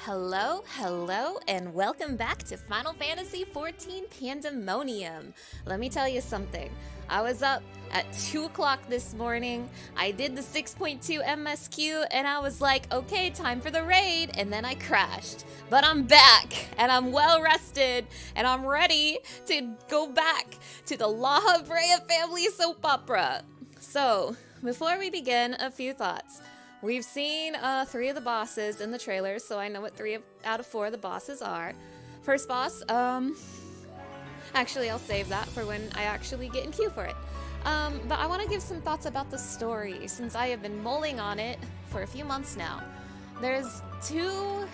Hello, and welcome back to Final Fantasy XIV Pandaemonium. Let me tell you something. I was up at 2 o'clock this morning, I did the 6.2 MSQ, and I was like, okay, time for the raid, and then I crashed. But I'm back, and I'm well rested, and I'm ready to go back to the Lahabrea family soap opera. So, before we begin, a few thoughts. We've seen 3 of the bosses in the trailers, so I know what 3 out of 4 of the bosses are. First boss, actually I'll save that for when I actually get in queue for it. But I want to give some thoughts about the story, since I have been mulling on it for a few months now. There's 2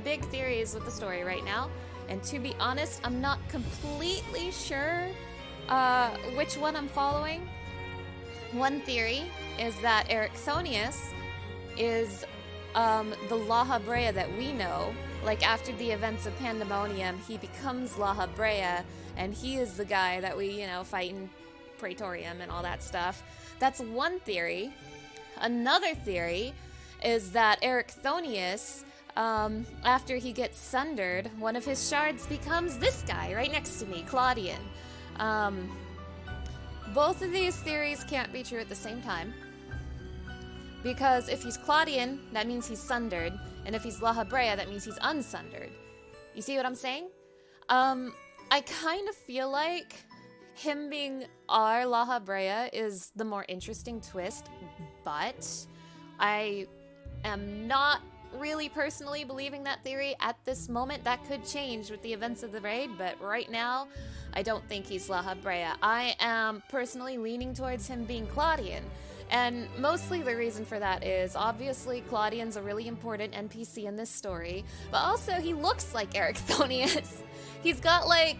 big theories with the story right now, and to be honest, I'm not completely sure which one I'm following. One theory is that Ericthonius is the Lahabrea that we know. Like, after the events of Pandaemonium, he becomes Lahabrea, and he is the guy that we, fight in Praetorium and all that stuff. That's one theory. Another theory is that Ericthonius, after he gets sundered, one of his shards becomes this guy right next to me, Claudian. Both of these theories can't be true at the same time. Because if he's Claudian, that means he's sundered, and if he's Lahabrea, that means he's unsundered. You see what I'm saying? I kind of feel like him being our Lahabrea is the more interesting twist, but I am not really personally believing that theory at this moment. That could change with the events of the raid, but right now, I don't think he's Lahabrea. I am personally leaning towards him being Claudian. And mostly the reason for that is, obviously, Claudian's a really important NPC in this story, but also he looks like Ericthonius. He's got, like,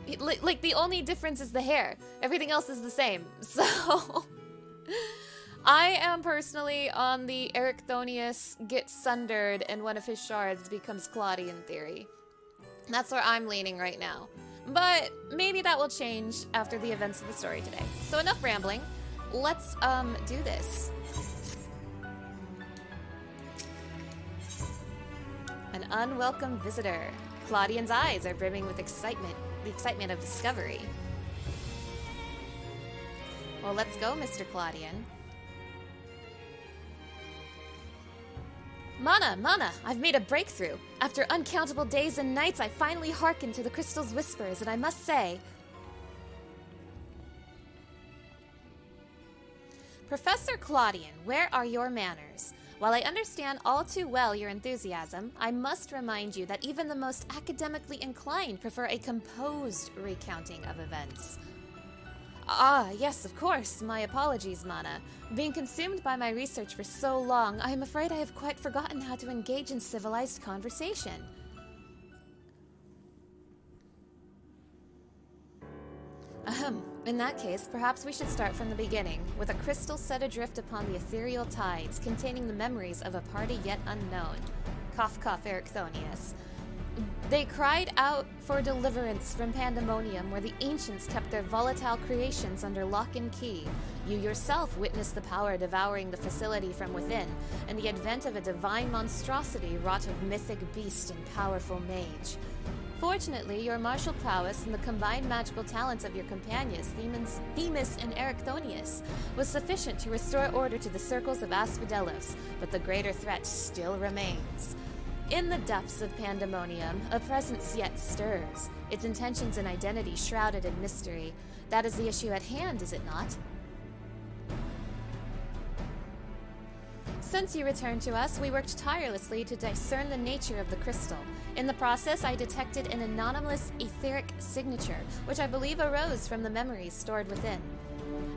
the only difference is the hair. Everything else is the same. So, I am personally on the Ericthonius gets sundered and one of his shards becomes Claudian theory. That's where I'm leaning right now. But maybe that will change after the events of the story today. So enough rambling. Let's, do this. An unwelcome visitor. Claudian's eyes are brimming with excitement, the excitement of discovery. Well, let's go, Mr. Claudian. Mana, I've made a breakthrough. After uncountable days and nights, I finally hearkened to the crystal's whispers, and I must say, Professor Claudian, where are your manners? While I understand all too well your enthusiasm, I must remind you that even the most academically inclined prefer a composed recounting of events. Ah, yes, of course. My apologies, Mana. Being consumed by my research for so long, I am afraid I have quite forgotten how to engage in civilized conversation. Ahem. In that case, perhaps we should start from the beginning, with a crystal set adrift upon the ethereal tides, containing the memories of a party yet unknown. Cough, cough, Ericthonius. They cried out for deliverance from Pandaemonium, where the ancients kept their volatile creations under lock and key. You yourself witnessed the power devouring the facility from within, and the advent of a divine monstrosity wrought of mythic beast and powerful mage. Fortunately, your martial prowess and the combined magical talents of your companions, Themis and Ericthonius, was sufficient to restore order to the circles of Asphodelos, but the greater threat still remains. In the depths of Pandaemonium, a presence yet stirs, its intentions and identity shrouded in mystery. That is the issue at hand, is it not? Since you returned to us, we worked tirelessly to discern the nature of the crystal. In the process, I detected an anonymous etheric signature, which I believe arose from the memories stored within.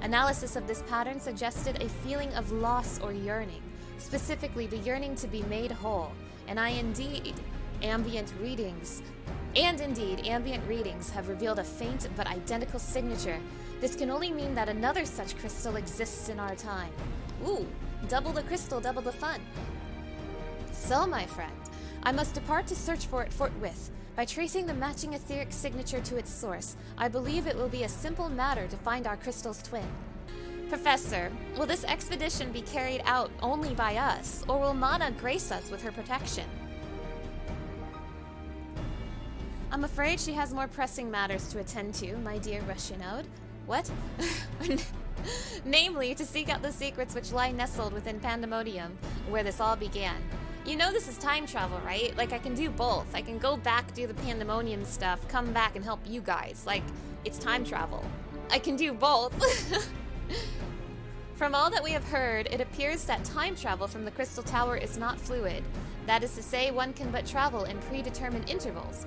Analysis of this pattern suggested a feeling of loss or yearning, specifically the yearning to be made whole, and indeed, ambient readings have revealed a faint but identical signature. This can only mean that another such crystal exists in our time. Ooh, double the crystal, double the fun. So, my friend, I must depart to search for it forthwith. By tracing the matching etheric signature to its source, I believe it will be a simple matter to find our crystal's twin. Professor, will this expedition be carried out only by us, or will Mana grace us with her protection? I'm afraid she has more pressing matters to attend to, my dear Russianode. What? Namely, to seek out the secrets which lie nestled within Pandaemonium, where this all began. You know this is time travel, right? Like, I can do both. I can go back, do the Pandaemonium stuff, come back and help you guys. Like, it's time travel. I can do both. From all that we have heard, it appears that time travel from the Crystal Tower is not fluid. That is to say, one can but travel in predetermined intervals.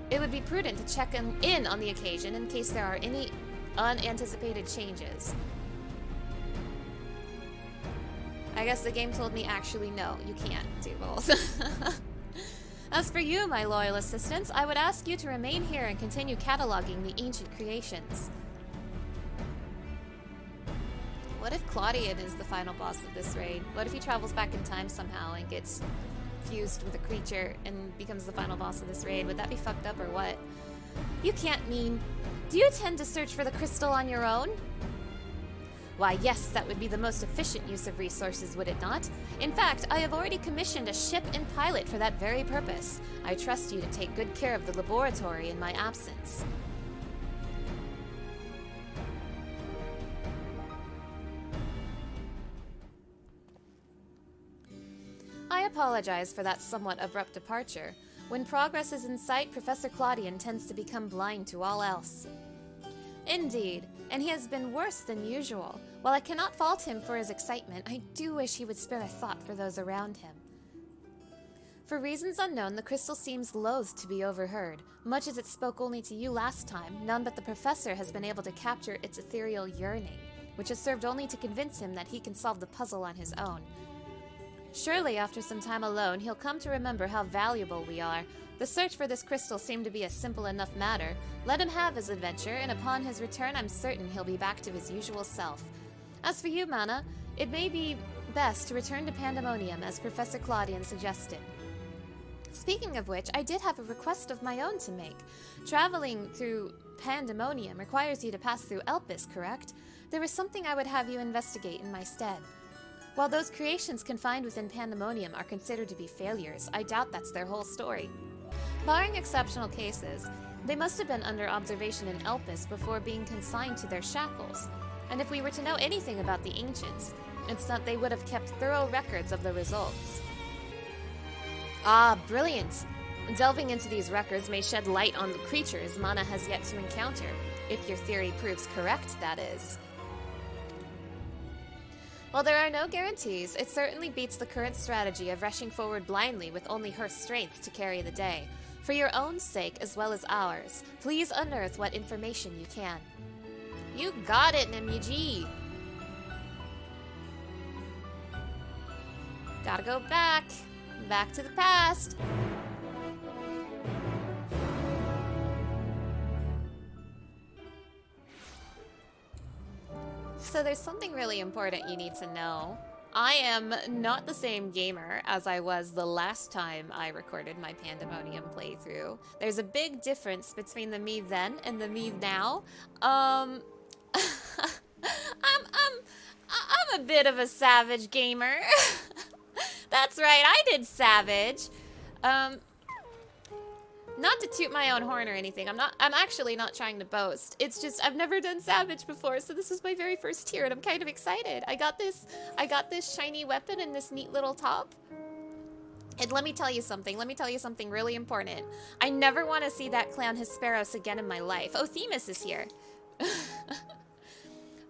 It would be prudent to check in on the occasion in case there are any unanticipated changes. I guess the game told me actually no, you can't do both. As for you, my loyal assistants, I would ask you to remain here and continue cataloging the ancient creations. What if Claudian is the final boss of this raid? What if he travels back in time somehow and gets fused with a creature and becomes the final boss of this raid? Would that be fucked up or what? You can't mean... Do you intend to search for the crystal on your own? Why, yes, that would be the most efficient use of resources, would it not? In fact, I have already commissioned a ship and pilot for that very purpose. I trust you to take good care of the laboratory in my absence. I apologize for that somewhat abrupt departure. When progress is in sight, Professor Claudian tends to become blind to all else. Indeed, and he has been worse than usual. While I cannot fault him for his excitement, I do wish he would spare a thought for those around him. For reasons unknown, the crystal seems loath to be overheard. Much as it spoke only to you last time, none but the professor has been able to capture its ethereal yearning, which has served only to convince him that he can solve the puzzle on his own. Surely, after some time alone, he'll come to remember how valuable we are. The search for this crystal seemed to be a simple enough matter. Let him have his adventure, and upon his return, I'm certain he'll be back to his usual self. As for you, Mana, it may be best to return to Pandaemonium, as Professor Claudian suggested. Speaking of which, I did have a request of my own to make. Traveling through Pandaemonium requires you to pass through Elpis, correct? There is something I would have you investigate in my stead. While those creations confined within Pandaemonium are considered to be failures, I doubt that's their whole story. Barring exceptional cases, they must have been under observation in Elpis before being consigned to their shackles. And if we were to know anything about the ancients, it's that they would have kept thorough records of the results. Ah, brilliant! Delving into these records may shed light on the creatures Mana has yet to encounter, if your theory proves correct, that is. While there are no guarantees, it certainly beats the current strategy of rushing forward blindly with only her strength to carry the day. For your own sake, as well as ours, please unearth what information you can. You got it, Nemug! Gotta go back. Back to the past. So there's something really important you need to know. I am not the same gamer as I was the last time I recorded my Pandaemonium playthrough. There's a big difference between the me then and the me now. I'm a bit of a savage gamer. That's right, I did savage. Not to toot my own horn or anything. I'm actually not trying to boast. It's just I've never done savage before, so this was my very first tier and I'm kind of excited. I got this shiny weapon and this neat little top. And let me tell you something really important. I never want to see that clown Hephaistos again in my life. Oh, Themis is here.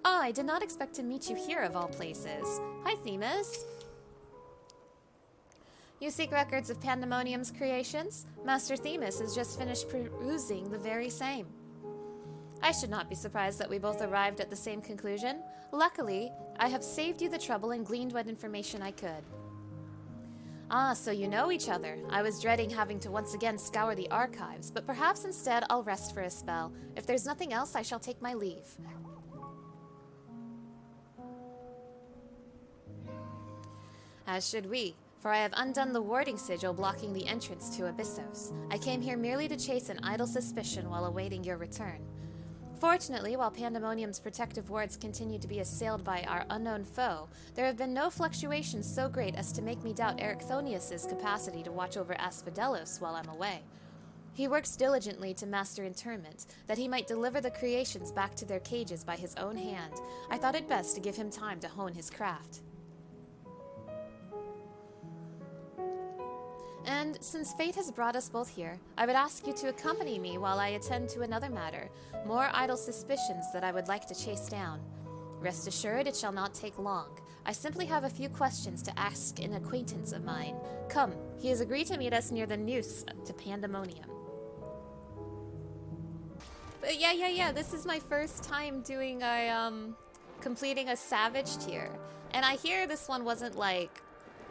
Oh, I did not expect to meet you here of all places. Hi, Themis. You seek records of Pandaemonium's creations? Master Themis has just finished perusing the very same. I should not be surprised that we both arrived at the same conclusion. Luckily, I have saved you the trouble and gleaned what information I could. Ah, so you know each other. I was dreading having to once again scour the archives, but perhaps instead I'll rest for a spell. If there's nothing else, I shall take my leave. As should we. For I have undone the warding sigil blocking the entrance to Abyssos. I came here merely to chase an idle suspicion while awaiting your return. Fortunately, while Pandaemonium's protective wards continue to be assailed by our unknown foe, there have been no fluctuations so great as to make me doubt Erichthonius's capacity to watch over Asphodelos while I'm away. He works diligently to master interment, that he might deliver the creations back to their cages by his own hand. I thought it best to give him time to hone his craft. And since fate has brought us both here, I would ask you to accompany me while I attend to another matter, more idle suspicions that I would like to chase down. Rest assured, it shall not take long. I simply have a few questions to ask an acquaintance of mine. Come, he has agreed to meet us near the noose to Pandaemonium. But yeah, this is my first time doing completing a Savage tier. And I hear this one wasn't, like,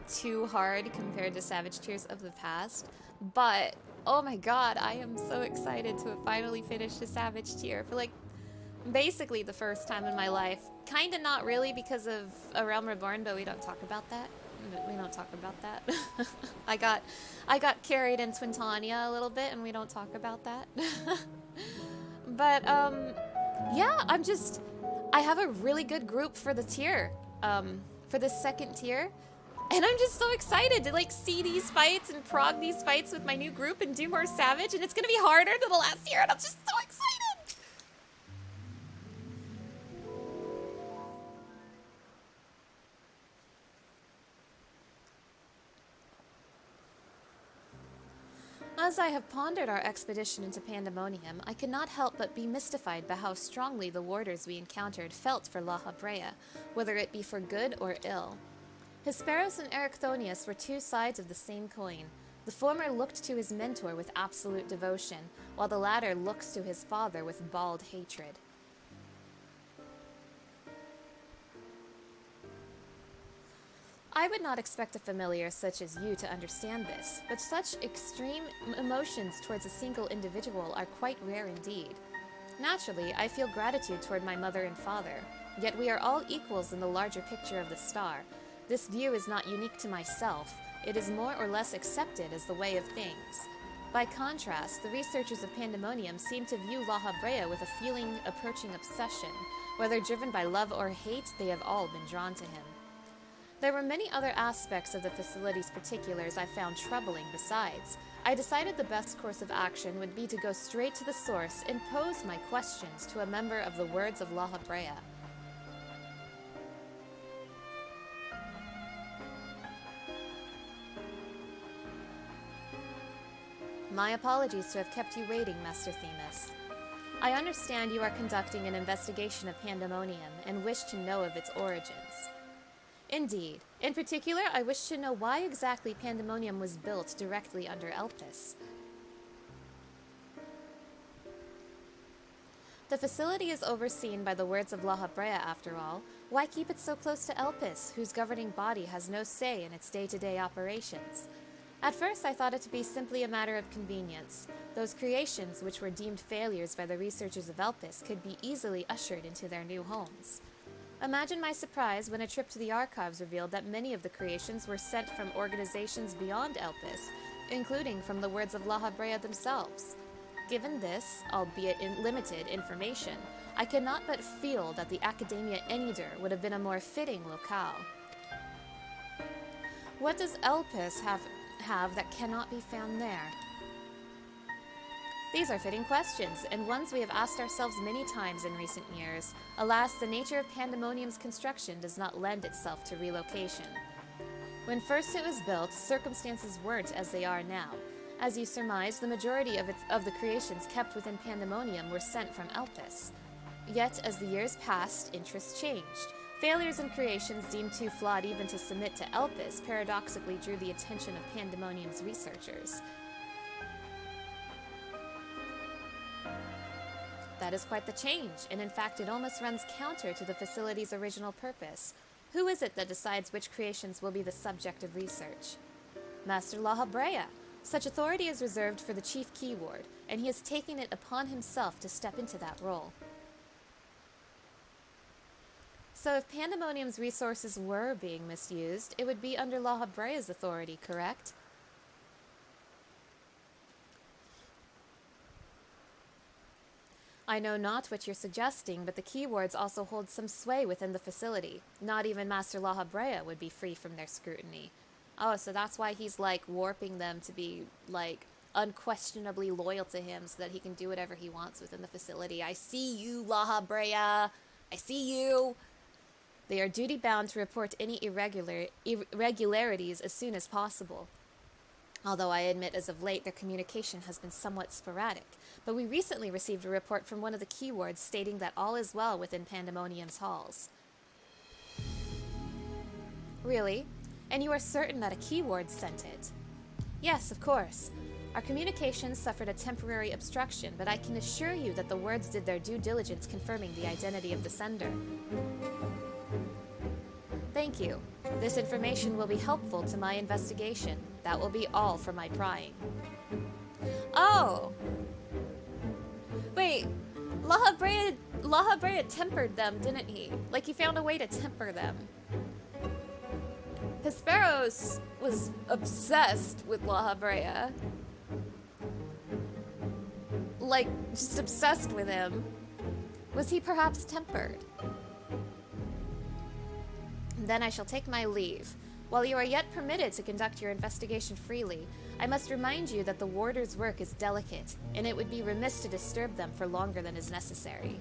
too hard compared to Savage tiers of the past. But, oh my god, I am so excited to have finally finished a Savage tier for, like, basically the first time in my life. Kinda not really because of A Realm Reborn, but we don't talk about that. We don't talk about that. I got carried in Twintania a little bit, and we don't talk about that. But, yeah, I have a really good group for the tier, for the second tier. And I'm just so excited to, like, see these fights and prog these fights with my new group and do more Savage, and it's gonna be harder than the last tier, and I'm just so excited! As I have pondered our expedition into Pandaemonium, I cannot help but be mystified by how strongly the warders we encountered felt for Lahabrea, whether it be for good or ill. Hesperos and Erichthonius were two sides of the same coin. The former looked to his mentor with absolute devotion, while the latter looks to his father with bald hatred. I would not expect a familiar such as you to understand this, but such extreme emotions towards a single individual are quite rare indeed. Naturally, I feel gratitude toward my mother and father, yet we are all equals in the larger picture of the star. This view is not unique to myself, it is more or less accepted as the way of things. By contrast, the researchers of Pandaemonium seem to view Lahabrea with a feeling approaching obsession. Whether driven by love or hate, they have all been drawn to him. There were many other aspects of the facility's particulars I found troubling besides. I decided the best course of action would be to go straight to the source and pose my questions to a member of the Words of Lahabrea. My apologies to have kept you waiting, Master Themis. I understand you are conducting an investigation of Pandaemonium and wish to know of its origins. Indeed. In particular, I wish to know why exactly Pandaemonium was built directly under Elpis. The facility is overseen by the Words of Lahabrea, after all. Why keep it so close to Elpis, whose governing body has no say in its day-to-day operations? At first, I thought it to be simply a matter of convenience. Those creations, which were deemed failures by the researchers of Elpis, could be easily ushered into their new homes. Imagine my surprise when a trip to the archives revealed that many of the creations were sent from organizations beyond Elpis, including from the Words of Lahabrea themselves. Given this, albeit limited, information, I cannot but feel that the Academia Enider would have been a more fitting locale. What does Elpis have that cannot be found there? These are fitting questions, and ones we have asked ourselves many times in recent years. Alas, the nature of Pandaemonium's construction does not lend itself to relocation. When first it was built, circumstances weren't as they are now. As you surmise, the majority of the creations kept within Pandaemonium were sent from Elpis. Yet, as the years passed, interests changed. Failures in creations deemed too flawed even to submit to Elpis paradoxically drew the attention of Pandaemonium's researchers. That is quite the change, and in fact it almost runs counter to the facility's original purpose. Who is it that decides which creations will be the subject of research? Master Lahabrea. Such authority is reserved for the Chief Key Ward, and he has taken it upon himself to step into that role. So if Pandaemonium's resources were being misused, it would be under Lahabrea's authority, correct? I know not what you're suggesting, but the keywords also hold some sway within the facility. Not even Master Lahabrea would be free from their scrutiny. Oh, so that's why he's, like, warping them to be, like, unquestionably loyal to him so that he can do whatever he wants within the facility. I see you, Lahabrea. I see you. They are duty-bound to report any irregularities as soon as possible. Although I admit as of late their communication has been somewhat sporadic. But we recently received a report from one of the key wards stating that all is well within Pandaemonium's halls. Really? And you are certain that a key ward sent it? Yes, of course. Our communications suffered a temporary obstruction, but I can assure you that the words did their due diligence confirming the identity of the sender. Thank you. This information will be helpful to my investigation. That will be all for my prying. Oh! Wait, Lahabrea tempered them, didn't he? Like, he found a way to temper them. Hephaistos was obsessed with Lahabrea. Like, just obsessed with him. Was he perhaps tempered? Then I shall take my leave. While you are yet permitted to conduct your investigation freely, I must remind you that the warder's work is delicate, and it would be remiss to disturb them for longer than is necessary.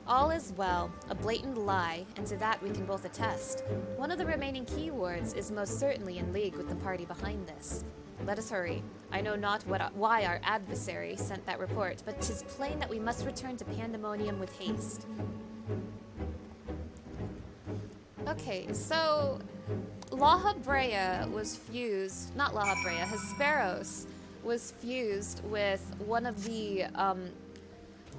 All is well, a blatant lie, and to that we can both attest. One of the remaining key wards is most certainly in league with the party behind this. Let us hurry. I know not why our adversary sent that report, but 'tis plain that we must return to Pandaemonium with haste. Okay, so Lahabrea was fused, not Lahabrea, Hephaistos was fused with one of the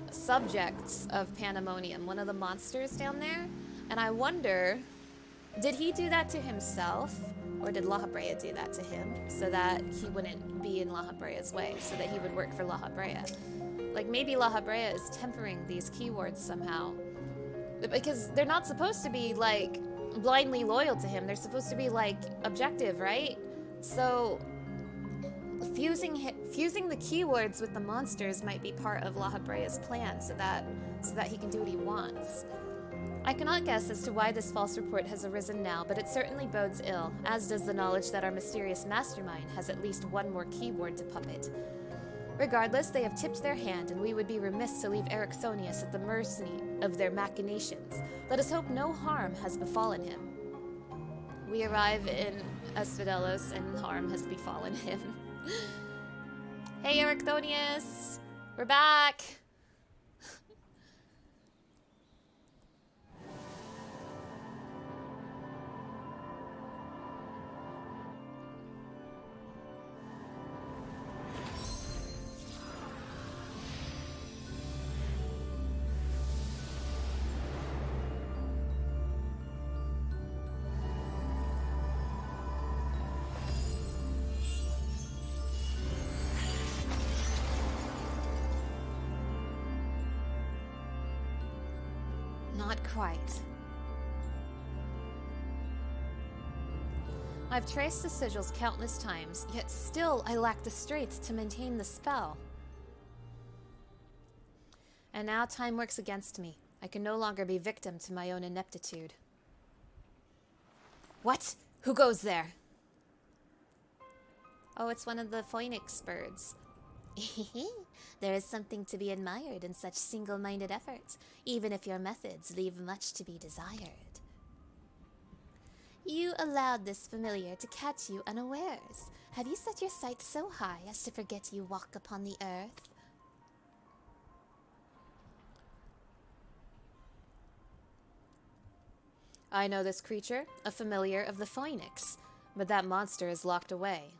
subjects of Pandaemonium, one of the monsters down there, and I wonder, did he do that to himself? Or did Lahabrea do that to him so that he wouldn't be in Lahabrea's way, so that he would work for Lahabrea? Like, maybe Lahabrea is tempering these keywords somehow. Because they're not supposed to be, like, blindly loyal to him. They're supposed to be, like, objective, right? So, fusing the keywords with the monsters might be part of Lahabrea's plan so that he can do what he wants. I cannot guess as to why this false report has arisen now, but it certainly bodes ill, as does the knowledge that our mysterious mastermind has at least one more keyword to puppet. Regardless, they have tipped their hand, and we would be remiss to leave Erichthonius at the mercy of their machinations. Let us hope no harm has befallen him. We arrive in Asphodelos, and harm has befallen him. Hey, Erichthonius! We're back! Not quite. I've traced the sigils countless times, yet still I lack the strength to maintain the spell. And now time works against me. I can no longer be victim to my own ineptitude. What? Who goes there? Oh, it's one of the phoenix birds. There is something to be admired in such single-minded efforts, even if your methods leave much to be desired. You allowed this familiar to catch you unawares. Have you set your sights so high as to forget you walk upon the earth? I know this creature, a familiar of the phoenix, but that monster is locked away.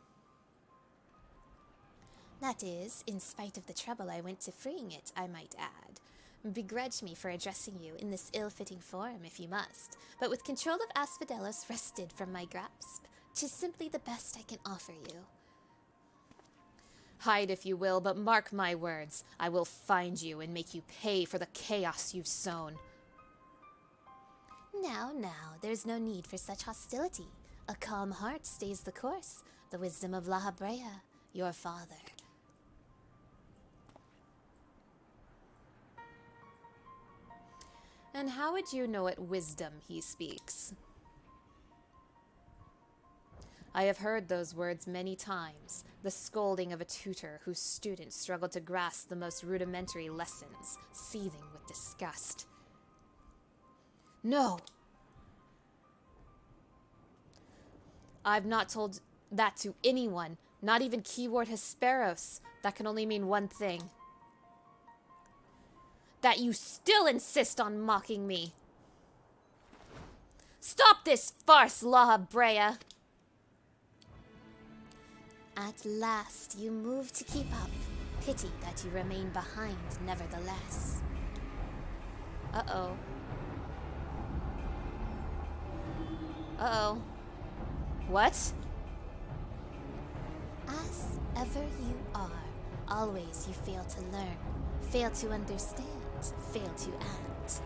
That is, in spite of the trouble I went to freeing it, I might add. Begrudge me for addressing you in this ill-fitting form, if you must, but with control of Asphodelos wrested from my grasp, 'tis simply the best I can offer you. Hide if you will, but mark my words, I will find you and make you pay for the chaos you've sown. Now, there's no need for such hostility. A calm heart stays the course, the wisdom of Lahabrea, your father. And how would you know what wisdom he speaks? I have heard those words many times, the scolding of a tutor whose students struggle to grasp the most rudimentary lessons, seething with disgust. No! I've not told that to anyone, not even keyword Hesperos. That can only mean one thing. That you still insist on mocking me. Stop this farce, Lahabrea! At last you move to keep up. Pity that you remain behind, nevertheless. Uh-oh. Uh-oh. What? As ever you are, always you fail to learn, fail to understand, fail to act.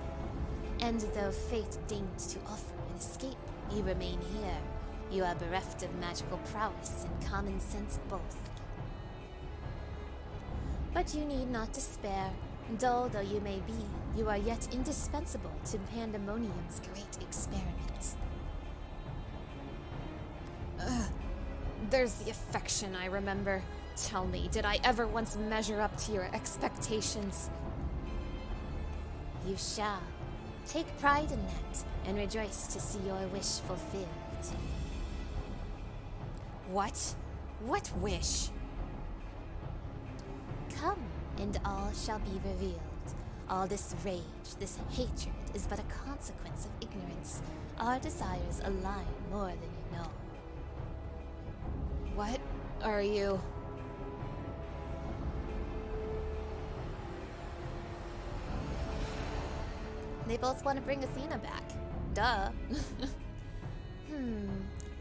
And though fate deigns to offer an escape, you remain here. You are bereft of magical prowess and common sense both. But you need not despair. Dull though you may be, you are yet indispensable to Pandaemonium's great experiment. There's the affection I remember. Tell me, did I ever once measure up to your expectations? You shall. Take pride in that, and rejoice to see your wish fulfilled. What? What wish? Come, and all shall be revealed. All this rage, this hatred, is but a consequence of ignorance. Our desires align more than you know. What are you? They both want to bring Athena back. Duh.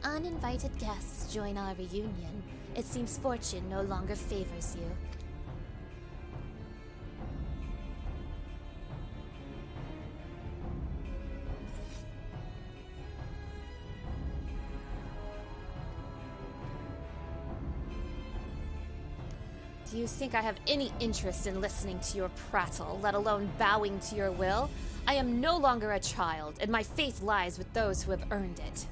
Uninvited guests join our reunion. It seems fortune no longer favors you. Do you think I have any interest in listening to your prattle, let alone bowing to your will? I am no longer a child, and my faith lies with those who have earned it.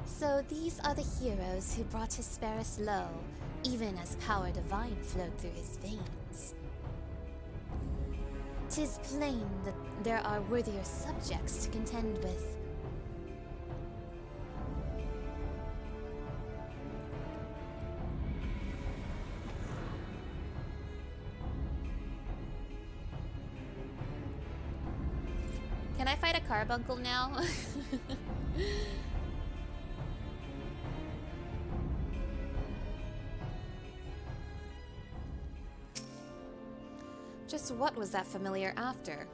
So these are the heroes who brought Hesperos low, even as power divine flowed through his veins. 'Tis plain that there are worthier subjects to contend with. Can I fight a carbuncle now? Just what was that familiar after?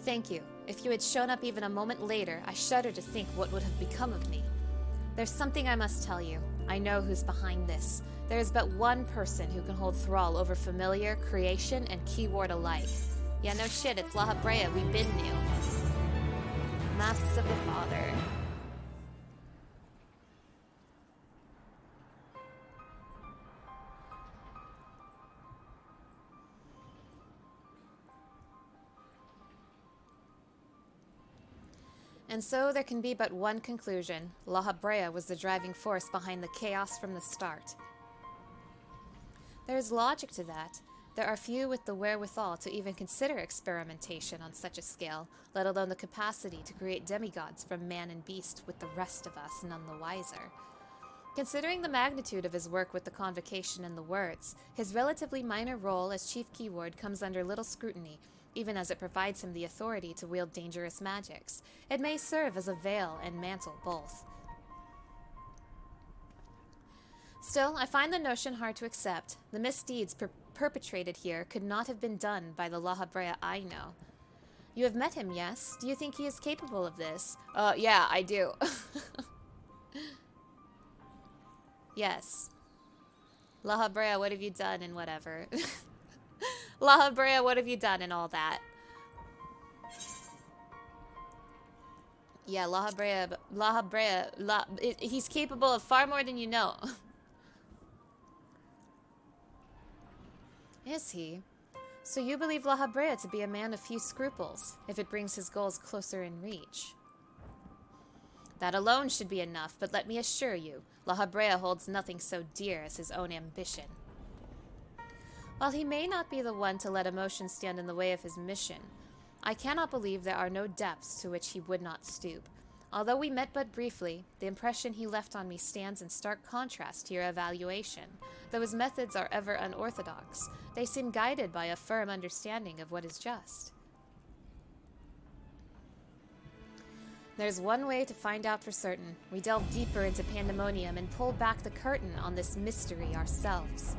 Thank you. If you had shown up even a moment later, I shudder to think what would have become of me. There's something I must tell you. I know who's behind this. There is but one person who can hold thrall over familiar, creation, and keyword alike. Yeah, no shit, it's Lahabrea, we been knew. Masks of the Father. And so there can be but one conclusion. Lahabrea was the driving force behind the chaos from the start. There is logic to that. There are few with the wherewithal to even consider experimentation on such a scale, let alone the capacity to create demigods from man and beast, with the rest of us none the wiser. Considering the magnitude of his work with the convocation and the words, his relatively minor role as chief keyword comes under little scrutiny, even as it provides him the authority to wield dangerous magics. It may serve as a veil and mantle both. Still, I find the notion hard to accept. The misdeeds perpetrated here could not have been done by the Lahabrea I know. You have met him, yes? Do you think he is capable of this? Yeah, I do. Yes. Lahabrea, what have you done and whatever? Lahabrea, what have you done and all that? Yeah, he's capable of far more than you know. Is he? So you believe Lahabrea to be a man of few scruples, if it brings his goals closer in reach. That alone should be enough, but let me assure you, Lahabrea holds nothing so dear as his own ambition. While he may not be the one to let emotion stand in the way of his mission, I cannot believe there are no depths to which he would not stoop. Although we met but briefly, the impression he left on me stands in stark contrast to your evaluation. Though his methods are ever unorthodox, they seem guided by a firm understanding of what is just. There's one way to find out for certain. We delve deeper into Pandaemonium and pull back the curtain on this mystery ourselves.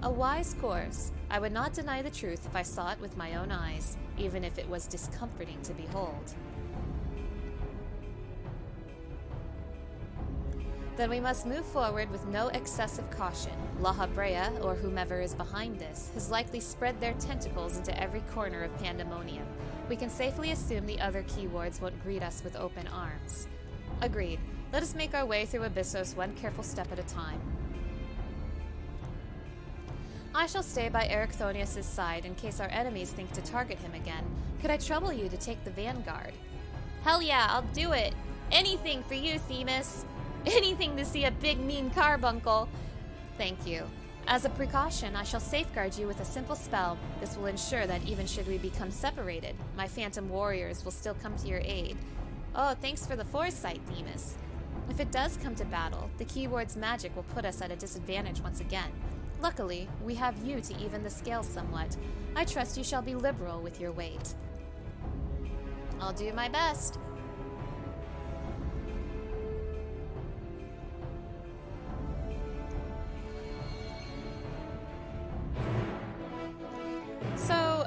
A wise course. I would not deny the truth if I saw it with my own eyes, even if it was discomforting to behold. Then we must move forward with no excessive caution. Lahabrea, or whomever is behind this, has likely spread their tentacles into every corner of Pandaemonium. We can safely assume the other keywards won't greet us with open arms. Agreed. Let us make our way through Abyssos one careful step at a time. I shall stay by Erichthonius' side in case our enemies think to target him again. Could I trouble you to take the vanguard? Hell yeah, I'll do it! Anything for you, Themis! Anything to see a big mean carbuncle! Thank you. As a precaution, I shall safeguard you with a simple spell. This will ensure that even should we become separated, my phantom warriors will still come to your aid. Oh, thanks for the foresight, Themis. If it does come to battle, the keyword's magic will put us at a disadvantage once again. Luckily, we have you to even the scales somewhat. I trust you shall be liberal with your weight. I'll do my best. So,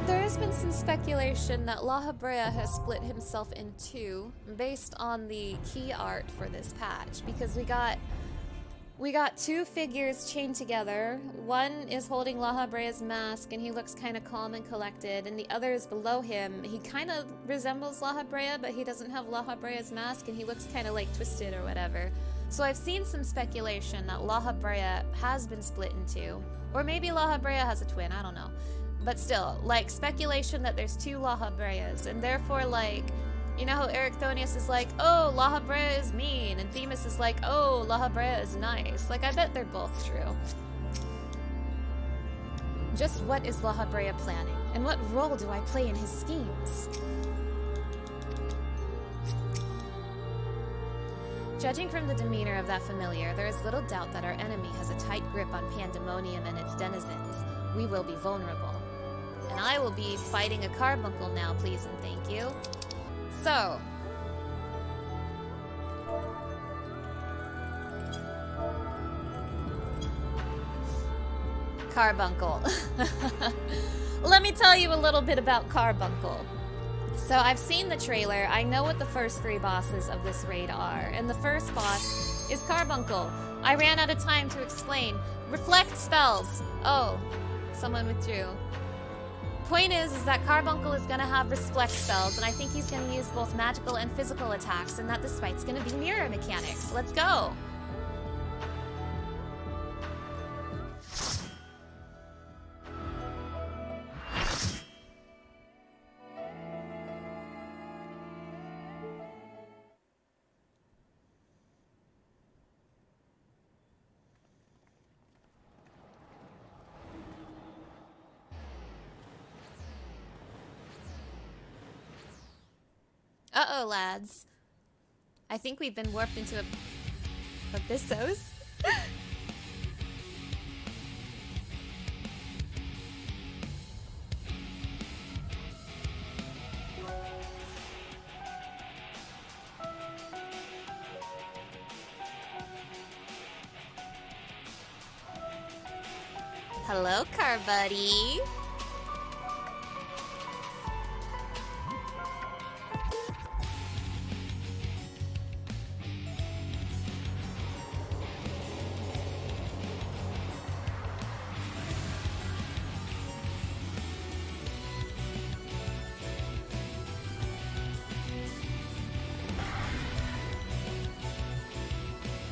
there has been some speculation that Lahabrea has split himself in two based on the key art for this patch, because we got two figures chained together. One is holding Lahabrea's mask, and he looks kind of calm and collected, and the other is below him. He kind of resembles Lahabrea, but he doesn't have Lahabrea's mask, and he looks kind of like twisted or whatever. So I've seen some speculation that Lahabrea has been split in two, or maybe Lahabrea has a twin, I don't know. But still, like, speculation that there's two Lahabreas, and therefore, like, you know how Erichthonius is like, oh, Lahabrea is mean, and Themis is like, oh, Lahabrea is nice. Like, I bet they're both true. Just what is Lahabrea planning, and what role do I play in his schemes? Judging from the demeanor of that familiar, there is little doubt that our enemy has a tight grip on Pandaemonium and its denizens. We will be vulnerable. And I will be fighting a carbuncle now, please and thank you. So, Carbuncle. Let me tell you a little bit about Carbuncle. So I've seen the trailer, I know what the first three bosses of this raid are, and the first boss is Carbuncle. I ran out of time to explain. Reflect spells. Oh, someone withdrew. Point is that Carbuncle is going to have reflect spells, and I think he's going to use both magical and physical attacks, and that this fight's going to be mirror mechanics. Let's go! Uh-oh, lads. I think we've been warped into Abyssos. Hello, car buddy.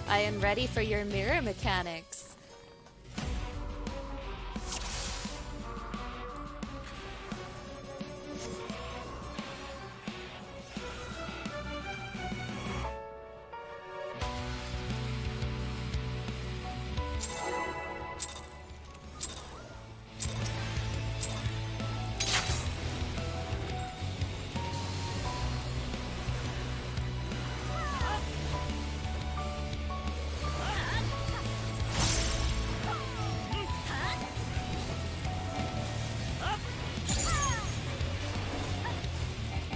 I am ready for your mirror mechanics.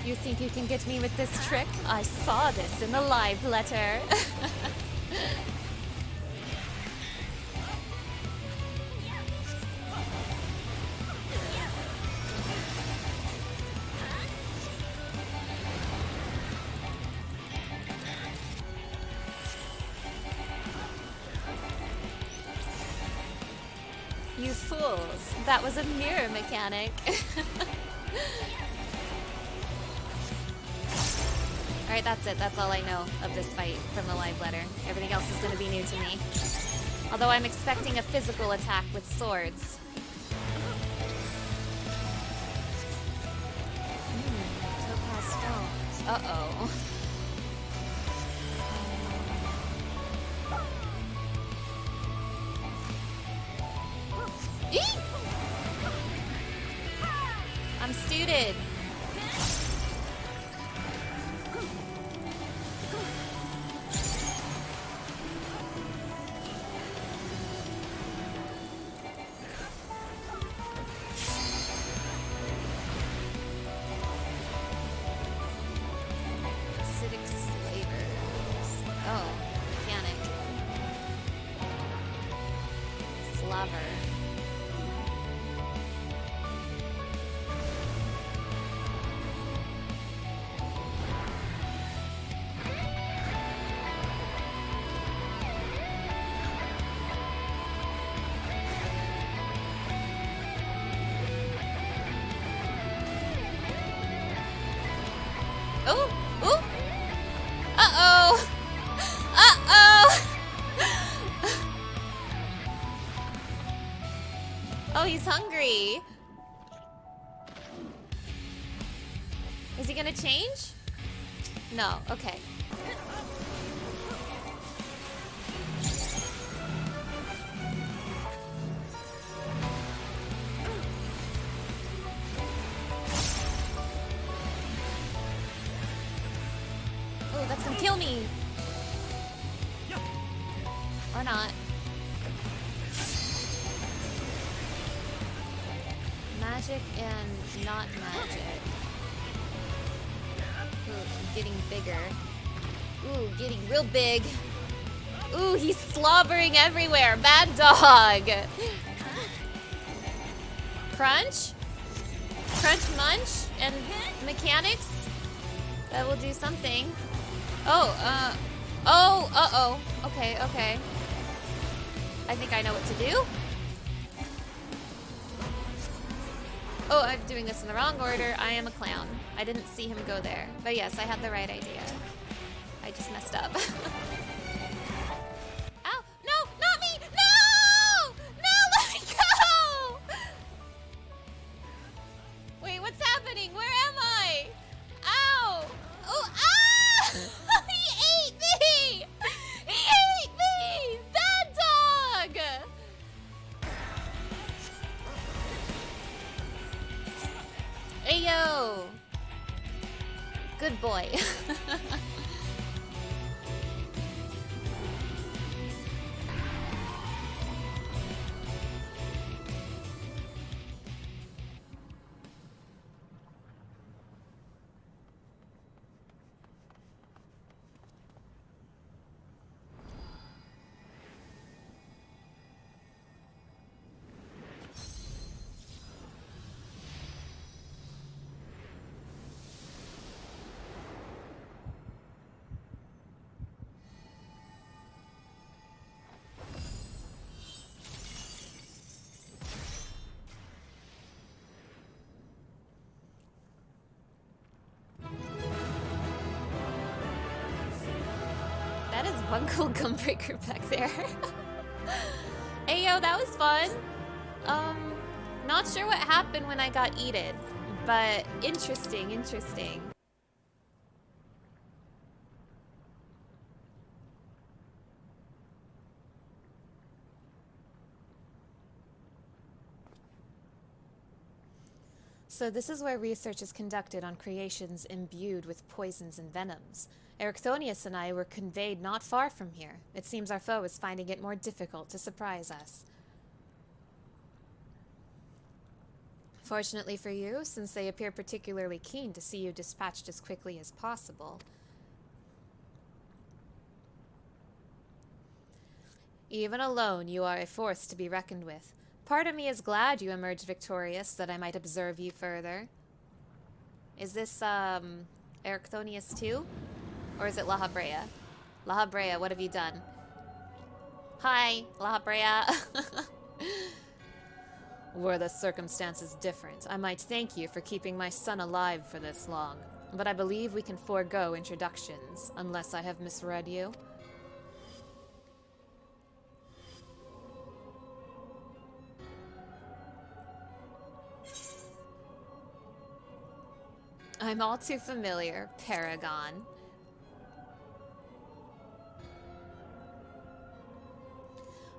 You think you can get me with this trick? I saw this in the live letter. You fools. That was a mirror mechanic. Alright, that's it. That's all I know of this fight from the live letter. Everything else is going to be new to me. Although I'm expecting a physical attack with swords. Topaz stones. Uh-oh. Eek! I'm stooted. Acidic slavers. Oh, mechanic. Slaver. Oh! Oh! Uh-oh! Uh-oh! Oh, he's hungry. Is he gonna change? No, okay. Oh, that's gonna kill me. Or not. Magic and not magic. Ooh, getting bigger. Ooh, getting real big. Ooh, he's slobbering everywhere. Bad dog. Crunch? Crunch munch? And mechanics? That will do something. Oh, uh-oh. Okay, okay. I think I know what to do. Oh, I'm doing this in the wrong order. I am a clown. I didn't see him go there. But yes, I had the right idea. I just messed up. Ow! No! Not me! No! No! Let me go! Wait, what's happening? Where am I? Ow! Oh, ah! He ate me! He ate me! Bad dog! Ayo! Good boy. That is Bungle Gumbreaker back there. Ayo, that was fun. Not sure what happened when I got eaten, but interesting, interesting. So this is where research is conducted on creations imbued with poisons and venoms. Erichthonius and I were conveyed not far from here. It seems our foe is finding it more difficult to surprise us. Fortunately for you, since they appear particularly keen to see you dispatched as quickly as possible. Even alone, you are a force to be reckoned with. Part of me is glad you emerged victorious, that I might observe you further. Is this, Erechthonius too? Or is it Lahabrea? Lahabrea, what have you done? Hi, Lahabrea. Were the circumstances different, I might thank you for keeping my son alive for this long. But I believe we can forego introductions, unless I have misread you. I'm all too familiar, Paragon.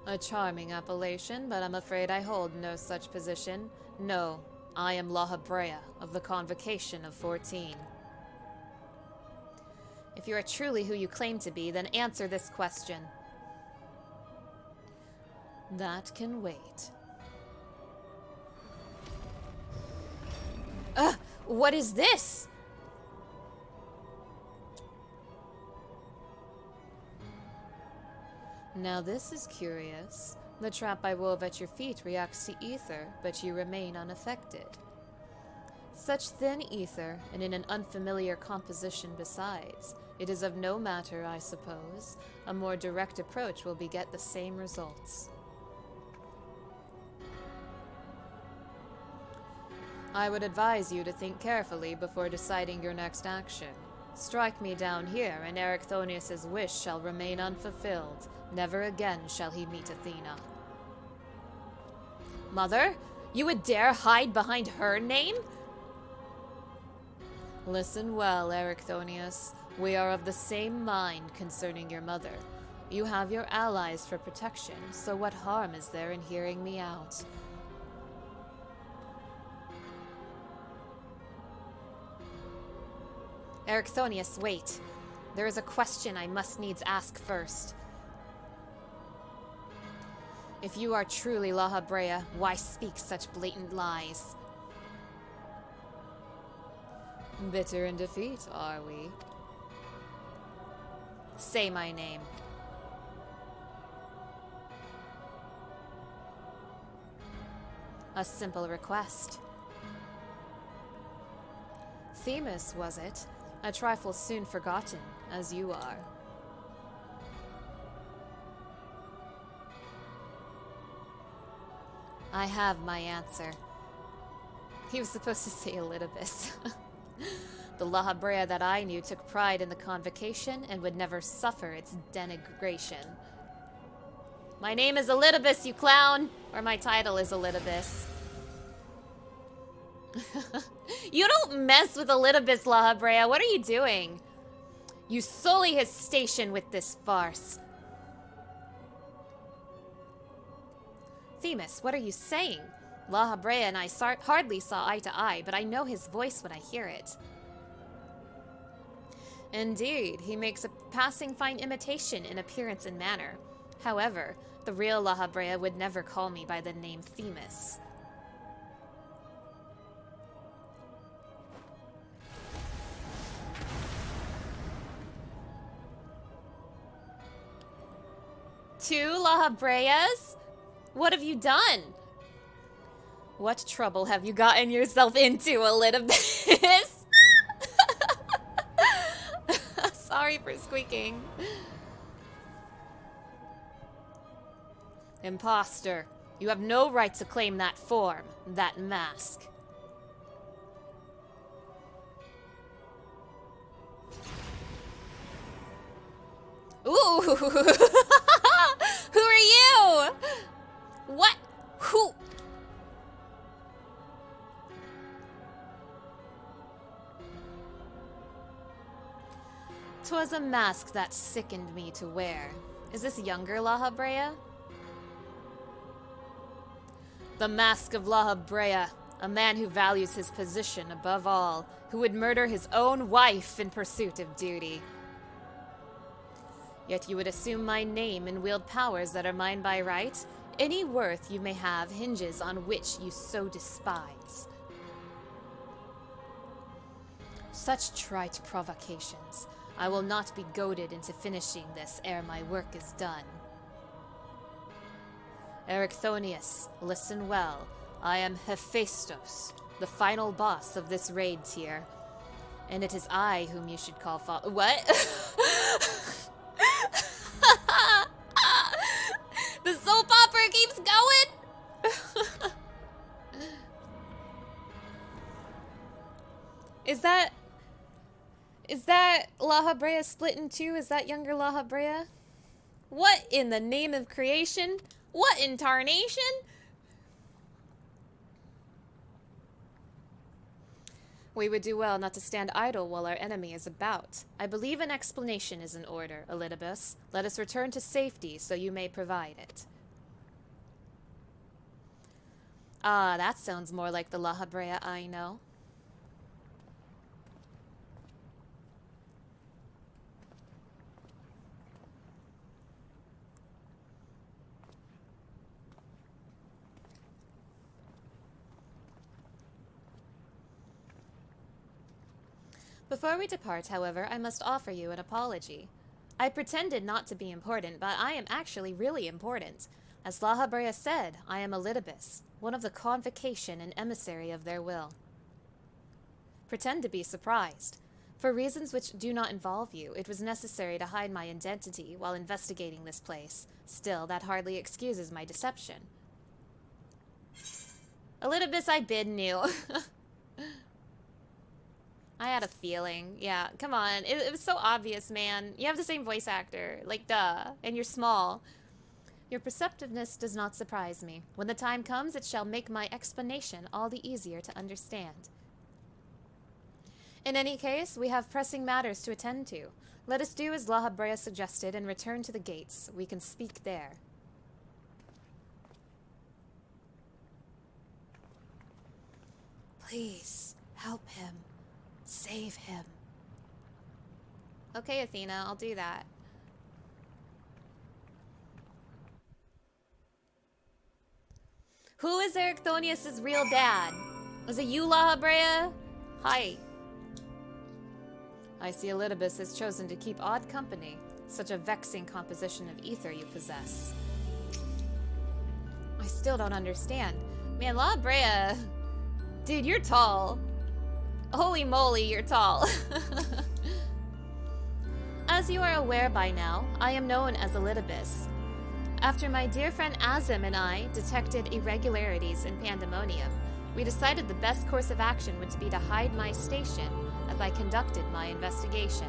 A charming appellation, but I'm afraid I hold no such position. No, I am Lahabrea, of the Convocation of 14. If you are truly who you claim to be, then answer this question. That can wait. Ugh! What is this? Now this is curious. The trap I wove at your feet reacts to ether, but you remain unaffected. Such thin ether, and in an unfamiliar composition besides. It is of no matter, I suppose. A more direct approach will beget the same results. I would advise you to think carefully before deciding your next action. Strike me down here, and Erechthonius' wish shall remain unfulfilled. Never again shall he meet Athena. Mother? You would dare hide behind her name? Listen well, Erechthonius. We are of the same mind concerning your mother. You have your allies for protection, so what harm is there in hearing me out? Erechthonius, wait. There is a question I must needs ask first. If you are truly Lahabrea, why speak such blatant lies? Bitter in defeat, are we? Say my name. A simple request. Themis, was it? A trifle soon forgotten, as you are. I have my answer. He was supposed to say Elpis. The Lahabrea that I knew took pride in the convocation and would never suffer its denigration. My name is Elpis, you clown! Or my title is Elpis. You don't mess with Elpis, Lahabrea. What are you doing? You sully his station with this farce. Themis, what are you saying? Lahabrea and I hardly saw eye to eye, but I know his voice when I hear it. Indeed, he makes a passing fine imitation in appearance and manner. However, the real Lahabrea would never call me by the name Themis. Two Lahabreas? What have you done? What trouble have you gotten yourself into, Elpis? Sorry for squeaking. Imposter. You have no right to claim that form, that mask. Ooh! Who are you? What? Who? 'Twas a mask that sickened me to wear. Is this younger Lahabrea? The mask of Lahabrea, a man who values his position above all, who would murder his own wife in pursuit of duty. Yet you would assume my name and wield powers that are mine by right? Any worth you may have hinges on which you so despise. Such trite provocations. I will not be goaded into finishing this ere my work is done. Erechthonius, listen well. I am Hephaistos, the final boss of this raid tier. And it is I whom you should call What? The soap opera keeps going? Is that Lahabrea split in two? Is that younger Lahabrea? What in the name of creation? What in tarnation? We would do well not to stand idle while our enemy is about. I believe an explanation is in order, Elpis. Let us return to safety so you may provide it. Ah, that sounds more like the Lahabrea I know. Before we depart, however, I must offer you an apology. I pretended not to be important, but I am actually really important. As Lahabrea said, I am Elpis, one of the convocation and emissary of their will. Pretend to be surprised. For reasons which do not involve you, it was necessary to hide my identity while investigating this place. Still, that hardly excuses my deception. Elpis, I bid knew. I had a feeling. Yeah, come on. It was so obvious, man. You have the same voice actor. Like, duh. And you're small. Your perceptiveness does not surprise me. When the time comes, it shall make my explanation all the easier to understand. In any case, we have pressing matters to attend to. Let us do as Lahabrea suggested and return to the gates. We can speak there. Please, help him. Save him. Okay, Athena, I'll do that. Who is Erechthonius' real dad? Was it you, Lahabrea? Hi. I see Elpis has chosen to keep odd company. Such a vexing composition of ether you possess. I still don't understand. Man, Lahabrea... Dude, you're tall. Holy moly, you're tall. As you are aware by now, I am known as Elpis. After my dear friend Azim and I detected irregularities in Pandaemonium, we decided the best course of action would be to hide my station as I conducted my investigation.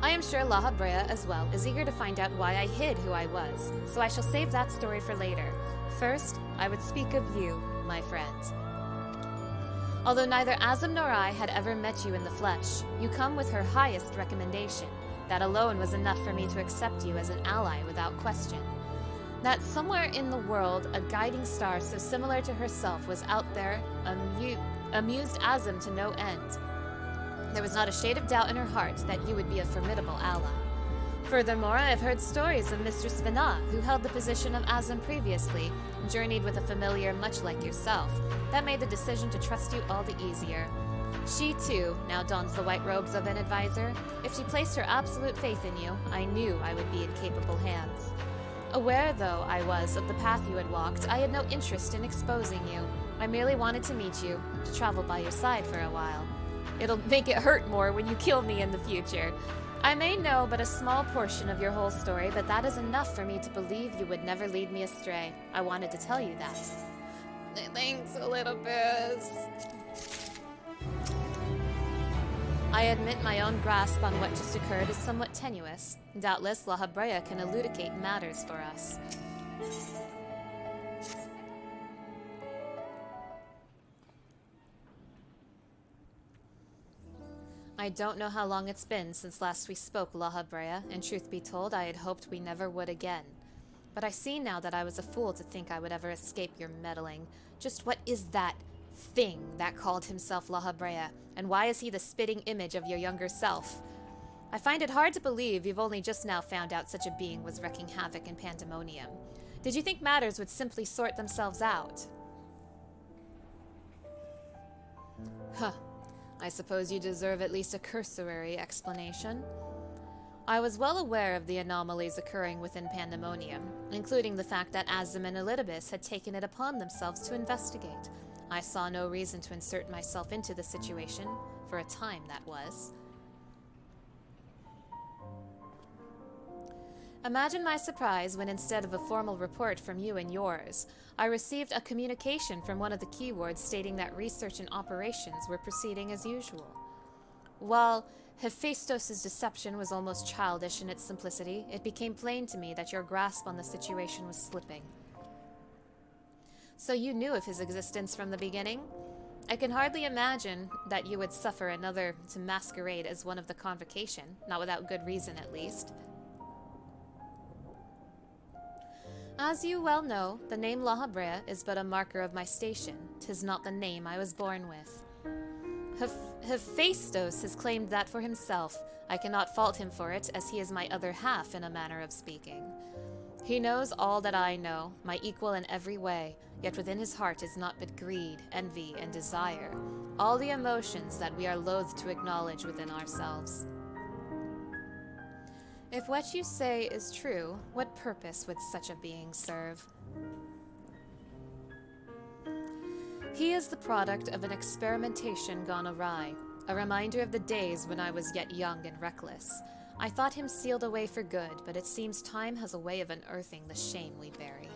I am sure Lahabrea, as well, is eager to find out why I hid who I was, so I shall save that story for later. First, I would speak of you, my friend. Although neither Azim nor I had ever met you in the flesh, you come with her highest recommendation. That alone was enough for me to accept you as an ally without question. That somewhere in the world, a guiding star so similar to herself was out there, amused Azim to no end. There was not a shade of doubt in her heart that you would be a formidable ally. Furthermore, I have heard stories of Mistress Vina, who held the position of Azim previously, and journeyed with a familiar much like yourself. That made the decision to trust you all the easier. She, too, now dons the white robes of an advisor. If she placed her absolute faith in you, I knew I would be in capable hands. Aware, though, I was of the path you had walked, I had no interest in exposing you. I merely wanted to meet you, to travel by your side for a while. It'll make it hurt more when you kill me in the future. I may know but a small portion of your whole story, but that is enough for me to believe you would never lead me astray. I wanted to tell you that. Thanks, Elpis. I admit my own grasp on what just occurred is somewhat tenuous. Doubtless, Lahabrea can elucidate matters for us. I don't know how long it's been since last we spoke, Lahabrea, and truth be told, I had hoped we never would again. But I see now that I was a fool to think I would ever escape your meddling. Just what is that thing that called himself Lahabrea, and why is he the spitting image of your younger self? I find it hard to believe you've only just now found out such a being was wreaking havoc in Pandaemonium. Did you think matters would simply sort themselves out? Huh. I suppose you deserve at least a cursory explanation. I was well aware of the anomalies occurring within Pandaemonium, including the fact that Azim and Elpis had taken it upon themselves to investigate. I saw no reason to insert myself into the situation, for a time that was. Imagine my surprise when instead of a formal report from you and yours, I received a communication from one of the key wards stating that research and operations were proceeding as usual. While Hephaistos' deception was almost childish in its simplicity, it became plain to me that your grasp on the situation was slipping. So you knew of his existence from the beginning? I can hardly imagine that you would suffer another to masquerade as one of the convocation, not without good reason at least. As you well know, the name Lahabrea is but a marker of my station. 'Tis not the name I was born with. Hephaistos has claimed that for himself. I cannot fault him for it, as he is my other half in a manner of speaking. He knows all that I know, my equal in every way, yet within his heart is naught but greed, envy, and desire, all the emotions that we are loath to acknowledge within ourselves. If what you say is true, what purpose would such a being serve? He is the product of an experimentation gone awry, a reminder of the days when I was yet young and reckless. I thought him sealed away for good, but it seems time has a way of unearthing the shame we bury.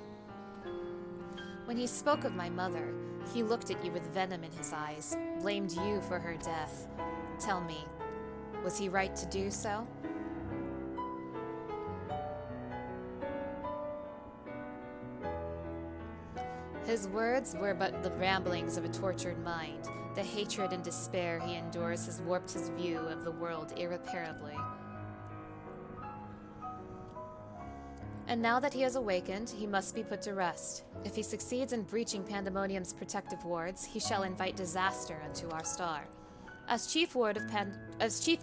When he spoke of my mother, he looked at you with venom in his eyes, blamed you for her death. Tell me, was he right to do so? His words were but the ramblings of a tortured mind. The hatred and despair he endures has warped his view of the world irreparably. And now that he has awakened, he must be put to rest. If he succeeds in breaching Pandaemonium's protective wards, he shall invite disaster unto our star. As chief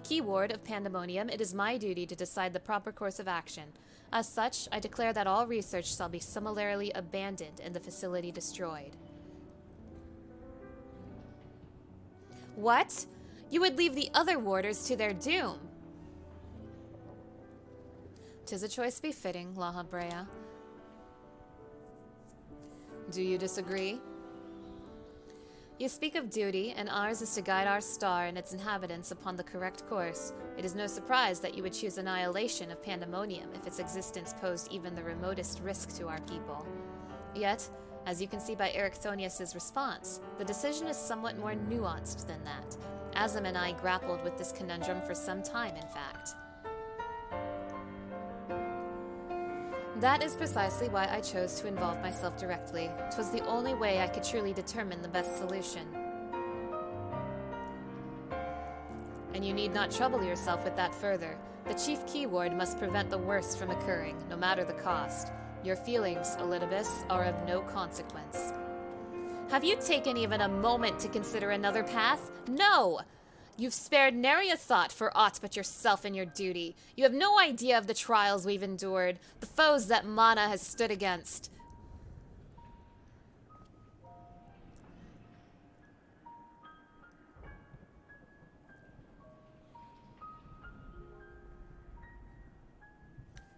key ward of Pandaemonium, it is my duty to decide the proper course of action. As such, I declare that all research shall be summarily abandoned and the facility destroyed. What? You would leave the other warders to their doom? 'Tis a choice befitting, Lahabrea. Do you disagree? You speak of duty, and ours is to guide our star and its inhabitants upon the correct course. It is no surprise that you would choose annihilation of Pandaemonium if its existence posed even the remotest risk to our people. Yet, as you can see by Erichthonius' response, the decision is somewhat more nuanced than that. Azim and I grappled with this conundrum for some time, in fact. That is precisely why I chose to involve myself directly. 'Twas the only way I could truly determine the best solution. And you need not trouble yourself with that further. The chief keyword must prevent the worst from occurring, no matter the cost. Your feelings, Elpis, are of no consequence. Have you taken even a moment to consider another path? No! You've spared nary a thought for aught but yourself and your duty. You have no idea of the trials we've endured, the foes that Mana has stood against.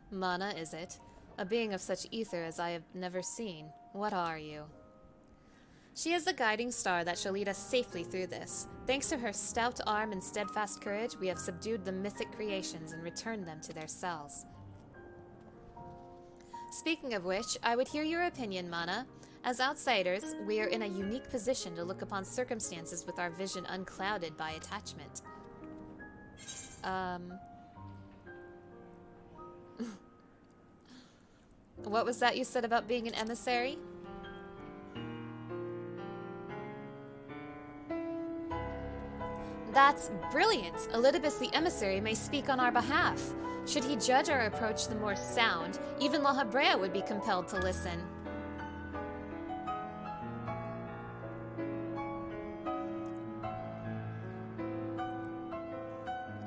Mana, is it? A being of such ether as I have never seen. What are you? She is the guiding star that shall lead us safely through this. Thanks to her stout arm and steadfast courage, we have subdued the mythic creations and returned them to their cells. Speaking of which, I would hear your opinion, Mana. As outsiders, we are in a unique position to look upon circumstances with our vision unclouded by attachment. What was that you said about being an emissary? That's brilliant! Elpis the emissary may speak on our behalf. Should he judge our approach the more sound, even Lahabrea would be compelled to listen.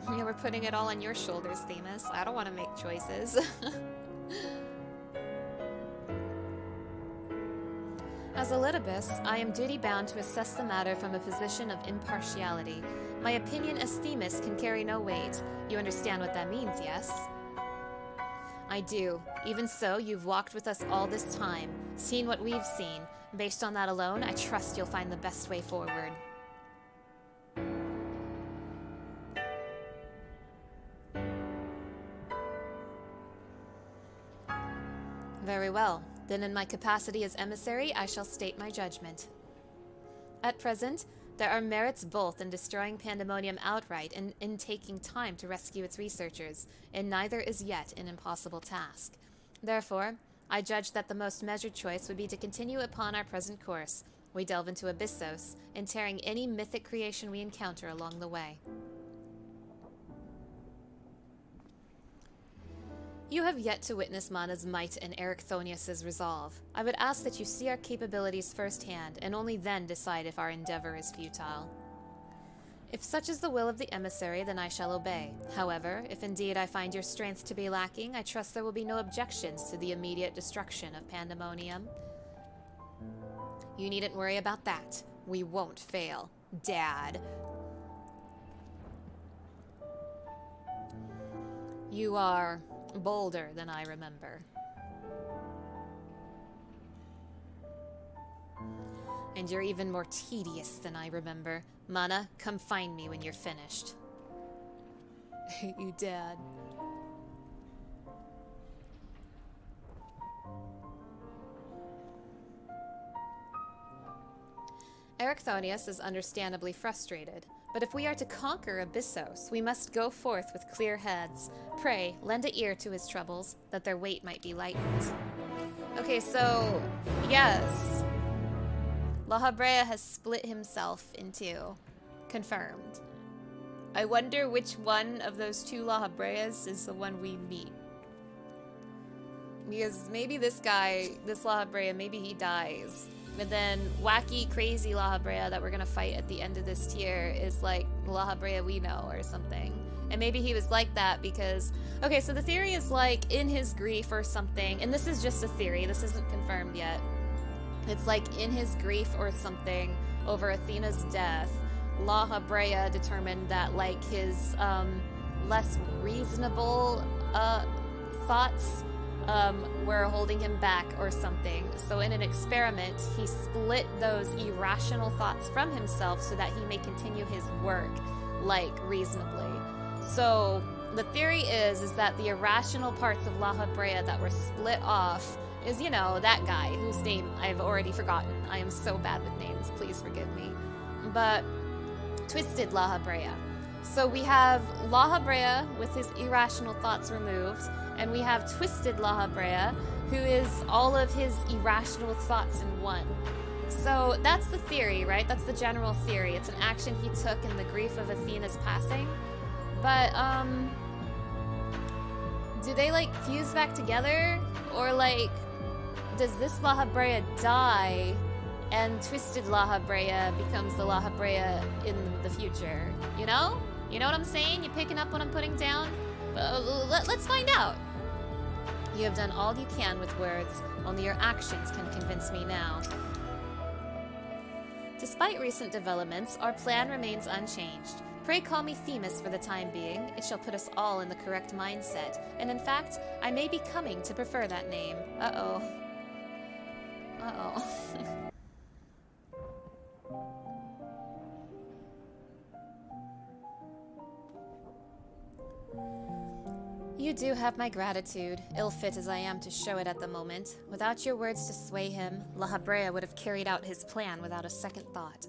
Yeah, we're putting it all on your shoulders, Themis. I don't want to make choices. As a Litibus, I am duty-bound to assess the matter from a position of impartiality. My opinion as Themis can carry no weight. You understand what that means, yes? I do. Even so, you've walked with us all this time, seen what we've seen. Based on that alone, I trust you'll find the best way forward. Very well. Then in my capacity as emissary, I shall state my judgment. At present, there are merits both in destroying Pandaemonium outright and in taking time to rescue its researchers, and neither is yet an impossible task. Therefore, I judge that the most measured choice would be to continue upon our present course. We delve into Abyssos, tearing any mythic creation we encounter along the way. You have yet to witness Mana's might and Erichthonius's resolve. I would ask that you see our capabilities firsthand, and only then decide if our endeavor is futile. If such is the will of the emissary, then I shall obey. However, if indeed I find your strength to be lacking, I trust there will be no objections to the immediate destruction of Pandaemonium. You needn't worry about that. We won't fail, Dad. You are bolder than I remember. And you're even more tedious than I remember. Mana, come find me when you're finished. Hate you, Dad. Erichthonius is understandably frustrated, but if we are to conquer Abyssos, we must go forth with clear heads. Pray, lend an ear to his troubles, that their weight might be lightened. Okay, so, yes. Lahabrea has split himself in two. Confirmed. I wonder which one of those two Lahabreas is the one we meet. Because maybe this guy, this Lahabrea, maybe he dies. And then wacky, crazy Lahabrea that we're gonna fight at the end of this tier is like Lahabrea we know or something. And maybe he was like that because... Okay, so the theory is like in his grief or something, and this is just a theory, this isn't confirmed yet. It's like in his grief or something over Athena's death, Lahabrea determined that like his less reasonable thoughts were holding him back or something. So in an experiment, he split those irrational thoughts from himself so that he may continue his work, like, reasonably. So the theory is that the irrational parts of Lahabrea that were split off is, you know, that guy whose name I've already forgotten. I am so bad with names, please forgive me. But twisted Lahabrea. So we have Lahabrea with his irrational thoughts removed, and we have twisted Lahabrea, who is all of his irrational thoughts in one. So that's the theory, right? That's the general theory. It's an action he took in the grief of Athena's passing. But, do they, like, fuse back together? Or, like, does this Lahabrea die and twisted Lahabrea becomes the Lahabrea in the future? You know? You know what I'm saying? You picking up what I'm putting down? Let's find out. You have done all you can with words, only your actions can convince me now. Despite recent developments, our plan remains unchanged. Pray call me Themis for the time being. It shall put us all in the correct mindset, and in fact, I may be coming to prefer that name. Uh-oh. Uh-oh. You do have my gratitude, ill-fit as I am to show it at the moment. Without your words to sway him, Lahabrea would have carried out his plan without a second thought.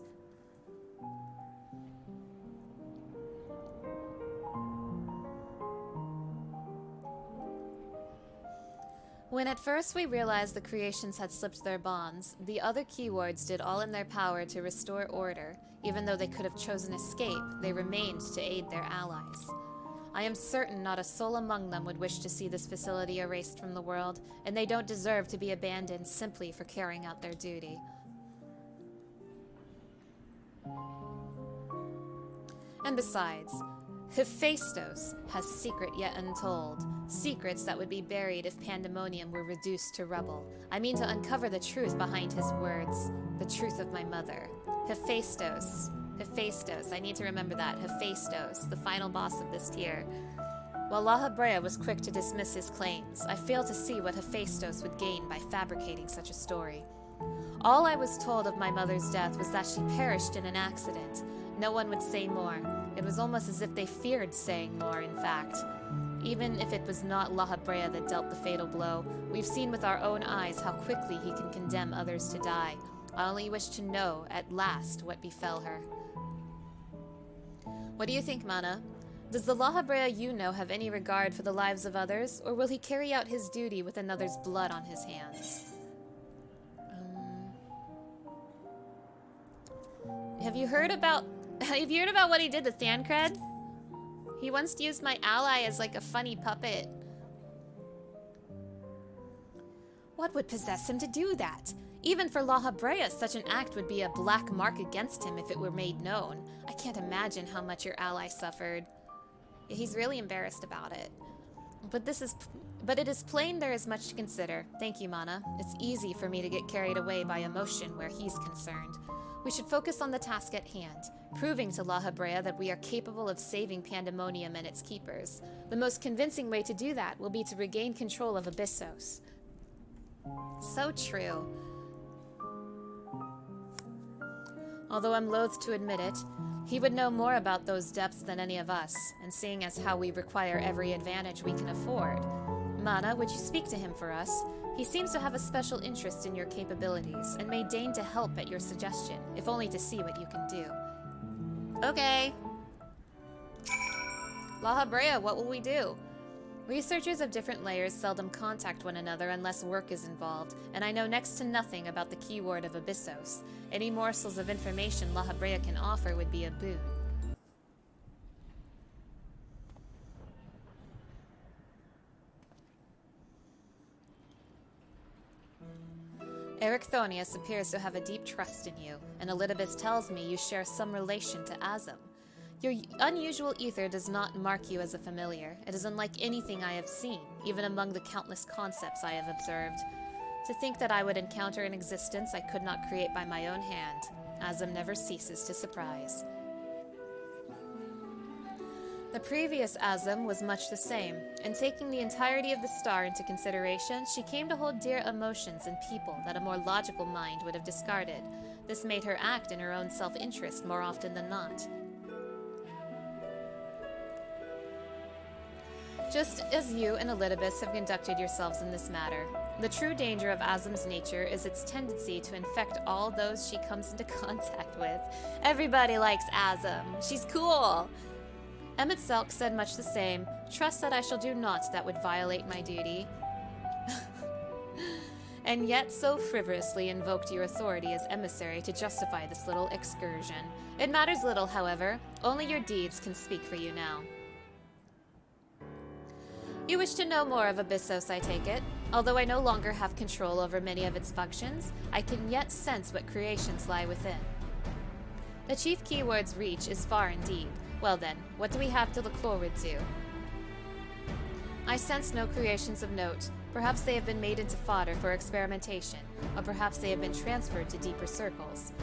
When at first we realized the creations had slipped their bonds, the other keywords did all in their power to restore order. Even though they could have chosen escape, they remained to aid their allies. I am certain not a soul among them would wish to see this facility erased from the world, and they don't deserve to be abandoned simply for carrying out their duty. And besides, Hephaistos has secret yet untold. Secrets that would be buried if Pandaemonium were reduced to rubble. I mean to uncover the truth behind his words. The truth of my mother. Hephaistos. Hephaistos. I need to remember that. Hephaistos, the final boss of this tier. While Lahabrea was quick to dismiss his claims, I failed to see what Hephaistos would gain by fabricating such a story. All I was told of my mother's death was that she perished in an accident. No one would say more. It was almost as if they feared saying more, in fact. Even if it was not Lahabrea that dealt the fatal blow, we've seen with our own eyes how quickly he can condemn others to die. I only wish to know, at last, what befell her. What do you think, Mana? Does the Lahabrea you know have any regard for the lives of others, or will he carry out his duty with another's blood on his hands? Have you heard about what he did to Thancred? He once used my ally as like a funny puppet. What would possess him to do that? Even for Lahabrea, such an act would be a black mark against him if it were made known. I can't imagine how much your ally suffered. He's really embarrassed about it. But it is plain there is much to consider. Thank you, Mana. It's easy for me to get carried away by emotion where he's concerned. We should focus on the task at hand, proving to Lahabrea that we are capable of saving Pandaemonium and its keepers. The most convincing way to do that will be to regain control of Abyssos. So true. Although I'm loath to admit it, he would know more about those depths than any of us, and seeing as how we require every advantage we can afford. Mana, would you speak to him for us? He seems to have a special interest in your capabilities, and may deign to help at your suggestion, if only to see what you can do. Okay. Lahabrea, what will we do? Researchers of different layers seldom contact one another unless work is involved, and I know next to nothing about the keyword of Abyssos. Any morsels of information Lahabrea can offer would be a boon. Erichthonius appears to have a deep trust in you, and Elpis tells me you share some relation to Azum. Your unusual ether does not mark you as a familiar. It is unlike anything I have seen, even among the countless concepts I have observed. To think that I would encounter an existence I could not create by my own hand. Azum never ceases to surprise. The previous Azum was much the same, and taking the entirety of the star into consideration, she came to hold dear emotions and people that a more logical mind would have discarded. This made her act in her own self-interest more often than not. Just as you and Elpis have conducted yourselves in this matter, the true danger of Azum's nature is its tendency to infect all those she comes into contact with. Everybody likes Azum. She's cool. Emmett Selk said much the same. Trust that I shall do naught that would violate my duty. And yet so frivolously invoked your authority as emissary to justify this little excursion. It matters little, however. Only your deeds can speak for you now. You wish to know more of Abyssos, I take it. Although I no longer have control over many of its functions, I can yet sense what creations lie within. The chief keyword's reach is far indeed. Well then, what do we have to look forward to? I sense no creations of note. Perhaps they have been made into fodder for experimentation, or perhaps they have been transferred to deeper circles.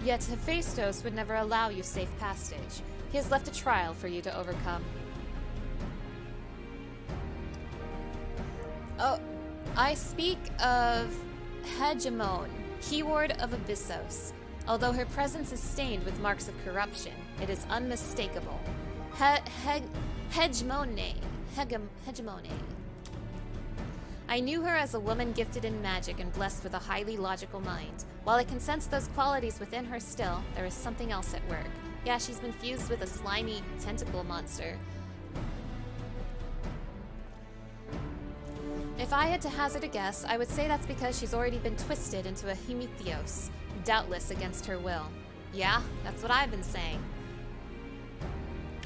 Yet Hephaistos would never allow you safe passage. He has left a trial for you to overcome. Oh, I speak of Hegemone, keyword of Abyssos. Although her presence is stained with marks of corruption, it is unmistakable. Hegemone. I knew her as a woman gifted in magic and blessed with a highly logical mind. While I can sense those qualities within her still, there is something else at work. Yeah, she's been fused with a slimy tentacle monster. If I had to hazard a guess, I would say that's because she's already been twisted into a Hephaistos, doubtless against her will. Yeah, that's what I've been saying.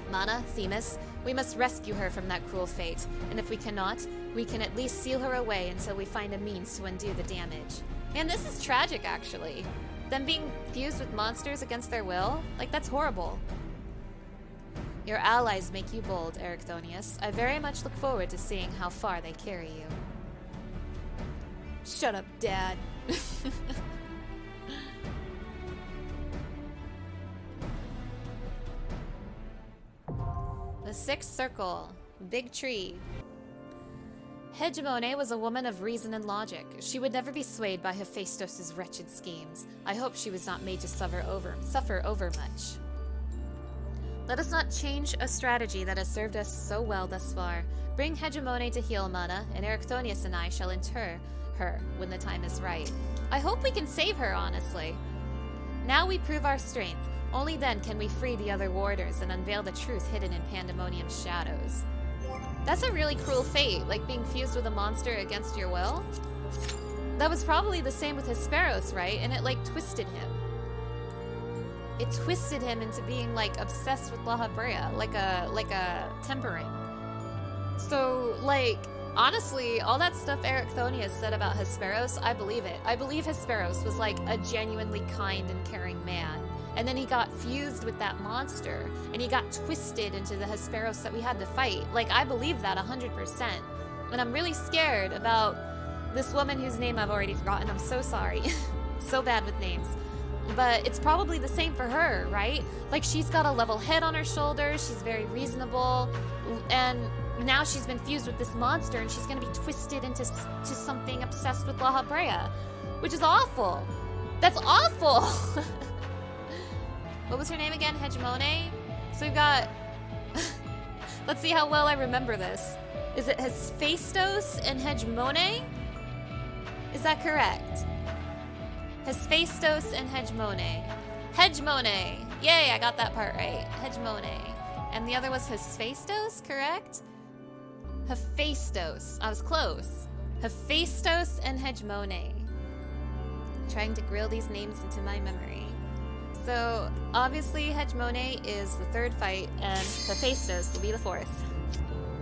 Mana, Themis, we must rescue her from that cruel fate, and if we cannot, we can at least seal her away until we find a means to undo the damage. And this is tragic, actually. Them being fused with monsters against their will? Like, that's horrible. Your allies make you bold, Ericthonius. I very much look forward to seeing how far they carry you. Shut up, Dad. The Sixth Circle. Big Tree. Hegemone was a woman of reason and logic. She would never be swayed by Hephaistos' wretched schemes. I hope she was not made to suffer over much. Let us not change a strategy that has served us so well thus far. Bring Hegemone to Hegemone, and Ericthonius and I shall inter her when the time is right. I hope we can save her, honestly. Now we prove our strength. Only then can we free the other warders and unveil the truth hidden in Pandaemonium's shadows. That's a really cruel fate, like being fused with a monster against your will. That was probably the same with Hephaistos, right? And it like twisted him. It twisted him into being like obsessed with Lahabrea, like a tempering. So like honestly, all that stuff Ericthonius said about Hephaistos, I believe it. I believe Hephaistos was like a genuinely kind and caring man. And then he got fused with that monster, and he got twisted into the Hephaistos that we had to fight. Like, I believe that 100%. And I'm really scared about this woman whose name I've already forgotten. I'm so sorry. So bad with names. But it's probably the same for her, right? Like, she's got a level head on her shoulders, she's very reasonable, and now she's been fused with this monster, and she's gonna be twisted into something obsessed with Lahabrea, which is awful. That's awful! What was her name again? Hegemone? So we've got... Let's see how well I remember this. Is it Hephaistos and Hegemone? Is that correct? Hephaistos and Hegemone. Hegemone! Yay, I got that part right. Hegemone. And the other was Hephaistos, correct? Hephaistos. I was close. Hephaistos and Hegemone. Trying to grill these names into my memory. So, obviously, Hegemone is the third fight, and Hephaistos will be the fourth.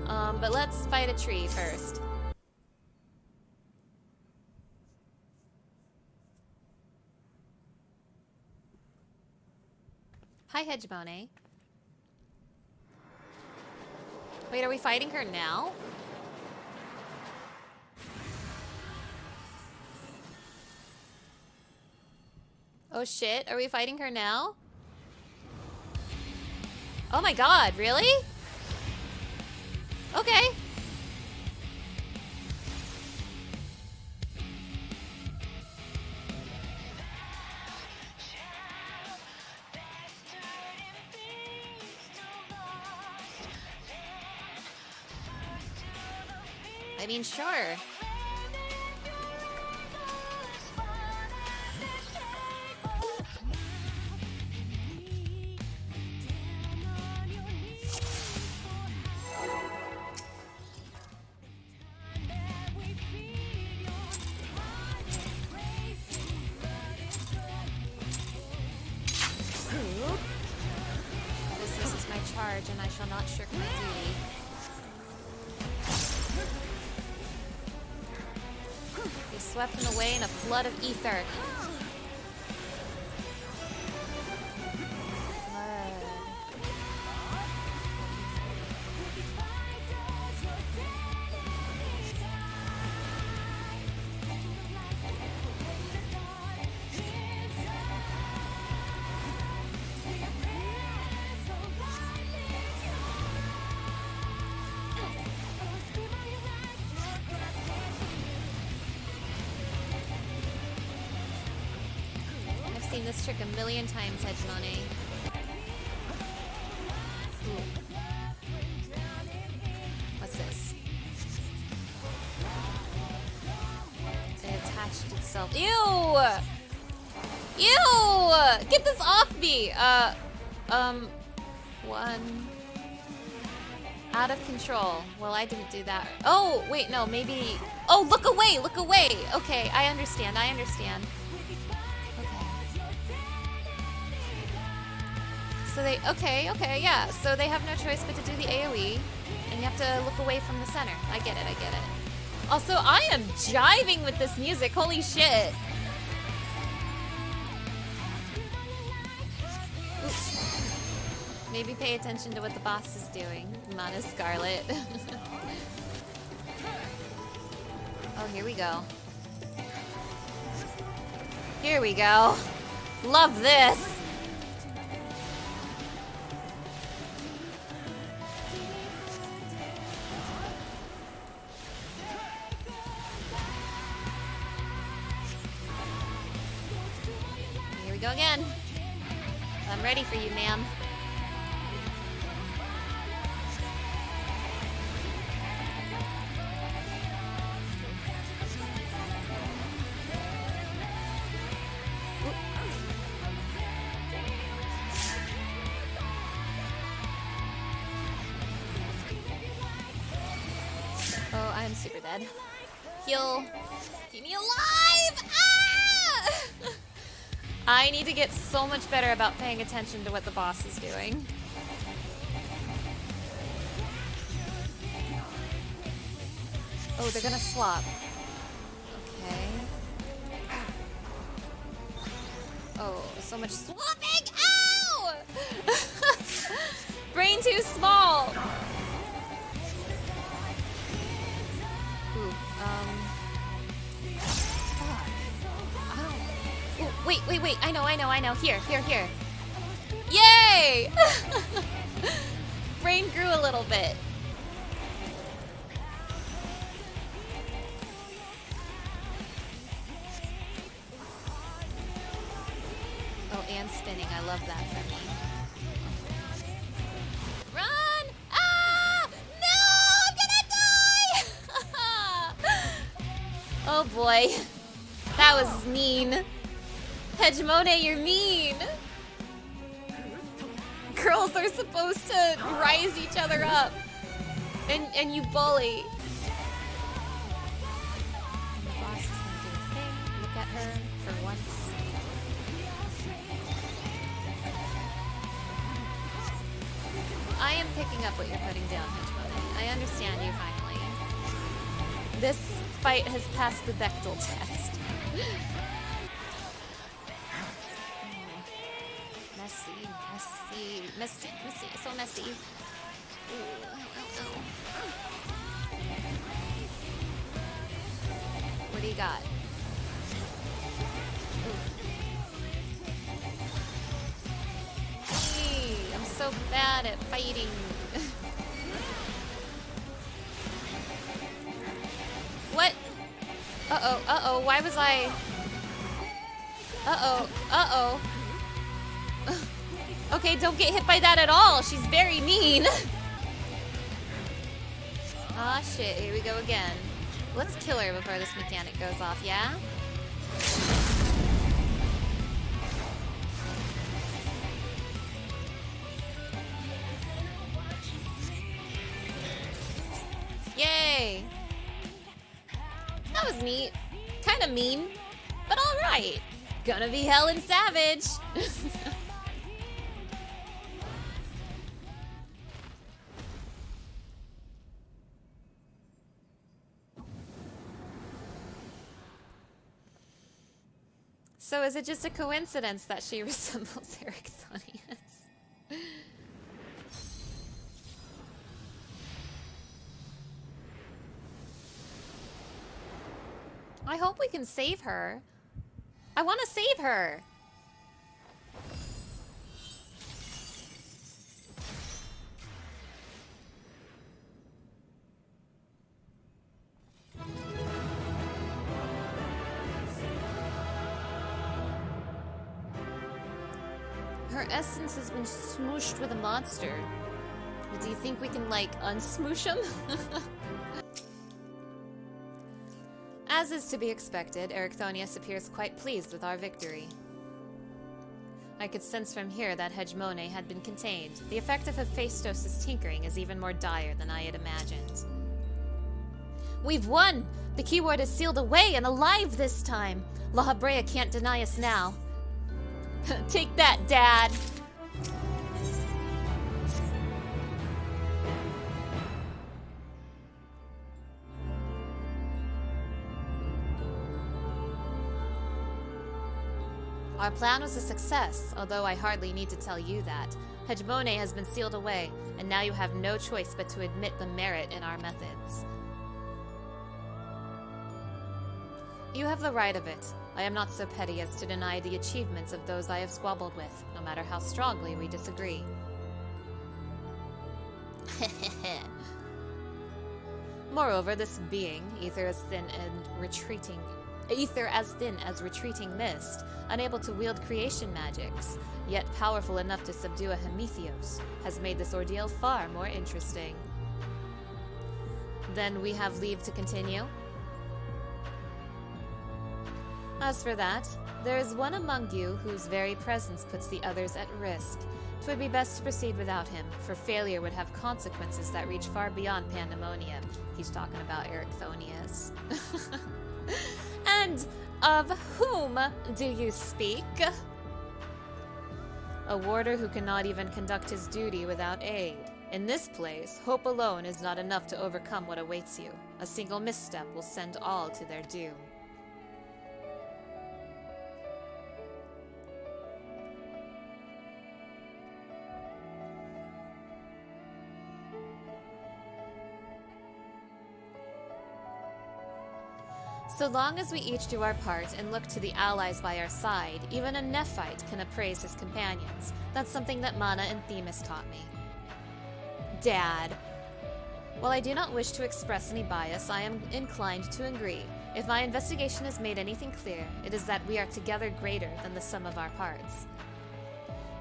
But let's fight a tree first. Hi, Hegemone. Wait, are we fighting her now? Oh shit, are we fighting her now? Oh my god, really? Okay. I mean, sure. This is my charge, and I shall not shirk my duty. They swept him away in a flood of ether. This trick a million times, Hegemone. What's this? It attached itself. Ew! Ew! Get this off me! One. Out of control. Well, I didn't do that. Oh, wait, no, maybe... Oh, look away! Look away! Okay, I understand, I understand. So they, okay, yeah. So they have no choice but to do the AoE, and you have to look away from the center. I get it. Also, I am jiving with this music. Holy shit. Maybe pay attention to what the boss is doing. Mana Scarlet. Oh, here we go. Here we go. Love this. Here we go again. I'm ready for you, ma'am. Oh, I'm super dead. Heal. Keep me alive! Ah! I need to get so much better about paying attention to what the boss is doing. Oh, they're gonna swap. Okay. Oh, so much swapping! Ow! Brain too small! Ooh, fuck. I don't... Ooh, wait. I know. Here. Yay! Brain grew a little bit. Oh, and spinning. I love that for me. Run! Ah! No! I'm gonna die! Oh boy. That was mean. Hegemone, you're mean. Girls are supposed to rise each other up. And you bully. The boss is gonna do a thing. Look at her for once. I am picking up what you're putting down, Hegemone. I understand you finally. This fight has passed the Bechtel test. Messy, so messy. Ooh, ow. What do you got? Hey, I'm so bad at fighting. What? Uh-oh, why was I... Uh-oh. Okay, don't get hit by that at all. She's very mean. Aw, shit. Here we go again. Let's kill her before this mechanic goes off, yeah? Yay! That was neat. Kinda mean, but alright. Gonna be hellin' savage. So is it just a coincidence that she resembles Ericthonius? I hope we can save her. I want to save her. Her essence has been smooshed with a monster. But do you think we can, like, unsmoosh him? As is to be expected, Ericthonius appears quite pleased with our victory. I could sense from here that Hegemone had been contained. The effect of Hephaistos' tinkering is even more dire than I had imagined. We've won! The keyword is sealed away and alive this time! Lahabrea can't deny us now. Take that, Dad! Our plan was a success, although I hardly need to tell you that. Hegemone has been sealed away, and now you have no choice but to admit the merit in our methods. You have the right of it. I am not so petty as to deny the achievements of those I have squabbled with, no matter how strongly we disagree. Moreover, this being, ether as thin as retreating mist, unable to wield creation magics, yet powerful enough to subdue a Hephaistos, has made this ordeal far more interesting. Then we have leave to continue? As for that, there is one among you whose very presence puts the others at risk. 'Twould be best to proceed without him, for failure would have consequences that reach far beyond Pandaemonium. He's talking about Ericthonius. And of whom do you speak? A warder who cannot even conduct his duty without aid. In this place, hope alone is not enough to overcome what awaits you. A single misstep will send all to their doom. So long as we each do our part and look to the allies by our side, even a neophyte can appraise his companions. That's something that Mana and Themis taught me. Dad. While I do not wish to express any bias, I am inclined to agree. If my investigation has made anything clear, it is that we are together greater than the sum of our parts.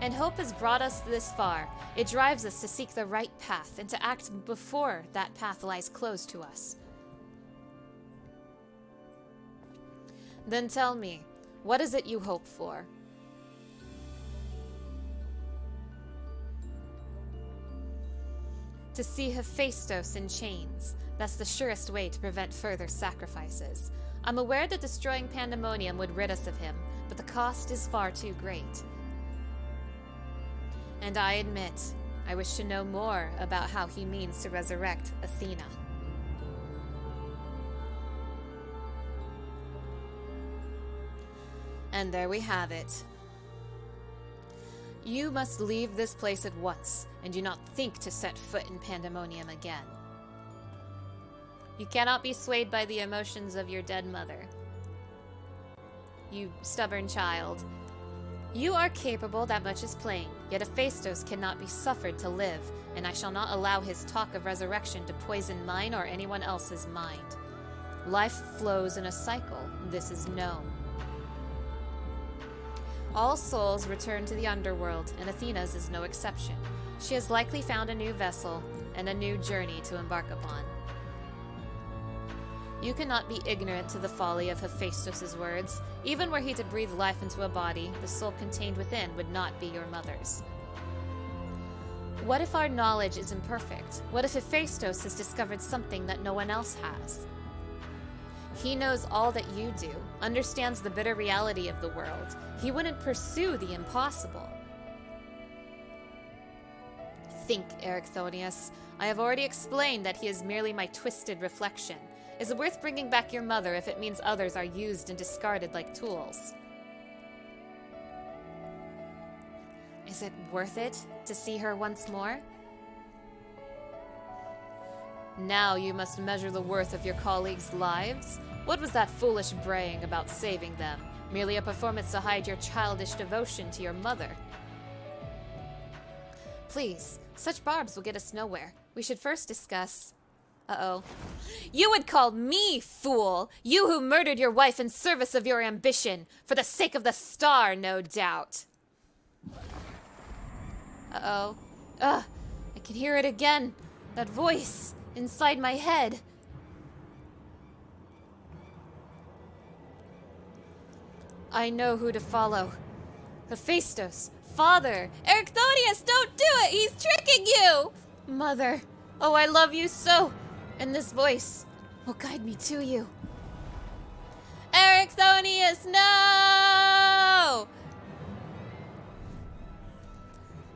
And hope has brought us this far. It drives us to seek the right path and to act before that path lies closed to us. Then tell me, what is it you hope for? To see Hephaistos in chains. That's the surest way to prevent further sacrifices. I'm aware that destroying Pandaemonium would rid us of him, but the cost is far too great. And I admit, I wish to know more about how he means to resurrect Athena. And there we have it. You must leave this place at once, and do not think to set foot in Pandaemonium again. You cannot be swayed by the emotions of your dead mother. You stubborn child. You are capable, that much is plain, yet Hephaistos cannot be suffered to live, and I shall not allow his talk of resurrection to poison mine or anyone else's mind. Life flows in a cycle, this is known. All souls return to the underworld, and Athena's is no exception. She has likely found a new vessel and a new journey to embark upon. You cannot be ignorant to the folly of Hephaistos' words. Even were he to breathe life into a body, the soul contained within would not be your mother's. What if our knowledge is imperfect? What if Hephaistos has discovered something that no one else has? He knows all that you do, understands the bitter reality of the world. He wouldn't pursue the impossible. Think, Ericthonius. I have already explained that he is merely my twisted reflection. Is it worth bringing back your mother if it means others are used and discarded like tools? Is it worth it to see her once more? Now you must measure the worth of your colleagues' lives. What was that foolish braying about saving them? Merely a performance to hide your childish devotion to your mother. Please, such barbs will get us nowhere. We should first discuss... Uh-oh. You would call me fool! You who murdered your wife in service of your ambition! For the sake of the star, no doubt! Uh-oh. Ugh! I can hear it again! That voice! Inside my head. I know who to follow. Hephaistos, father, Ericthonius, don't do it! He's tricking you! Mother, oh, I love you so, and this voice will guide me to you. Ericthonius, no!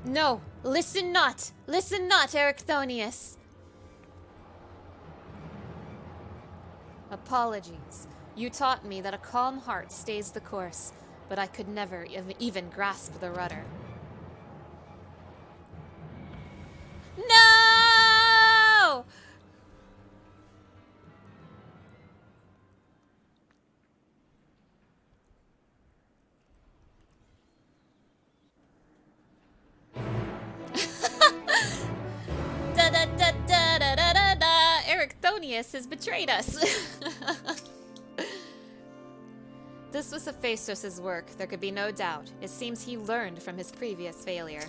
No, listen not, Ericthonius. Apologies. You taught me that a calm heart stays the course. but I could never even grasp the rudder. No! Da da da da da da da da! Erechthonius has betrayed us. This was Hephaistos' work, there could be no doubt. It seems he learned from his previous failure.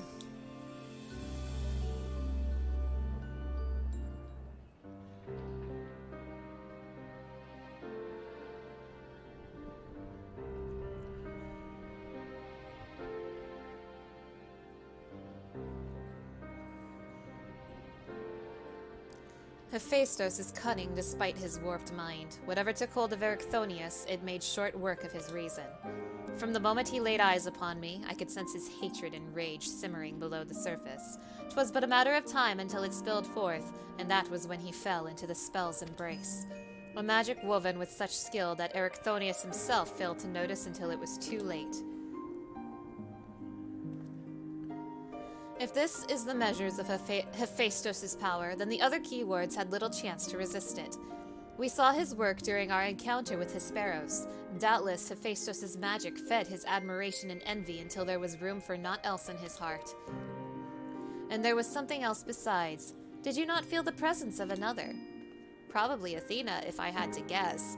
Hephaistos is cunning despite his warped mind. Whatever took hold of Erechthonius, it made short work of his reason. From the moment he laid eyes upon me, I could sense his hatred and rage simmering below the surface. 'Twas but a matter of time until it spilled forth, and that was when he fell into the spell's embrace. A magic woven with such skill that Erechthonius himself failed to notice until it was too late. If this is the measures of Hephaistos' power, then the other keywords had little chance to resist it. We saw his work during our encounter with Hesperos. Doubtless, Hephaistos' magic fed his admiration and envy until there was room for naught else in his heart. And there was something else besides. Did you not feel the presence of another? Probably Athena, if I had to guess.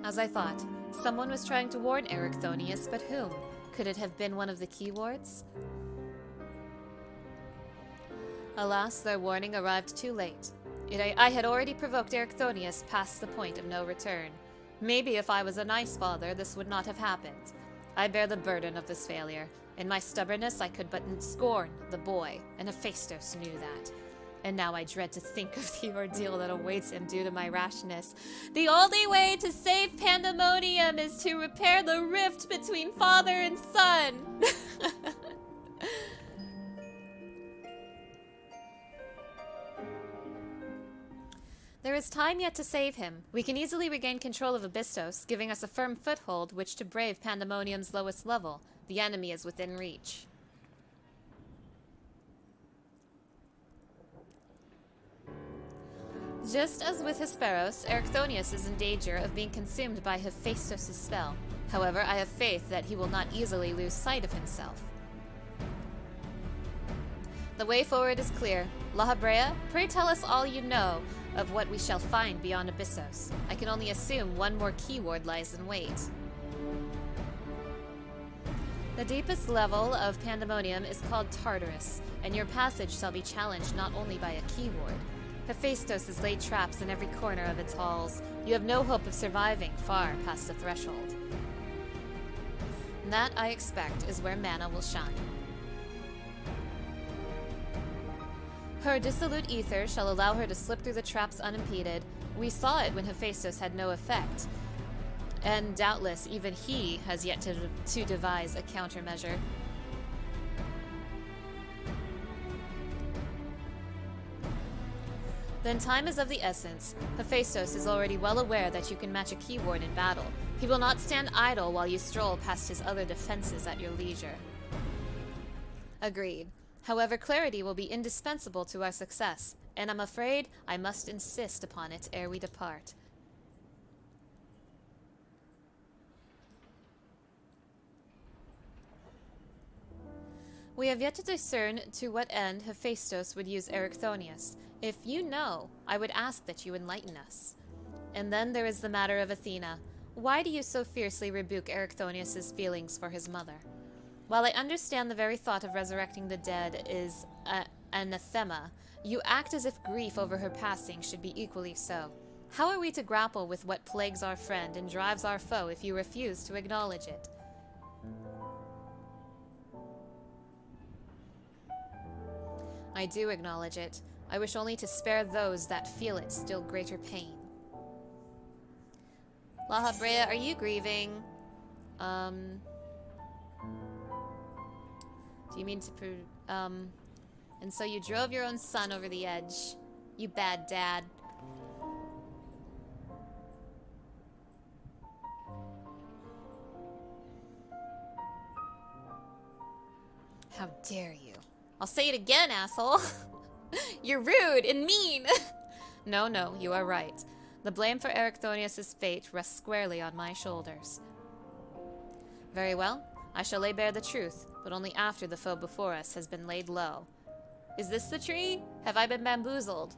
As I thought, someone was trying to warn Erechthonius, but whom? Could it have been one of the keywords? Alas, their warning arrived too late. I had already provoked Erechthonius past the point of no return. Maybe if I was a nice father, this would not have happened. I bear the burden of this failure. In my stubbornness, I could but scorn the boy, and Hephaistos knew that. And now I dread to think of the ordeal that awaits him due to my rashness. The only way to save Pandaemonium is to repair the rift between father and son. There is time yet to save him. We can easily regain control of Abyssos, giving us a firm foothold which to brave Pandaemonium's lowest level. The enemy is within reach. Just as with Hesperos, Erechthonius is in danger of being consumed by Hephaistos' spell. However, I have faith that he will not easily lose sight of himself. The way forward is clear. Lahabrea, pray tell us all you know of what we shall find beyond Abyssos. I can only assume one more keyword lies in wait. The deepest level of Pandaemonium is called Tartarus, and your passage shall be challenged not only by a keyword. Hephaistos has laid traps in every corner of its halls. You have no hope of surviving far past the threshold. And that, I expect, is where mana will shine. Her dissolute ether shall allow her to slip through the traps unimpeded. We saw it when Hephaistos had no effect. And doubtless, even he has yet to devise a countermeasure. Then time is of the essence. Hephaistos is already well aware that you can match a keyword in battle. He will not stand idle while you stroll past his other defenses at your leisure. Agreed. However, clarity will be indispensable to our success, and I'm afraid I must insist upon it ere we depart. We have yet to discern to what end Hephaistos would use Erechthonius. If you know, I would ask that you enlighten us. And then there is the matter of Athena. Why do you so fiercely rebuke Erechthonius' feelings for his mother? While I understand the very thought of resurrecting the dead is anathema, you act as if grief over her passing should be equally so. How are we to grapple with what plagues our friend and drives our foe if you refuse to acknowledge it? I do acknowledge it. I wish only to spare those that feel it still greater pain. Lahabrea, are you grieving? Do you mean to and so you drove your own son over the edge. You bad dad. How dare you? I'll say it again, asshole. You're rude and mean. No, you are right. The blame for Erichthonius' fate rests squarely on my shoulders. Very well. I shall lay bare the truth, but only after the foe before us has been laid low. Is this the tree? Have I been bamboozled?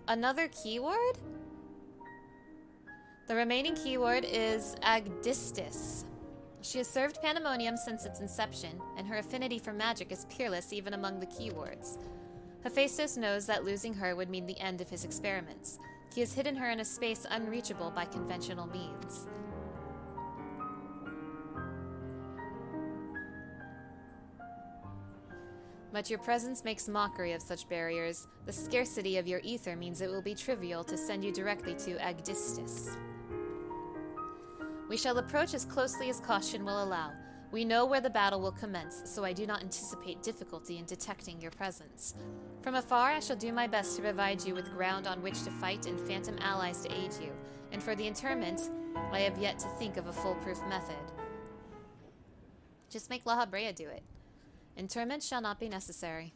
Another keyword? The remaining keyword is Agdistis. She has served Pandaemonium since its inception, and her affinity for magic is peerless even among the keywords. Hephaistos knows that losing her would mean the end of his experiments. He has hidden her in a space unreachable by conventional means. But your presence makes mockery of such barriers. The scarcity of your ether means it will be trivial to send you directly to Agdistis. We shall approach as closely as caution will allow. We know where the battle will commence, so I do not anticipate difficulty in detecting your presence. From afar, I shall do my best to provide you with ground on which to fight and phantom allies to aid you. And for the interment, I have yet to think of a foolproof method. Just make Lahabrea do it. Interment shall not be necessary.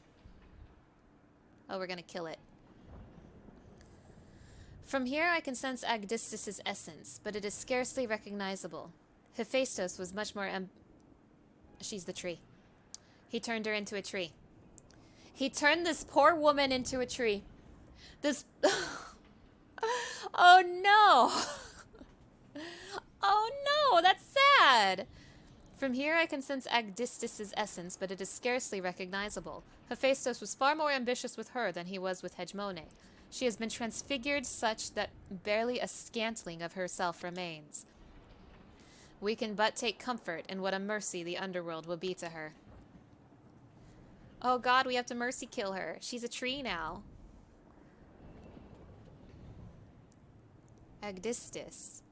Oh, we're gonna kill it. From here I can sense Agdistis' essence, but it is scarcely recognizable. Hephaistos was much more She's the tree. He turned her into a tree. He turned this poor woman into a tree. This... Oh no! Oh no, that's sad! From here I can sense Agdistis' essence, but it is scarcely recognizable. Hephaistos was far more ambitious with her than he was with Hegemone. She has been transfigured such that barely a scantling of herself remains. We can but take comfort in what a mercy the underworld will be to her. Oh god, we have to mercy kill her. She's a tree now. Agdistis.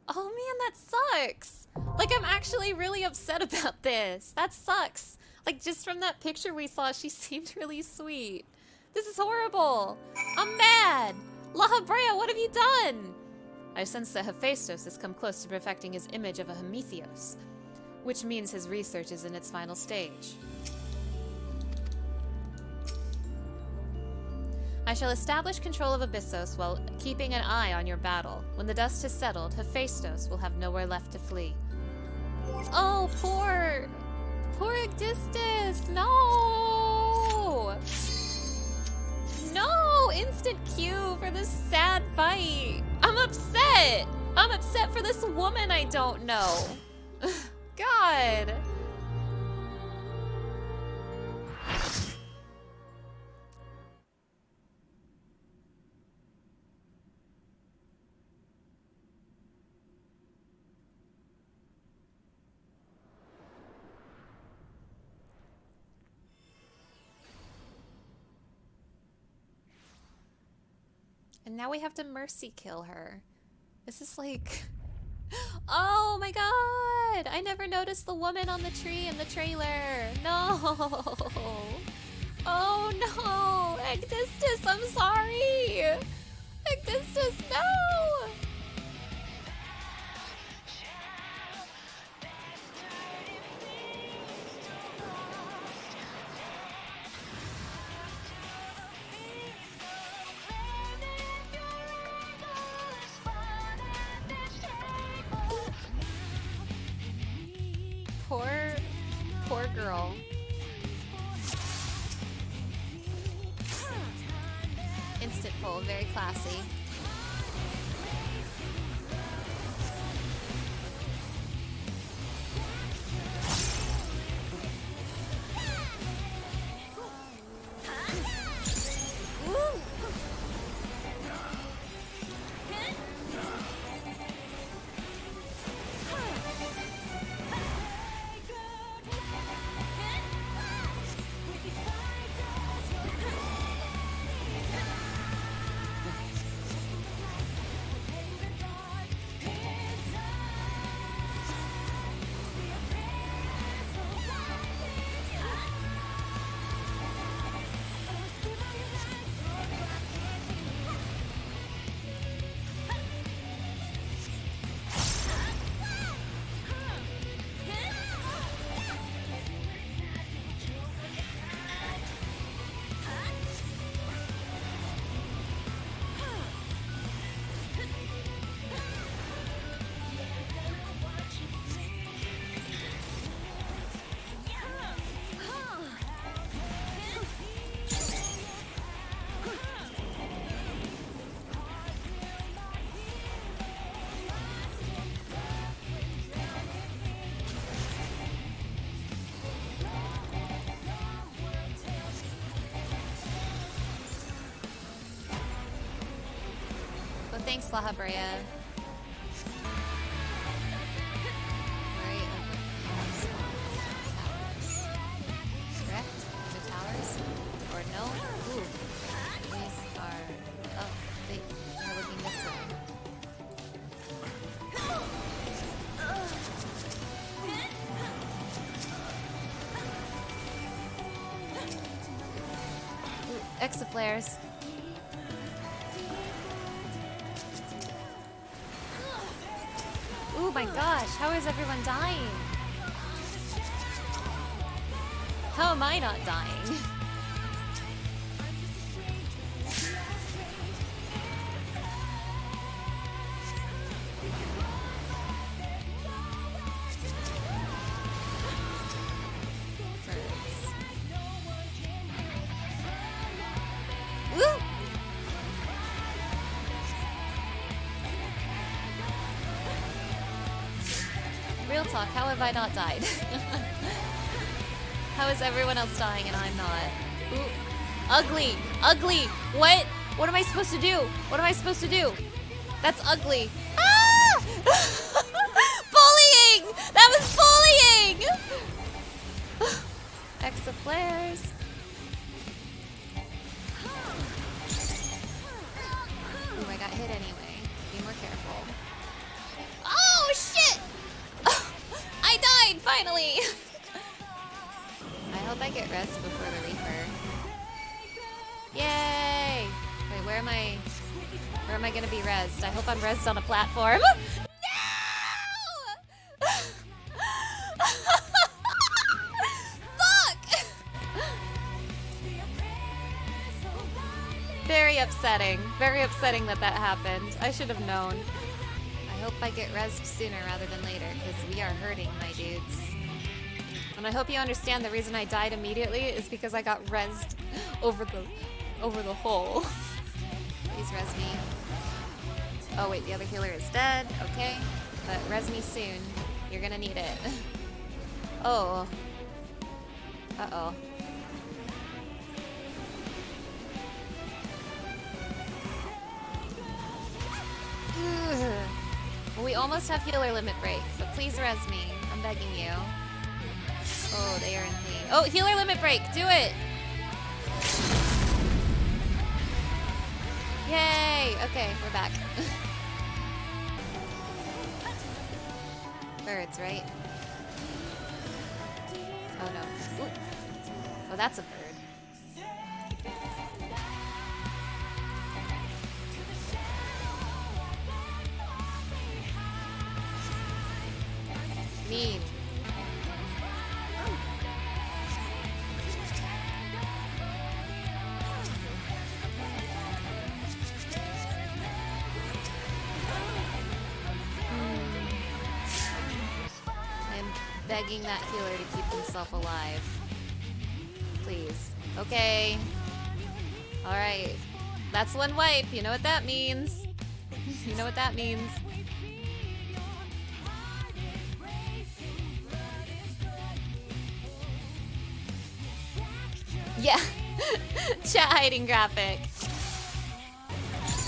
Oh man, that sucks! Like, I'm actually really upset about this. That sucks. Like, just from that picture we saw, she seemed really sweet. This is horrible. I'm mad. Lahabrea, what have you done? I sense that Hephaistos has come close to perfecting his image of a Hephaistos, which means his research is in its final stage. I shall establish control of Abyssos while keeping an eye on your battle. When the dust has settled, Hephaistos will have nowhere left to flee. Oh, poor Agdistis! No! No! Instant Q for this sad fight. I'm upset! I'm upset for this woman I don't know. God! And now we have to mercy kill her. This is like... Oh my god! I never noticed the woman on the tree in the trailer. No! Oh no! Agdistis, I'm sorry! Agdistis, no! Poor girl. Instant pull, very classy. thanks, Lahabrea. Worry over towers. Correct? The towers? Or no? Ooh. These are... Oh, they're looking this way. Ooh, exaflares. Oh my gosh, how is everyone dying? How am I not dying? Real talk, how have I not died? How is everyone else dying and I'm not? Ooh. Ugly! Ugly! What? What am I supposed to do? What am I supposed to do? That's ugly. Ah! Bullying! That was bullying! Exaflares. Ooh, I got hit anyway. Be more careful. Oh, shit! I died, finally! I hope I get rest before the Reaper. Yay! Wait, where am I gonna be rezzed? I hope I'm rezzed on a platform. No! Fuck! Very upsetting. Very upsetting that that happened. I should have known. I hope I get rezzed sooner rather than later, because we are hurting, my dudes. And I hope you understand the reason I died immediately is because I got rezzed over the hole. Please res me. Oh wait, the other healer is dead. Okay. But res me soon. You're gonna need it. Oh. Uh-oh. Well, we almost have healer limit break, so please res me. I'm begging you. Oh, they are in pain. Oh, healer limit break! Do it! Yay! Okay, we're back. Birds, right? Oh no. Ooh. Oh, that's a bird. Mean. I'm begging that healer to keep himself alive. Please. Okay. Alright. That's one wipe. You know what that means. You know what that means. Yeah. Chat hiding graphic.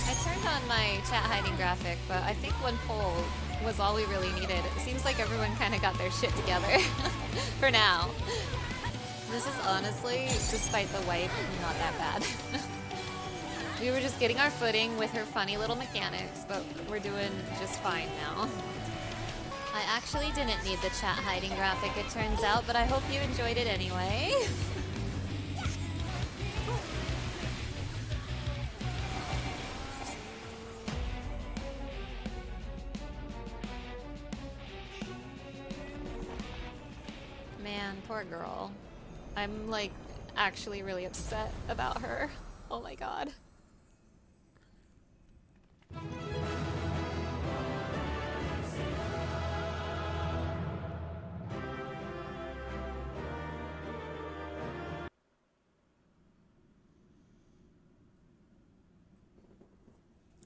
I turned on my chat hiding graphic, but I think one poll was all we really needed. It seems like everyone kind of got their shit together. For now. This is honestly, despite the wipe, not that bad. We were just getting our footing with her funny little mechanics, but we're doing just fine now. I actually didn't need the chat hiding graphic, it turns out, but I hope you enjoyed it anyway. Man, poor girl. I'm like actually really upset about her. Oh my god.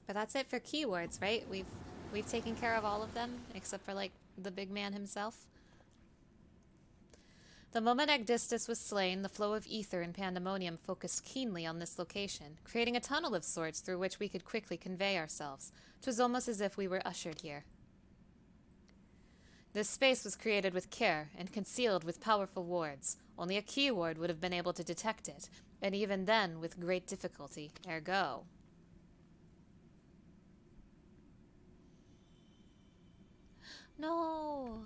But that's it for keywords, right? We've taken care of all of them except for like the big man himself. The moment Agdistis was slain, the flow of ether in Pandaemonium focused keenly on this location, creating a tunnel of sorts through which we could quickly convey ourselves. 'Twas almost as if we were ushered here. This space was created with care and concealed with powerful wards. Only a key ward would have been able to detect it, and even then with great difficulty. Ergo. No!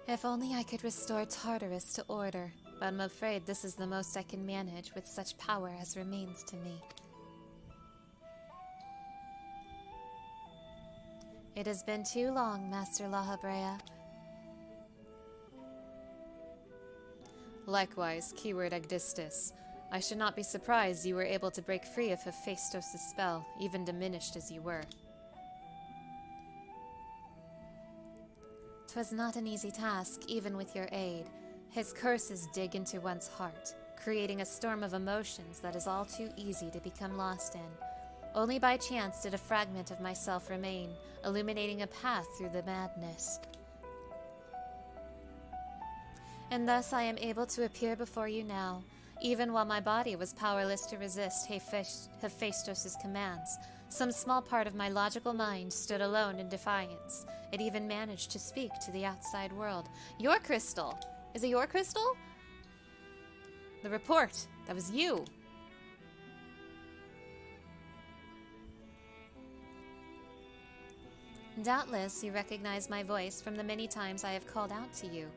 If only I could restore Tartarus to order, but I'm afraid this is the most I can manage with such power as remains to me. It has been too long, Master Lahabrea. Likewise, keyword Agdistis. I should not be surprised you were able to break free of Hephaistos' spell, even diminished as you were. 'Twas not an easy task, even with your aid. His curses dig into one's heart, creating a storm of emotions that is all too easy to become lost in. Only by chance did a fragment of myself remain, illuminating a path through the madness. And thus I am able to appear before you now, even while my body was powerless to resist Hephaistos' commands. Some small part of my logical mind stood alone in defiance. It even managed to speak to the outside world. Your crystal! Is it your crystal? The report! That was you! Doubtless you recognize my voice from the many times I have called out to you.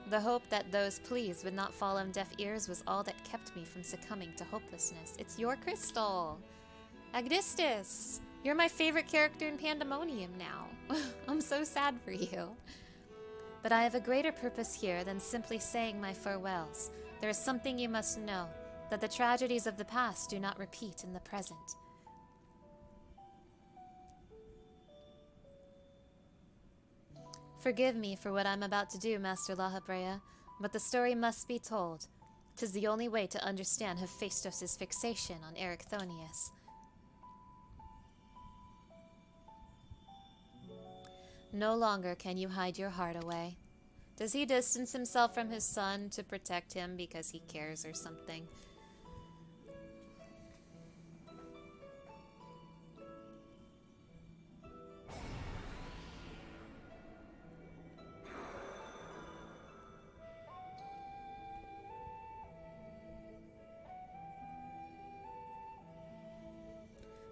The hope that those pleas would not fall on deaf ears was all that kept me from succumbing to hopelessness. It's your crystal! Agdistis! You're my favorite character in Pandaemonium now. I'm so sad for you. But I have a greater purpose here than simply saying my farewells. There is something you must know, that the tragedies of the past do not repeat in the present. Forgive me for what I'm about to do, Master Lahabrea, but the story must be told. 'Tis the only way to understand Hephaistos' fixation on Erichthonius. No longer can you hide your heart away. Does he distance himself from his son to protect him because he cares or something?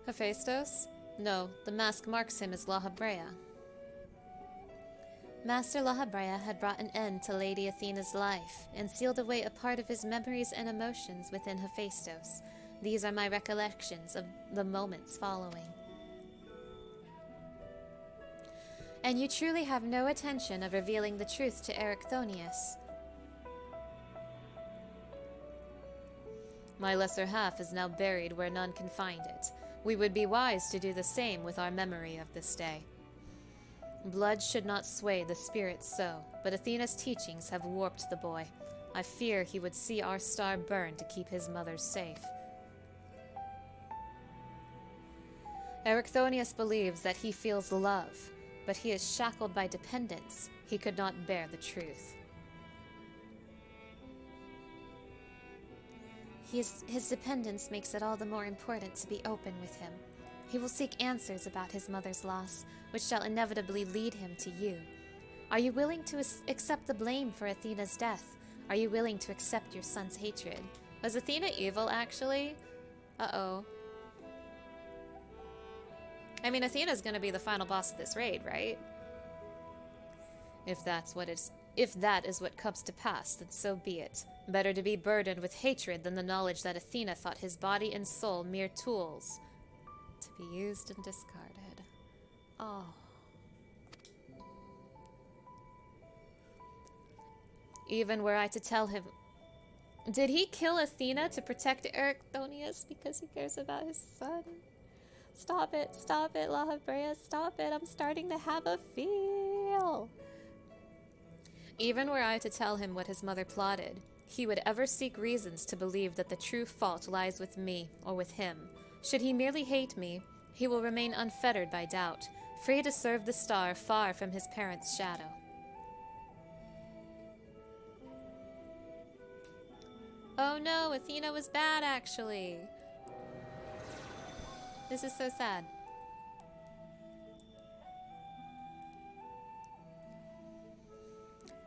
Hephaistos? No, the mask marks him as Lahabrea. Master Lahabrea had brought an end to Lady Athena's life, and sealed away a part of his memories and emotions within Hephaistos. These are my recollections of the moments following. And you truly have no intention of revealing the truth to Erichthonius. My lesser half is now buried where none can find it. We would be wise to do the same with our memory of this day. Blood should not sway the spirit so, but Athena's teachings have warped the boy. I fear he would see our star burn to keep his mother safe. Erichthonius believes that he feels love, but he is shackled by dependence. He could not bear the truth. His dependence makes it all the more important to be open with him. He will seek answers about his mother's loss, which shall inevitably lead him to you. Are you willing to accept the blame for Athena's death? Are you willing to accept your son's hatred? Was Athena evil, actually? Uh-oh. I mean, Athena's gonna be the final boss of this raid, right? If that is what comes to pass, then so be it. Better to be burdened with hatred than the knowledge that Athena thought his body and soul mere tools to be used and discarded. Oh. Even were I to tell him... Did he kill Athena to protect Erichthonius because he cares about his son? Stop it, Lahabrea, stop it. I'm starting to have a feel. Even were I to tell him what his mother plotted, he would ever seek reasons to believe that the true fault lies with me or with him. Should he merely hate me, he will remain unfettered by doubt. free to serve the star far from his parents' shadow. Oh no, Athena was bad actually. This is so sad.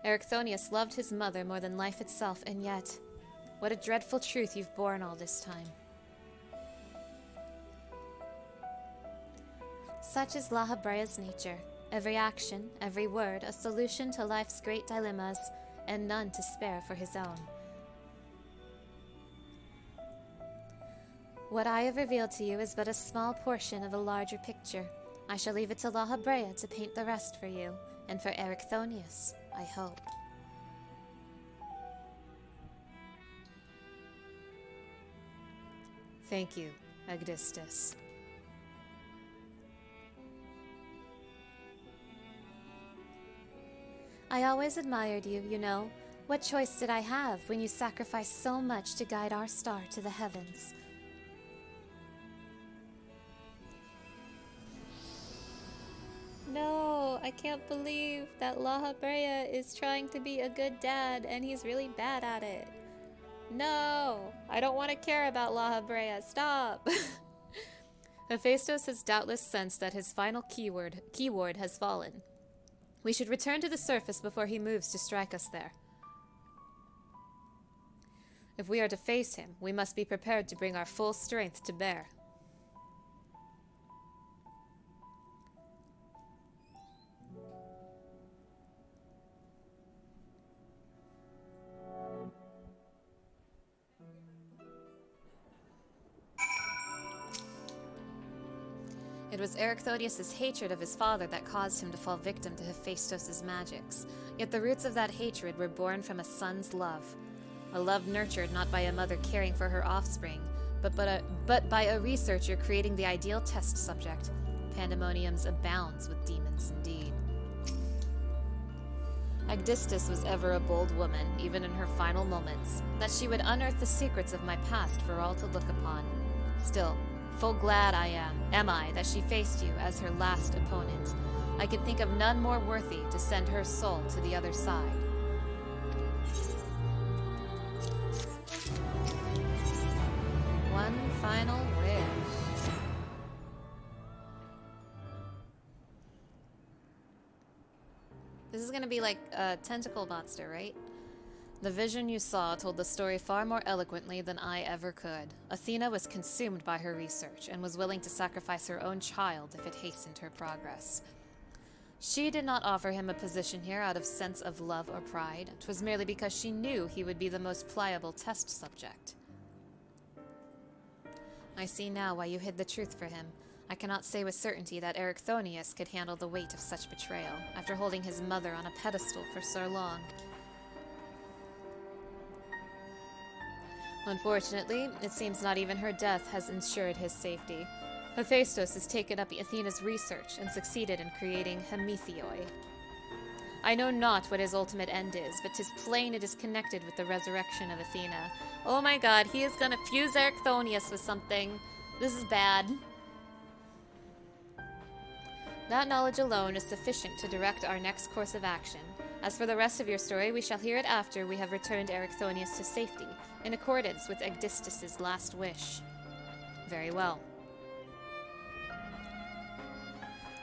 Erichthonius loved his mother more than life itself, and yet, what a dreadful truth you've borne all this time. Such is Lahabrea's nature. Every action, every word, a solution to life's great dilemmas, and none to spare for his own. What I have revealed to you is but a small portion of a larger picture. I shall leave it to Lahabrea to paint the rest for you, and for Erichthonius, I hope. Thank you, Agdistis. I always admired you, you know. What choice did I have when you sacrificed so much to guide our star to the heavens? No, I can't believe that Lahabrea is trying to be a good dad and he's really bad at it. No, I don't want to care about Lahabrea. Stop. Hephaistos has doubtless sensed that his final keyword has fallen. We should return to the surface before he moves to strike us there. If we are to face him, we must be prepared to bring our full strength to bear. It was Erichthonius' hatred of his father that caused him to fall victim to Hephaistos' magics. Yet the roots of that hatred were born from a son's love. A love nurtured not by a mother caring for her offspring, but by a researcher creating the ideal test subject. Pandaemonium abounds with demons indeed. Agdistis was ever a bold woman, even in her final moments, that she would unearth the secrets of my past for all to look upon. Still, full glad am I, that she faced you as her last opponent. I could think of none more worthy to send her soul to the other side. One final wish. This is gonna be like a tentacle monster, right? The vision you saw told the story far more eloquently than I ever could. Athena was consumed by her research and was willing to sacrifice her own child if it hastened her progress. She did not offer him a position here out of sense of love or pride. 'Twas merely because she knew he would be the most pliable test subject. I see now why you hid the truth for him. I cannot say with certainty that Erichthonius could handle the weight of such betrayal, after holding his mother on a pedestal for so long. Unfortunately, it seems not even her death has ensured his safety. Hephaistos has taken up Athena's research and succeeded in creating Hemithoi. I know not what his ultimate end is, but 'tis plain it is connected with the resurrection of Athena. Oh my god, he is gonna fuse Erichthonius with something. This is bad. That knowledge alone is sufficient to direct our next course of action. As for the rest of your story, we shall hear it after we have returned Erichthonius to safety, in accordance with Agdistis' last wish. Very well.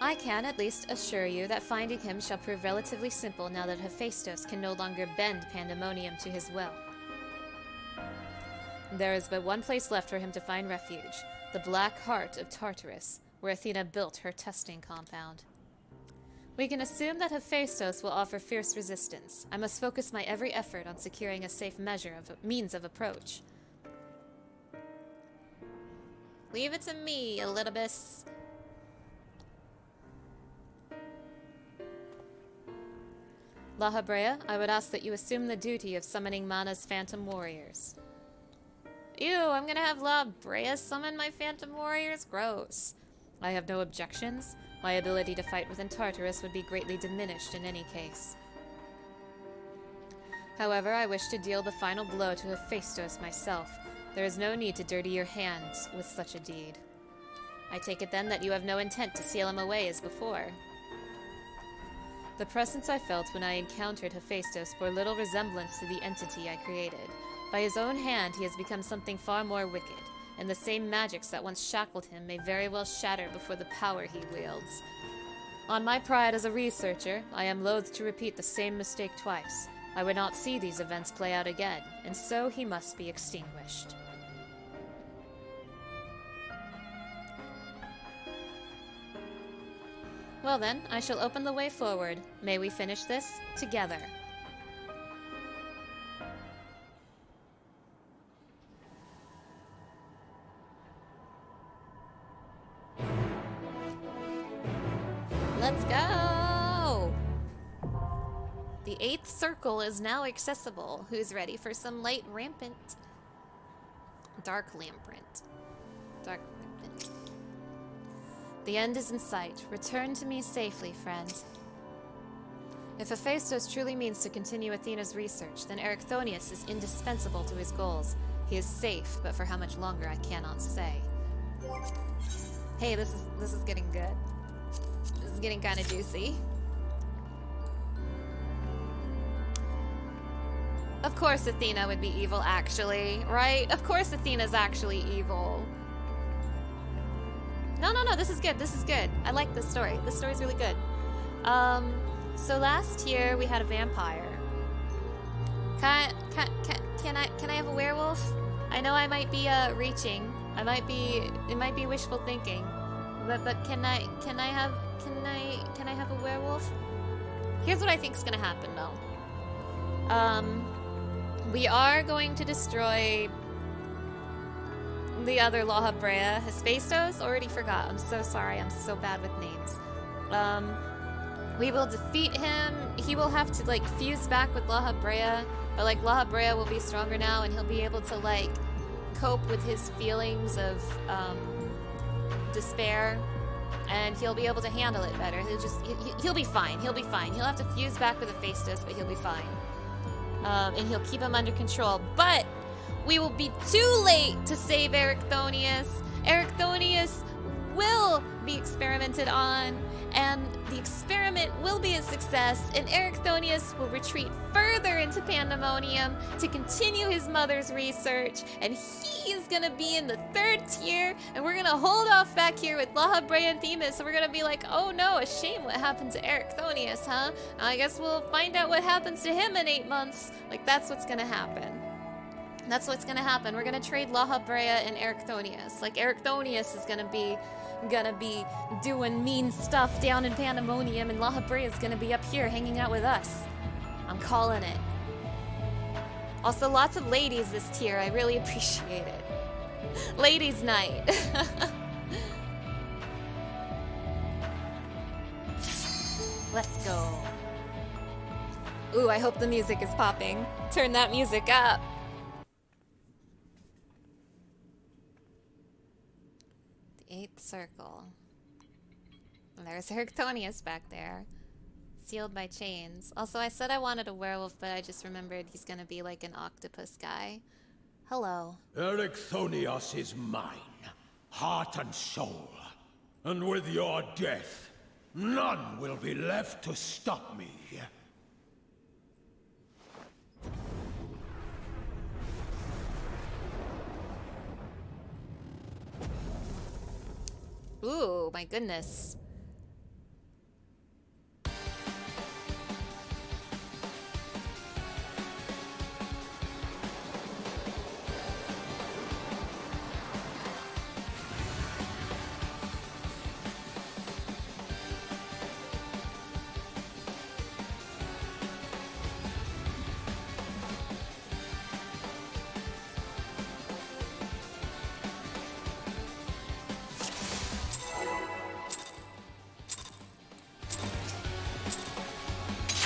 I can at least assure you that finding him shall prove relatively simple now that Hephaistos can no longer bend Pandaemonium to his will. There is but one place left for him to find refuge, the black heart of Tartarus, where Athena built her testing compound. We can assume that Hephaistos will offer fierce resistance. I must focus my every effort on securing a safe means of approach. Leave it to me, Elpis. Lahabrea, I would ask that you assume the duty of summoning Mana's phantom warriors. Ew, I'm gonna have Lahabrea summon my phantom warriors? Gross. I have no objections. My ability to fight within Tartarus would be greatly diminished in any case. However, I wish to deal the final blow to Hephaistos myself. There is no need to dirty your hands with such a deed. I take it then that you have no intent to seal him away as before. The presence I felt when I encountered Hephaistos bore little resemblance to the entity I created. By his own hand, he has become something far more wicked, and the same magics that once shackled him may very well shatter before the power he wields. On my pride as a researcher, I am loath to repeat the same mistake twice. I would not see these events play out again, and so he must be extinguished. Well then, I shall open the way forward. May we finish this together. Let's go! The 8th circle is now accessible. Who's ready for some light rampant? Dark lampant. Dark lampant. The end is in sight. Return to me safely, friend. If Hephaistos truly means to continue Athena's research, then Erichthonius is indispensable to his goals. He is safe, but for how much longer I cannot say. Hey, this is getting good. This is getting kind of juicy. Of course Athena would be evil, actually, right? Of course Athena's actually evil. No, this is good. This is good. I like this story. This story's really good. So last year we had a vampire. Can I have a werewolf? I know I might be reaching. It might be wishful thinking. But can I have a werewolf? Here's what I think is gonna happen though. We are going to destroy the other Lahabrea. Hephaistos? Already forgot. I'm so sorry. I'm so bad with names. We will defeat him. He will have to like fuse back with Lahabrea, but like Lahabrea will be stronger now and he'll be able to like cope with his feelings of despair, and he'll be able to handle it better. He'll be fine. He'll be fine. He'll have to fuse back with Hephaistos, but he'll be fine. And he'll keep him under control. But we will be too late to save Erichthonius. Erichthonius will be experimented on, and the experiment will be a success, and Erichthonius will retreat further into Pandaemonium to continue his mother's research, and he is gonna be in the 3rd tier, and we're gonna hold off back here with Lahabrea and Themis, so we're gonna be like, oh no, a shame what happened to Erichthonius, huh? I guess we'll find out what happens to him in 8 months. Like, that's what's gonna happen. That's what's gonna happen. We're gonna trade Lahabrea and Erichthonius. Like, Erichthonius is gonna be doing mean stuff down in Pandaemonium, and Lahabrea is gonna be up here hanging out with us. I'm calling it. Also, lots of ladies this tier. I really appreciate it. Ladies' night. Let's go. Ooh, I hope the music is popping. Turn that music up. The 8th circle. And there's Erichthonius back there. Sealed by chains. Also, I said I wanted a werewolf, but I just remembered he's gonna be like an octopus guy. Hello. Erichthonius is mine, heart and soul. And with your death, none will be left to stop me. Ooh, my goodness.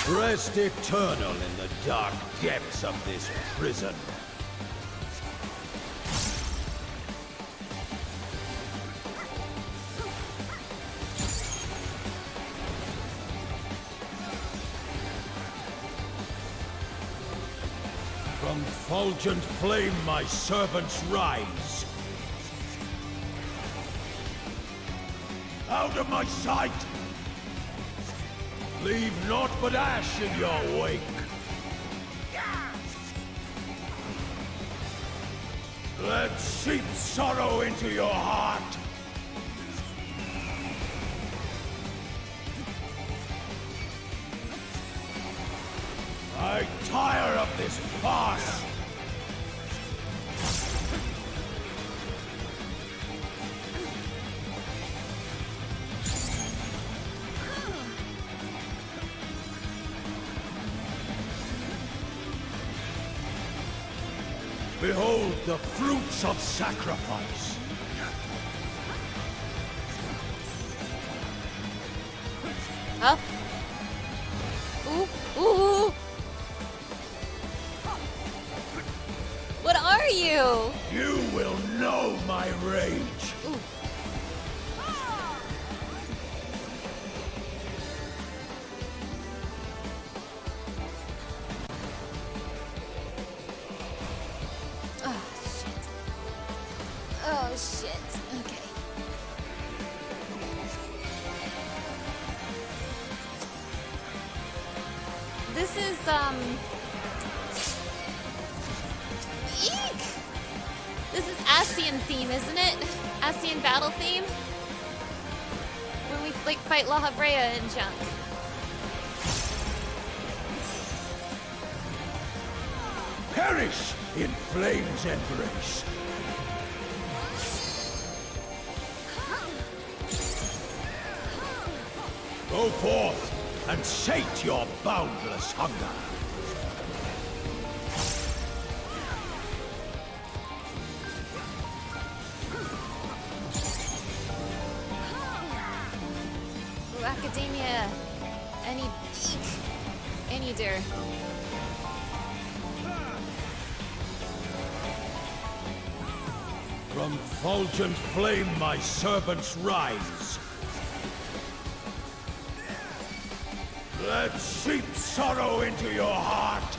Rest eternal in the dark depths of this prison. From fulgent flame my servants rise. Out of my sight! Leave naught but ash in your wake! Let seep sorrow into your heart! I tire of this farce! Behold the fruits of sacrifice! Huh? Ooh, ooh! What are you? You will know my rage! Ooh. Oh, shit. Oh, shit. Okay. This is, Eek! This is Ascian theme, isn't it? Ascian battle theme? When we, like, fight Lahabrea and junk. Perish in flame's embrace! Go forth and sate your boundless hunger! Ooh, Academia. Any dear. From fulgent flame my servants rise. Let seep sorrow into your heart.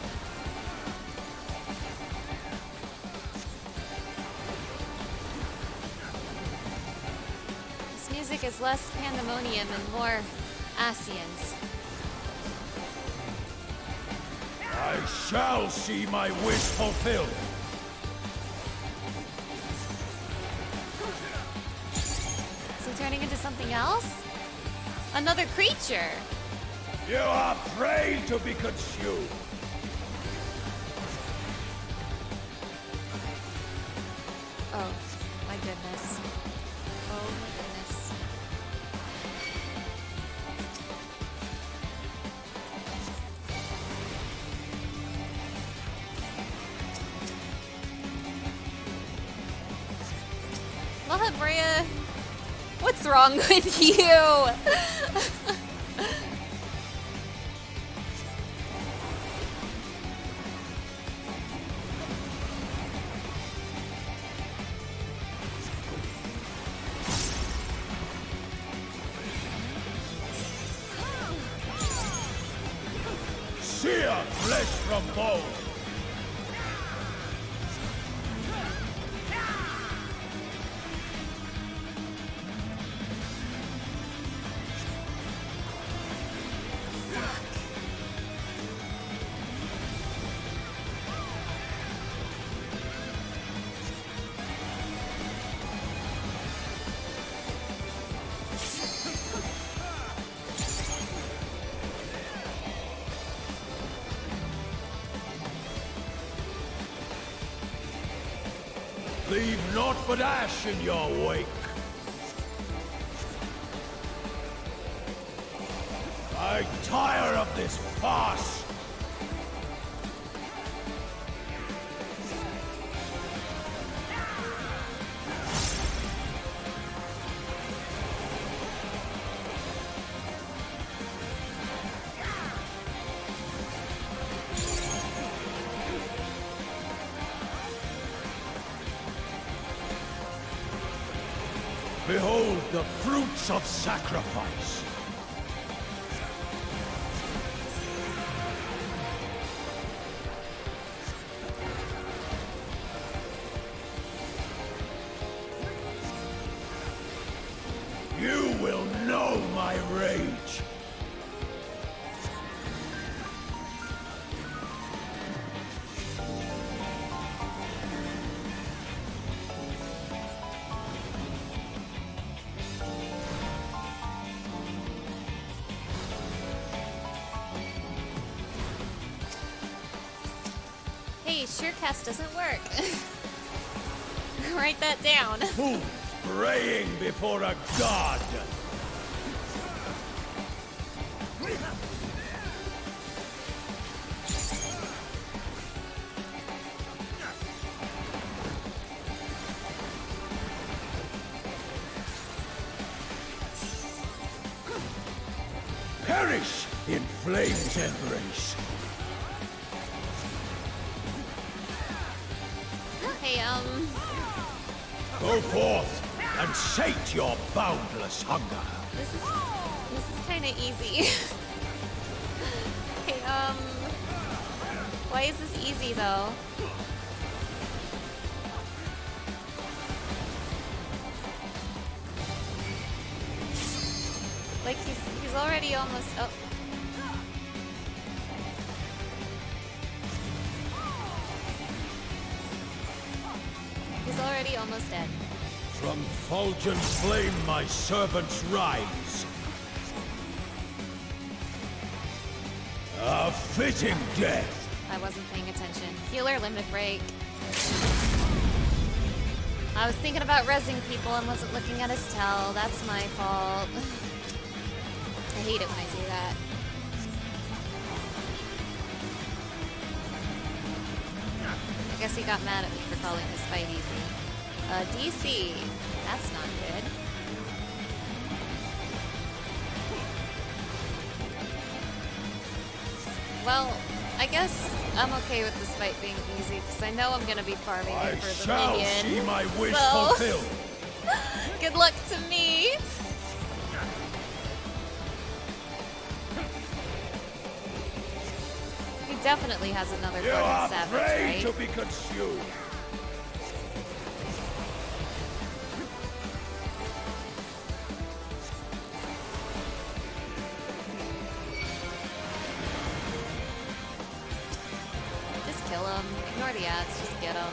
This music is less Pandaemonium and more Ascians. I shall see my wish fulfilled. Is he turning into something else? Another creature! You are prey to be consumed. Oh, my goodness. Oh, my goodness. Lahabrea, what's wrong with you? Sear flesh from bone. Leave naught but ash in your wake. I tire of this farce. Behold the fruits of sacrifice. You will know my rage. Hey, Sheercast doesn't work. Write that down. Who's praying before a god? Perish in flame's embrace. Hey, Go forth and sate your boundless hunger. this is kind of easy. Hey, why is this easy though? Like he's already almost. Oh. He's already almost dead. From fulgent flame my servants rise. A fitting death. I wasn't paying attention. Healer limit break. I was thinking about rezzing people and wasn't looking at his tell. That's my fault. I hate it when I do that. I guess he got mad at me for calling this fight easy. DC. That's not good. Well, I guess I'm okay with this fight being easy because I know I'm gonna be farming I it for the shall minion. see my wish So- fulfilled. Good luck to me. He definitely has another You Gordon are Savage, prey right? to be consumed. Just kill him. Ignore the ads. Just get him.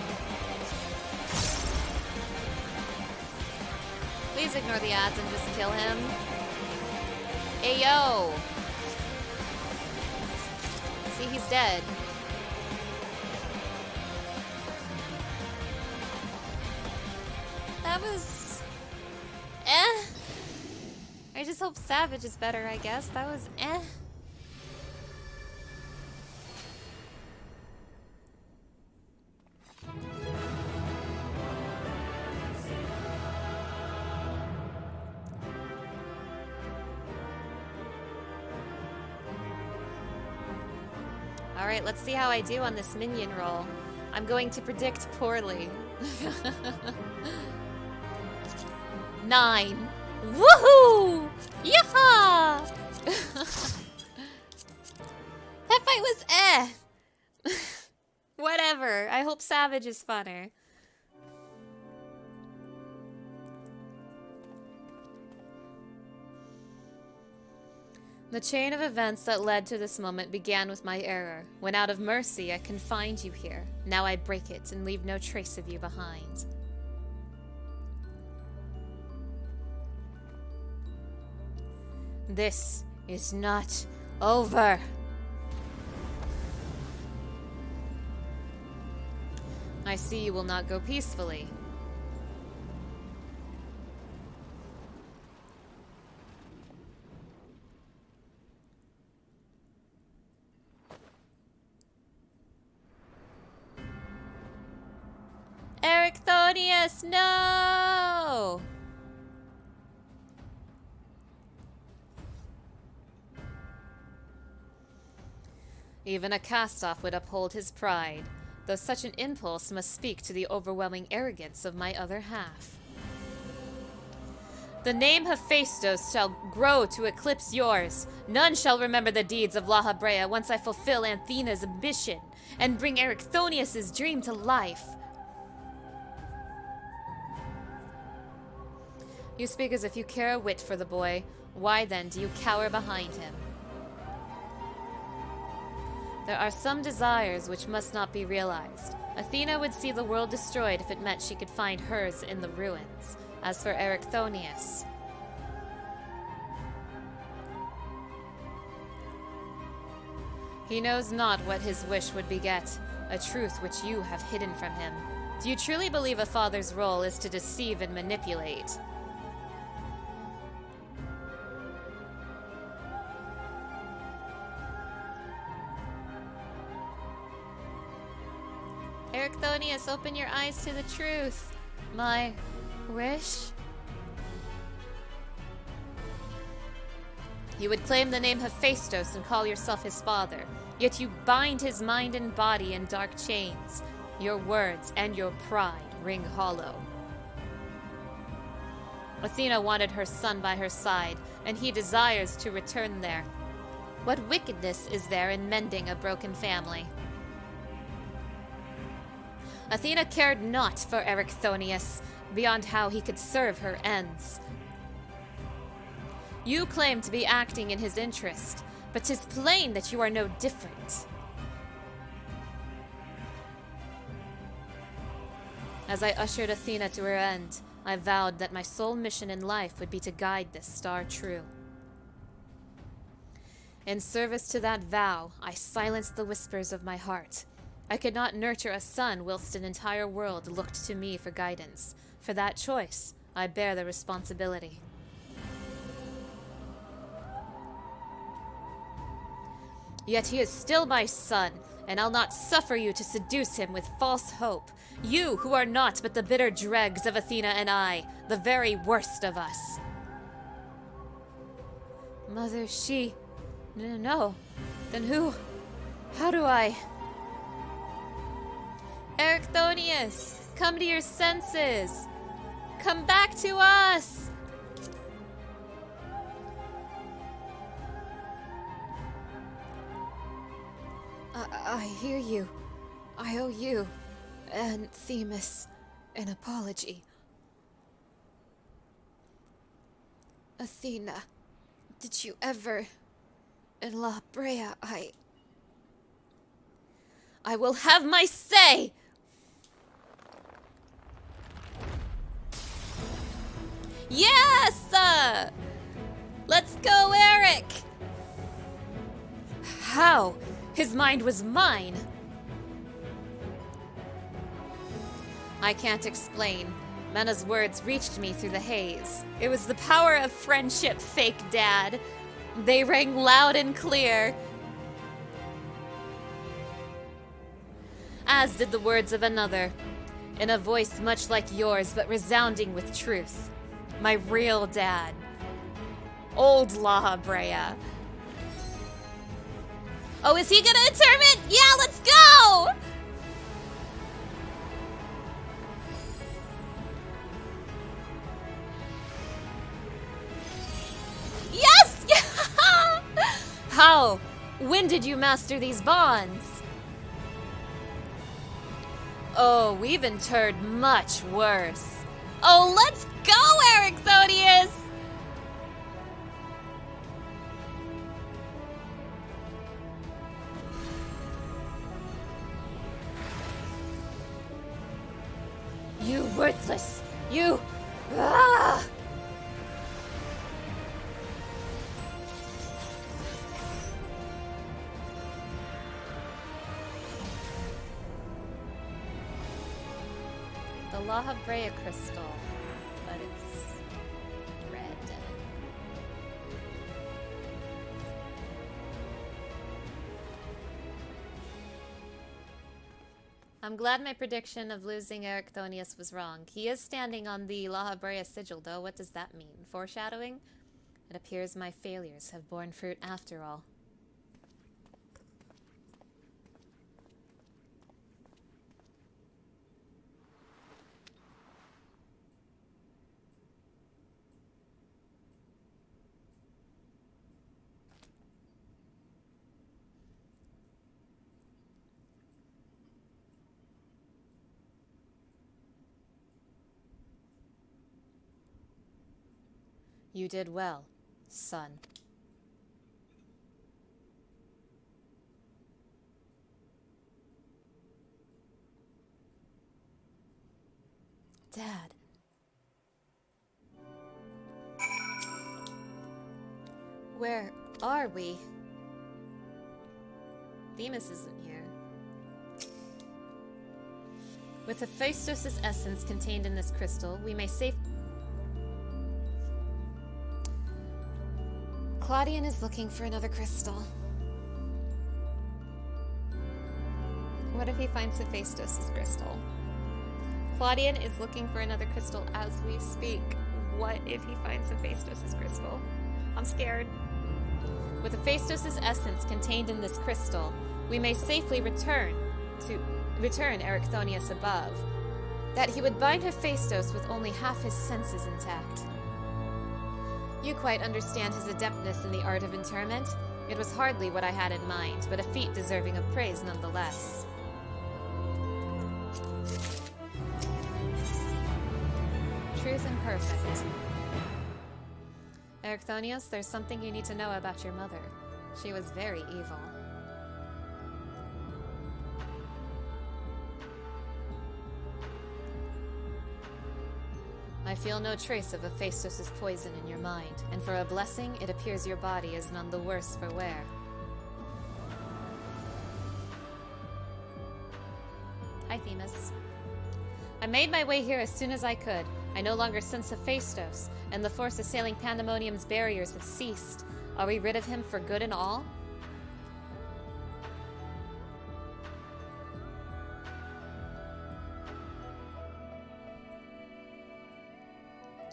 Please ignore the ads and just kill him. Ayo! See, he's dead. That was... eh. I just hope Savage is better, I guess. That was eh. Alright, let's see how I do on this minion roll. I'm going to predict poorly. 9. Woohoo! Yeehaw! That fight was eh. Whatever. I hope Savage is funner. The chain of events that led to this moment began with my error. When out of mercy I confined you here. Now I break it and leave no trace of you behind. This is not over. I see you will not go peacefully. Ericthonius, no! Even a cast-off would uphold his pride, though such an impulse must speak to the overwhelming arrogance of my other half. The name Hephaistos shall grow to eclipse yours. None shall remember the deeds of Lahabrea once I fulfill Anthena's ambition and bring Ericthonius's dream to life. You speak as if you care a whit for the boy. Why then do you cower behind him? There are some desires which must not be realized. Athena would see the world destroyed if it meant she could find hers in the ruins. As for Erichthonius, he knows not what his wish would beget, a truth which you have hidden from him. Do you truly believe a father's role is to deceive and manipulate? Erichthonius, open your eyes to the truth. My wish? You would claim the name Hephaistos and call yourself his father, yet you bind his mind and body in dark chains. Your words and your pride ring hollow. Athena wanted her son by her side, and he desires to return there. What wickedness is there in mending a broken family? Athena cared not for Erichthonius, beyond how he could serve her ends. You claim to be acting in his interest, but 'tis plain that you are no different. As I ushered Athena to her end, I vowed that my sole mission in life would be to guide this star true. In service to that vow, I silenced the whispers of my heart. I could not nurture a son whilst an entire world looked to me for guidance. For that choice, I bear the responsibility. Yet he is still my son, and I'll not suffer you to seduce him with false hope. You, who are naught but the bitter dregs of Athena and I, the very worst of us. Mother, she... No. Then who... How do I... Erichthonius, come to your senses. Come back to us. I hear you. I owe you and Themis an apology. Athena, did you ever... In Lahabrea, I will have my say! Yes! Let's go, Eric! How? His mind was mine. I can't explain. Mena's words reached me through the haze. It was the power of friendship, fake dad. They rang loud and clear. As did the words of another, in a voice much like yours, but resounding with truth. My real dad. Old Lahabrea. Oh, is he gonna determine? Yeah, let's go! Yes! How? When did you master these bonds? Oh, we've interred much worse. Oh, let's go, Erichthonius! You worthless! You... Ah! The Lahabrea crystal, but it's red. I'm glad my prediction of losing Erichthonius was wrong. He is standing on the Lahabrea sigil, though. What does that mean? Foreshadowing? It appears my failures have borne fruit after all. You did well, son. Dad. Where are we? Themis isn't here. With Hephaistos' essence contained in this crystal, we may Claudian is looking for another crystal. What if he finds Hephaistos' crystal? Claudian is looking for another crystal as we speak. What if he finds Hephaistos' crystal? I'm scared. With Hephaistos' essence contained in this crystal, we may safely return Erechthonius above. That he would bind Hephaistos with only half his senses intact. You quite understand his adeptness in the art of interment. It was hardly what I had in mind, but a feat deserving of praise nonetheless. Truth and perfect. Erechthonius, there's something you need to know about your mother. She was very evil. I feel no trace of Hephaistos' poison in your mind, and for a blessing, it appears your body is none the worse for wear. Hi, Themis. I made my way here as soon as I could. I no longer sense Hephaistos, and the force assailing Pandaemonium's barriers have ceased. Are we rid of him for good and all?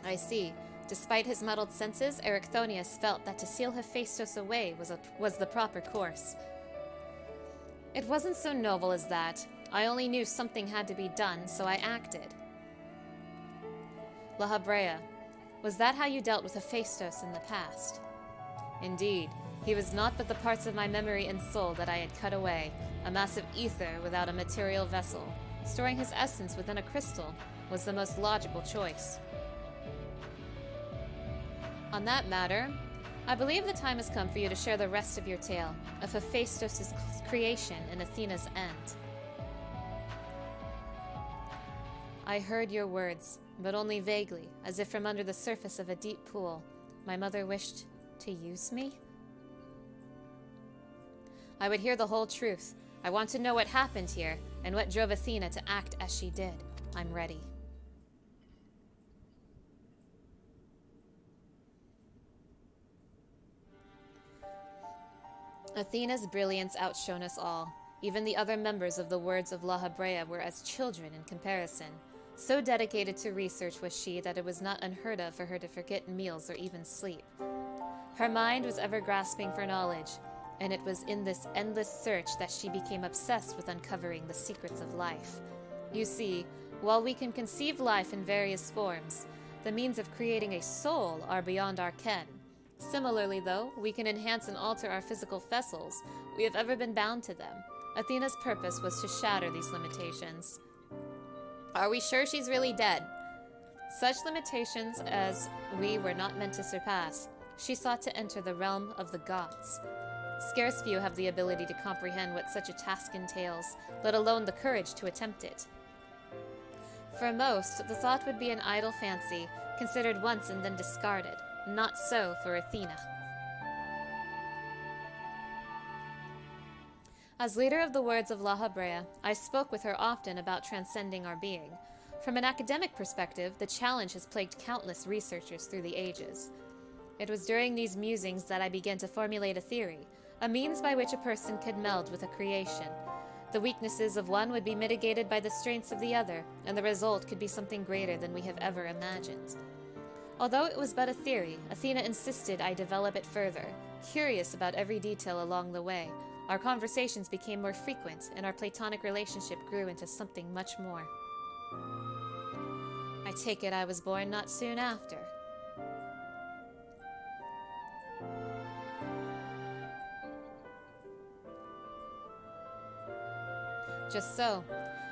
I see. Despite his muddled senses, Erechthonius felt that to seal Hephaistos away was the proper course. It wasn't so noble as that. I only knew something had to be done, so I acted. Lahabrea, was that how you dealt with Hephaistos in the past? Indeed, he was naught but the parts of my memory and soul that I had cut away, a mass of ether without a material vessel. Storing his essence within a crystal was the most logical choice. On that matter, I believe the time has come for you to share the rest of your tale, of Hephaistos' creation and Athena's end. I heard your words, but only vaguely, as if from under the surface of a deep pool. My mother wished to use me? I would hear the whole truth. I want to know what happened here, and what drove Athena to act as she did. I'm ready. Athena's brilliance outshone us all. Even the other members of the Words of Lahabrea were as children in comparison. So dedicated to research was she that it was not unheard of for her to forget meals or even sleep. Her mind was ever grasping for knowledge, and it was in this endless search that she became obsessed with uncovering the secrets of life. You see, while we can conceive life in various forms, the means of creating a soul are beyond our ken. Similarly, though, we can enhance and alter our physical vessels. We have ever been bound to them. Athena's purpose was to shatter these limitations. Are we sure she's really dead? Such limitations as we were not meant to surpass. She sought to enter the realm of the gods. Scarce few have the ability to comprehend what such a task entails, let alone the courage to attempt it. For most, the thought would be an idle fancy, considered once and then discarded. Not so for Athena. As leader of the Words of Lahabrea, I spoke with her often about transcending our being. From an academic perspective, the challenge has plagued countless researchers through the ages. It was during these musings that I began to formulate a theory, a means by which a person could meld with a creation. The weaknesses of one would be mitigated by the strengths of the other, and the result could be something greater than we have ever imagined. Although it was but a theory, Athena insisted I develop it further, curious about every detail along the way. Our conversations became more frequent, and our platonic relationship grew into something much more. I take it I was born not soon after. Just so.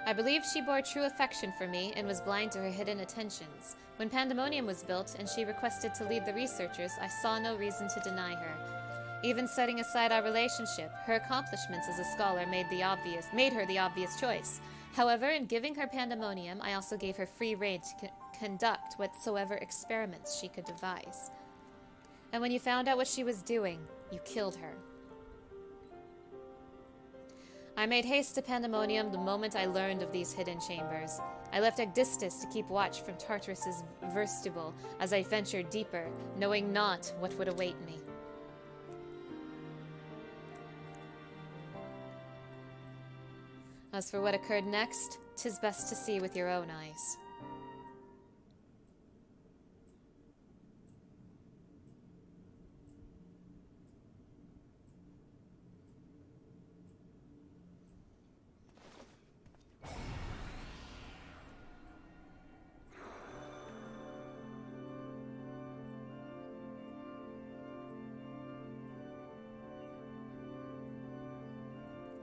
I believe she bore true affection for me and was blind to her hidden attentions. When Pandaemonium was built and she requested to lead the researchers, I saw no reason to deny her. Even setting aside our relationship, her accomplishments as a scholar made her the obvious choice. However, in giving her Pandaemonium, I also gave her free rein to conduct whatsoever experiments she could devise. And when you found out what she was doing, you killed her. I made haste to Pandaemonium the moment I learned of these hidden chambers. I left Agdistis to keep watch from Tartarus's vestibule as I ventured deeper, knowing not what would await me. As for what occurred next, 'tis best to see with your own eyes.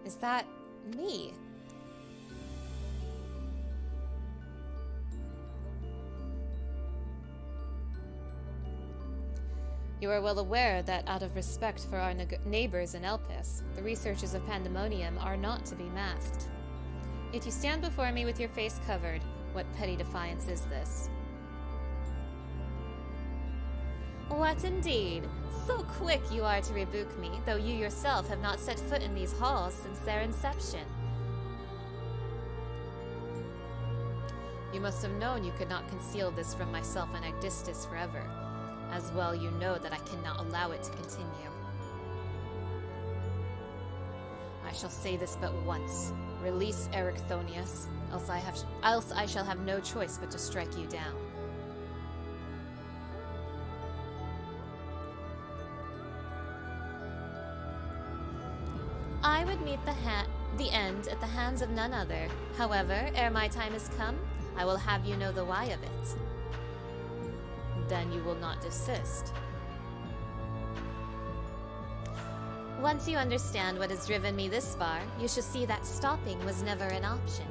Is that me? You are well aware that out of respect for our neighbors in Elpis, the researchers of Pandaemonium are not to be masked. Yet you stand before me with your face covered. What petty defiance is this? What indeed? So quick you are to rebuke me, though you yourself have not set foot in these halls since their inception. You must have known you could not conceal this from myself and Agdistis forever. As well you know that I cannot allow it to continue. I shall say this but once. Release Erechthonius, else I shall have no choice but to strike you down. I would meet the end at the hands of none other. However, ere my time is come, I will have you know the why of it. Then you will not desist. Once you understand what has driven me this far, you shall see that stopping was never an option.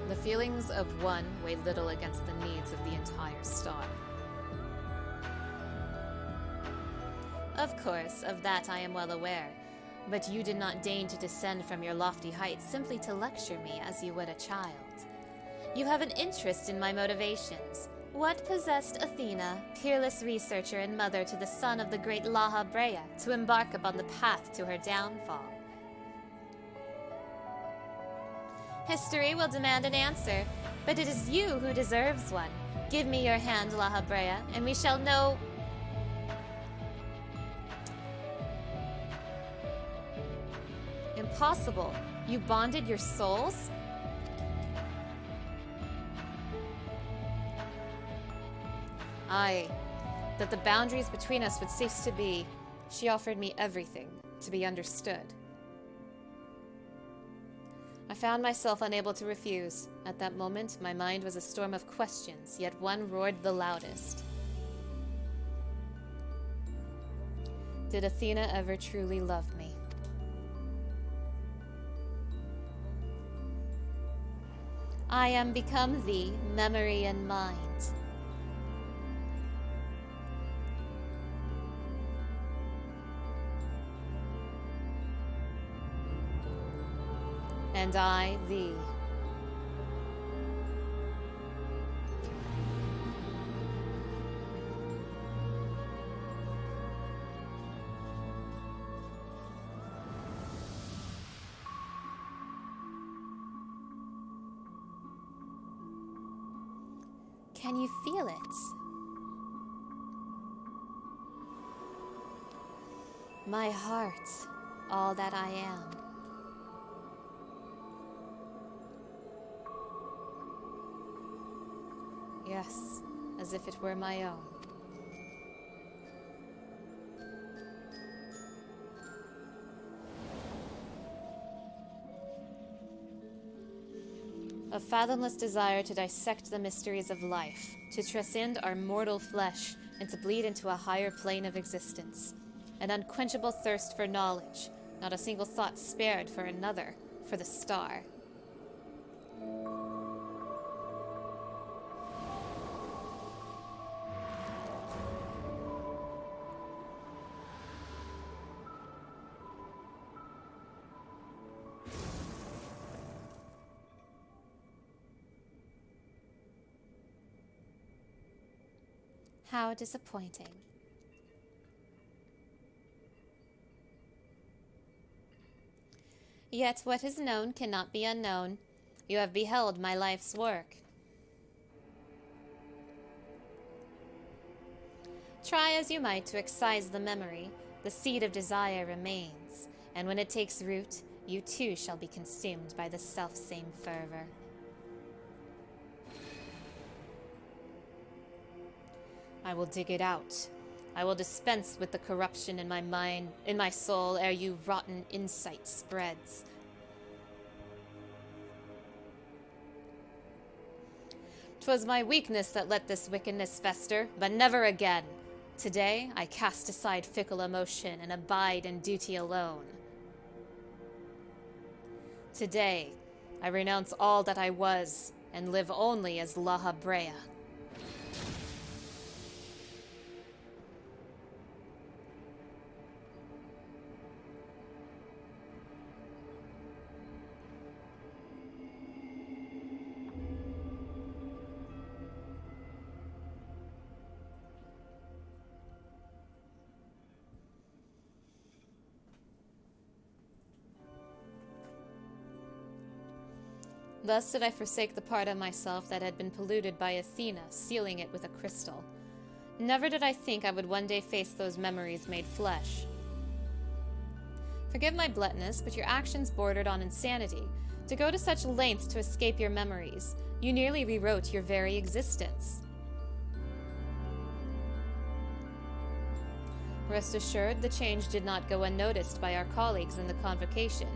The feelings of one weigh little against the needs of the entire star. Of course, of that I am well aware. But you did not deign to descend from your lofty heights simply to lecture me as you would a child. You have an interest in my motivations. What possessed Athena, peerless researcher and mother to the son of the great Lahabrea, to embark upon the path to her downfall? History will demand an answer, but it is you who deserves one. Give me your hand, Lahabrea, and we shall know... Impossible! You bonded your souls? Aye, that the boundaries between us would cease to be. She offered me everything, to be understood. I found myself unable to refuse. At that moment, my mind was a storm of questions, yet one roared the loudest. Did Athena ever truly love me? I am become thee, memory and mind. And I thee. Can you feel it? My heart, all that I am. Yes, as if it were my own. A fathomless desire to dissect the mysteries of life, to transcend our mortal flesh, and to bleed into a higher plane of existence. an unquenchable thirst for knowledge, not a single thought spared for another, for the star. How disappointing. Yet what is known cannot be unknown. You have beheld my life's work. Try as you might to excise the memory, the seed of desire remains, and when it takes root, you too shall be consumed by the selfsame fervor. I will dig it out. I will dispense with the corruption in my mind, in my soul, ere you rotten insight spreads. 'Twas my weakness that let this wickedness fester, but never again. Today I cast aside fickle emotion and abide in duty alone. Today I renounce all that I was and live only as Lahabrea. Thus did I forsake the part of myself that had been polluted by Athena, sealing it with a crystal. Never did I think I would one day face those memories made flesh. Forgive my bluntness, but your actions bordered on insanity. To go to such lengths to escape your memories, you nearly rewrote your very existence. Rest assured, the change did not go unnoticed by our colleagues in the convocation.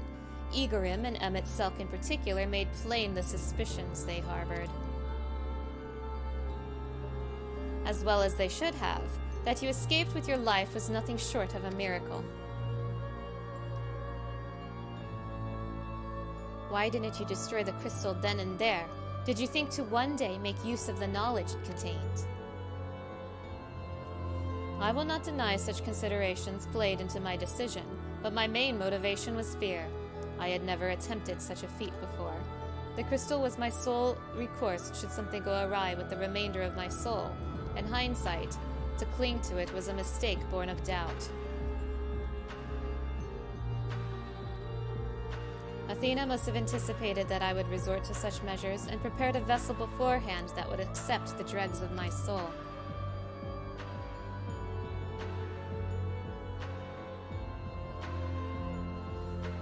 Egorim and Emmett Selk in particular made plain the suspicions they harbored. As well as they should have. That you escaped with your life was nothing short of a miracle. Why didn't you destroy the crystal then and there? Did you think to one day make use of the knowledge it contained? I will not deny such considerations played into my decision, but my main motivation was fear. I had never attempted such a feat before. The crystal was my sole recourse should something go awry with the remainder of my soul. In hindsight, to cling to it was a mistake born of doubt. Athena must have anticipated that I would resort to such measures and prepared a vessel beforehand that would accept the dregs of my soul.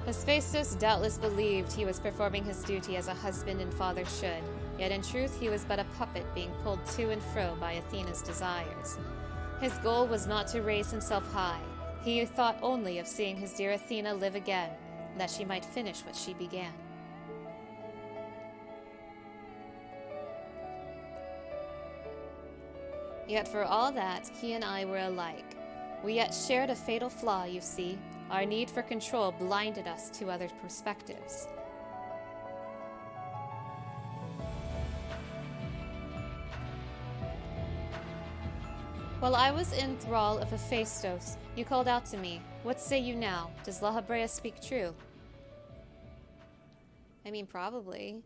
Hephaistos doubtless believed he was performing his duty as a husband and father should, yet in truth he was but a puppet being pulled to and fro by Athena's desires. His goal was not to raise himself high. He thought only of seeing his dear Athena live again, that she might finish what she began. Yet for all that, he and I were alike. We yet shared a fatal flaw, you see. Our need for control blinded us to other perspectives. While I was in thrall of Hephaistos, you called out to me, "What say you now? Does Lahabrea speak true?" I mean, probably.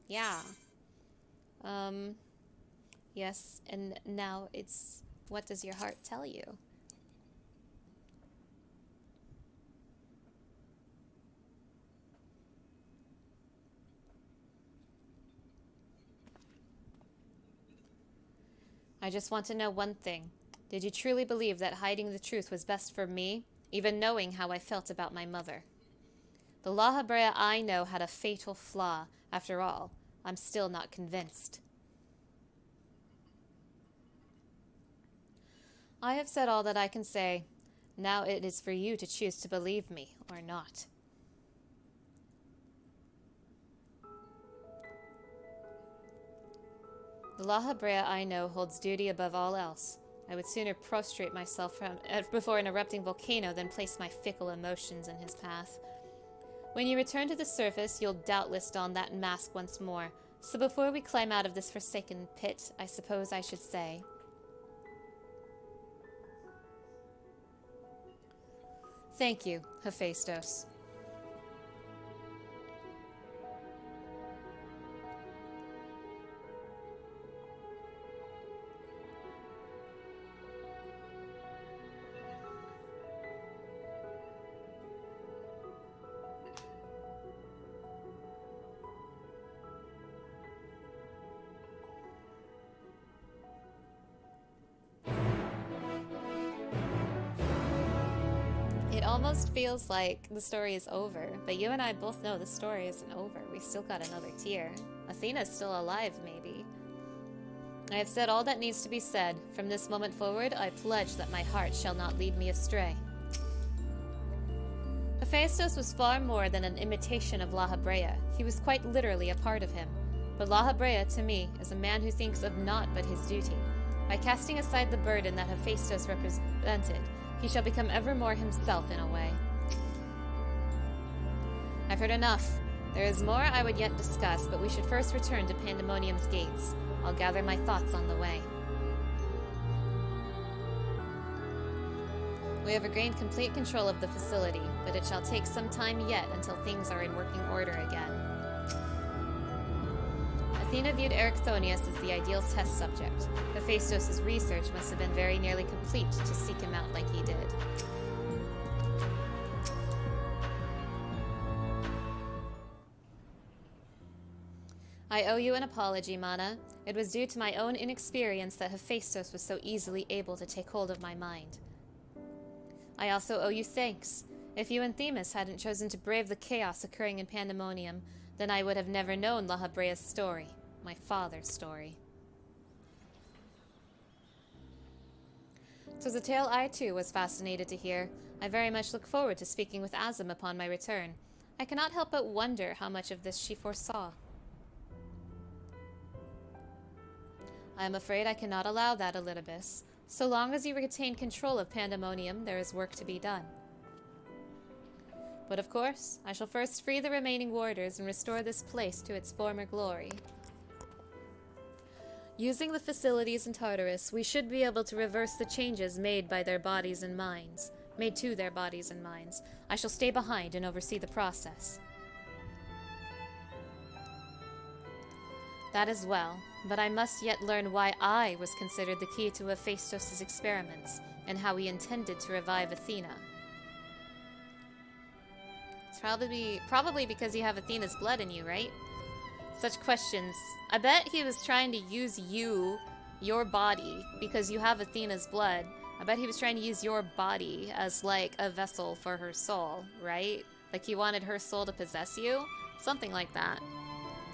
Yeah. Yes, and now it's, what does your heart tell you? I just want to know one thing. Did you truly believe that hiding the truth was best for me, even knowing how I felt about my mother? The Lahabrea I know had a fatal flaw. After all, I'm still not convinced. I have said all that I can say. Now it is for you to choose to believe me or not. The Lahabrea I know holds duty above all else. I would sooner prostrate myself before an erupting volcano than place my fickle emotions in his path. When you return to the surface, you'll doubtless don that mask once more. So before we climb out of this forsaken pit, I suppose I should say... Thank you, Hephaistos. It almost feels like the story is over, but you and I both know the story isn't over. We still got another tier. Athena's still alive, maybe. I have said all that needs to be said. From this moment forward, I pledge that my heart shall not lead me astray. Hephaistos was far more than an imitation of Lahabrea. He was quite literally a part of him. But Lahabrea, to me, is a man who thinks of naught but his duty. By casting aside the burden that Hephaistos represented, he shall become ever more himself in a way. I've heard enough. There is more I would yet discuss, but we should first return to Pandaemonium's gates. I'll gather my thoughts on the way. We have regained complete control of the facility, but it shall take some time yet until things are in working order again. Athena viewed Erichthonius as the ideal test subject. Hephaistos' research must have been very nearly complete to seek him out like he did. I owe you an apology, Mana. It was due to my own inexperience that Hephaistos was so easily able to take hold of my mind. I also owe you thanks. If you and Themis hadn't chosen to brave the chaos occurring in Pandaemonium, then I would have never known Lahabrea's story. My father's story. 'Twas a tale I, too, was fascinated to hear. I very much look forward to speaking with Azim upon my return. I cannot help but wonder how much of this she foresaw. I am afraid I cannot allow that, Elpis. So long as you retain control of Pandaemonium, there is work to be done. But of course, I shall first free the remaining warders and restore this place to its former glory. Using the facilities in Tartarus, we should be able to reverse the changes made to their bodies and minds. I shall stay behind and oversee the process. That is well, but I must yet learn why I was considered the key to Hephaistos' experiments, and how he intended to revive Athena. It's probably because you have Athena's blood in you, right? Such questions. I bet he was trying to use your body, because you have Athena's blood. I bet he was trying to use your body as, like, a vessel for her soul, right? Like he wanted her soul to possess you? Something like that.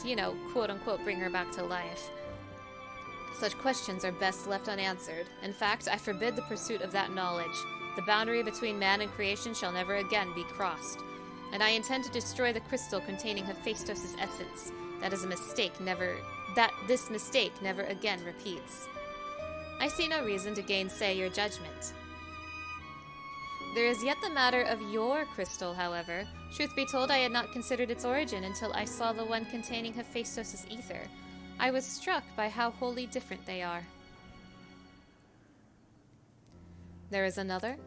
To, you know, quote-unquote, bring her back to life. Such questions are best left unanswered. In fact, I forbid the pursuit of that knowledge. The boundary between man and creation shall never again be crossed. And I intend to destroy the crystal containing Hephaistos' essence. This mistake never again repeats. I see no reason to gainsay your judgment. There is yet the matter of your crystal, however. Truth be told, I had not considered its origin until I saw the one containing Hephaistos' ether. I was struck by how wholly different they are. There is another?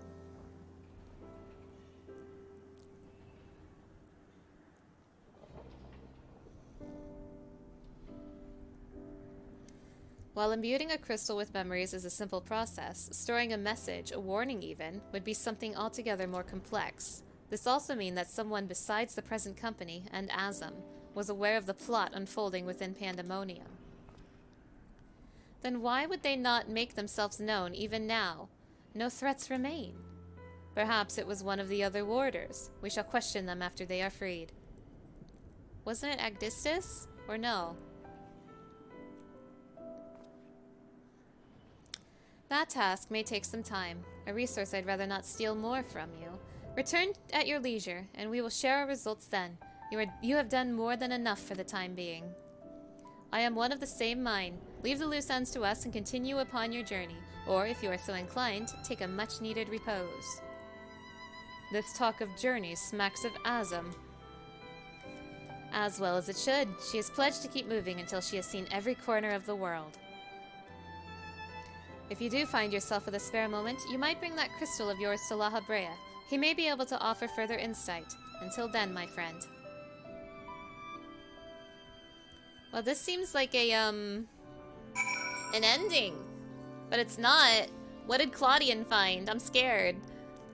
While imbuing a crystal with memories is a simple process, storing a message, a warning even, would be something altogether more complex. This also means that someone besides the present company, and Azim, was aware of the plot unfolding within Pandaemonium. Then why would they not make themselves known even now? No threats remain. Perhaps it was one of the other warders. We shall question them after they are freed. Wasn't it Agdistis? Or no? That task may take some time, a resource I'd rather not steal more from you. Return at your leisure, and we will share our results then. You have done more than enough for the time being. I am one of the same mind. Leave the loose ends to us and continue upon your journey, or if you are so inclined, take a much-needed repose. This talk of journeys smacks of Azam. As well as it should. She has pledged to keep moving until she has seen every corner of the world. If you do find yourself with a spare moment, you might bring that crystal of yours to Lahabrea. He may be able to offer further insight. Until then, my friend. Well, this seems like a, an ending. But it's not. What did Claudian find? I'm scared.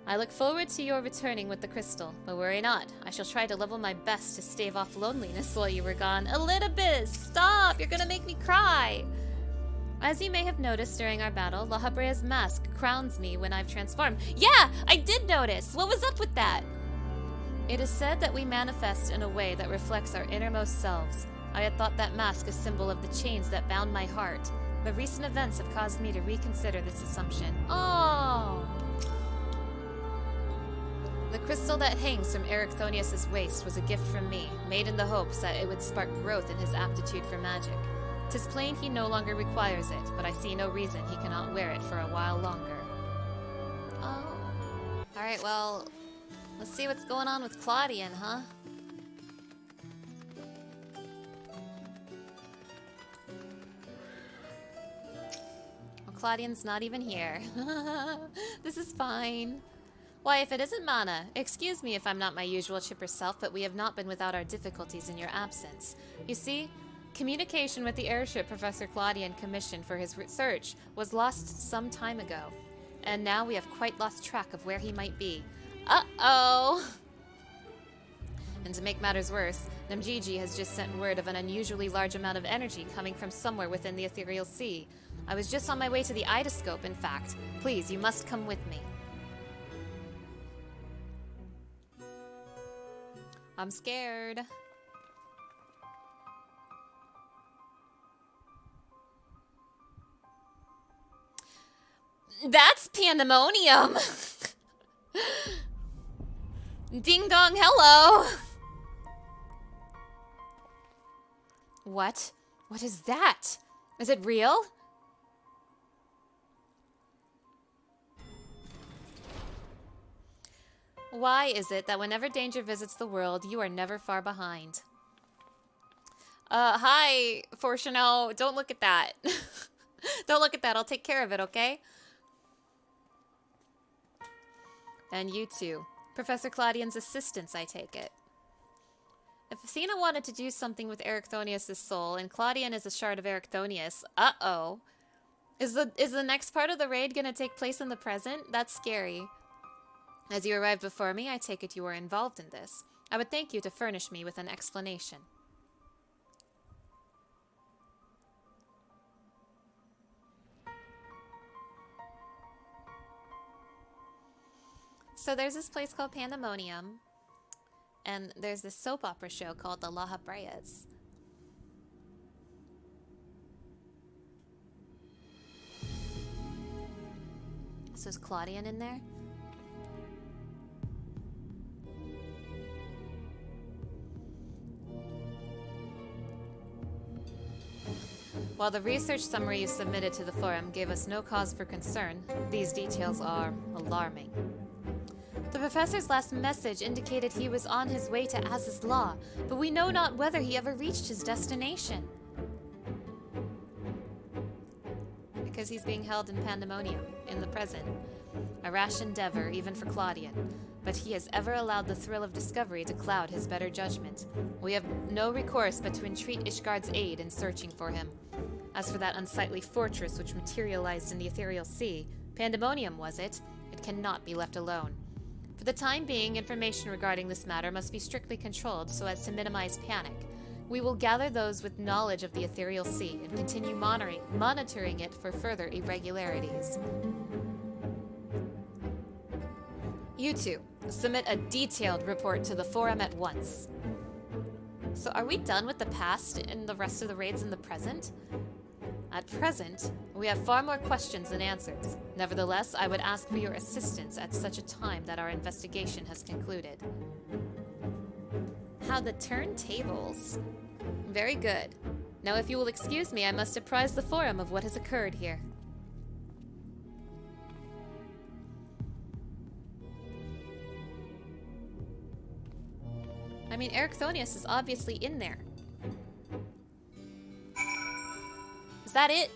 I look forward to your returning with the crystal, but worry not. I shall try to level my best to stave off loneliness while you were gone. Elidibus, stop! You're gonna make me cry! As you may have noticed during our battle, Lahabrea's mask crowns me when I've transformed. Yeah, I did notice! What was up with that? It is said that we manifest in a way that reflects our innermost selves. I had thought that mask a symbol of the chains that bound my heart, but recent events have caused me to reconsider this assumption. Oh! The crystal that hangs from Erechthonius' waist was a gift from me, made in the hopes that it would spark growth in his aptitude for magic. 'Tis plain he no longer requires it, but I see no reason he cannot wear it for a while longer. Oh. Alright, well, let's see what's going on with Claudian, huh? Well, Claudian's not even here. This is fine. Why, if it isn't Mana, excuse me if I'm not my usual chipper self, but we have not been without our difficulties in your absence. You see, communication with the airship Professor Claudian commissioned for his research was lost some time ago, and now we have quite lost track of where he might be. Uh-oh! And to make matters worse, Namgigi has just sent word of an unusually large amount of energy coming from somewhere within the ethereal sea. I was just on my way to the Idoscope, in fact. Please, you must come with me. I'm scared. That's Pandaemonium! Ding dong, hello! What? What is that? Is it real? Why is it that whenever danger visits the world, you are never far behind? Hi, Fortuno. Don't look at that. Don't look at that. I'll take care of it, okay? And you too. Professor Claudian's assistants, I take it. If Athena wanted to do something with Erechthonius' soul, and Claudian is a shard of Erechthonius, uh-oh. Is the next part of the raid gonna take place in the present? That's scary. As you arrived before me, I take it you were involved in this. I would thank you to furnish me with an explanation. So there's this place called Pandaemonium, and there's this soap opera show called the Lahabreas. So is Claudian in there? While the research summary you submitted to the forum gave us no cause for concern, these details are alarming. The professor's last message indicated he was on his way to Az's Law, but we know not whether he ever reached his destination. Because he's being held in Pandaemonium, in the present. A rash endeavor, even for Claudian, but he has ever allowed the thrill of discovery to cloud his better judgment. We have no recourse but to entreat Ishgard's aid in searching for him. As for that unsightly fortress which materialized in the ethereal sea, Pandaemonium was it? It cannot be left alone. For the time being, information regarding this matter must be strictly controlled so as to minimize panic. We will gather those with knowledge of the ethereal sea and continue monitoring it for further irregularities. You two, submit a detailed report to the forum at once. So are we done with the past and the rest of the raids in the present? At present, we have far more questions than answers. Nevertheless, I would ask for your assistance at such a time that our investigation has concluded. How the turntables. Very good. Now if you will excuse me, I must apprise the forum of what has occurred here. I mean, Erechthonius is obviously in there. Is that it?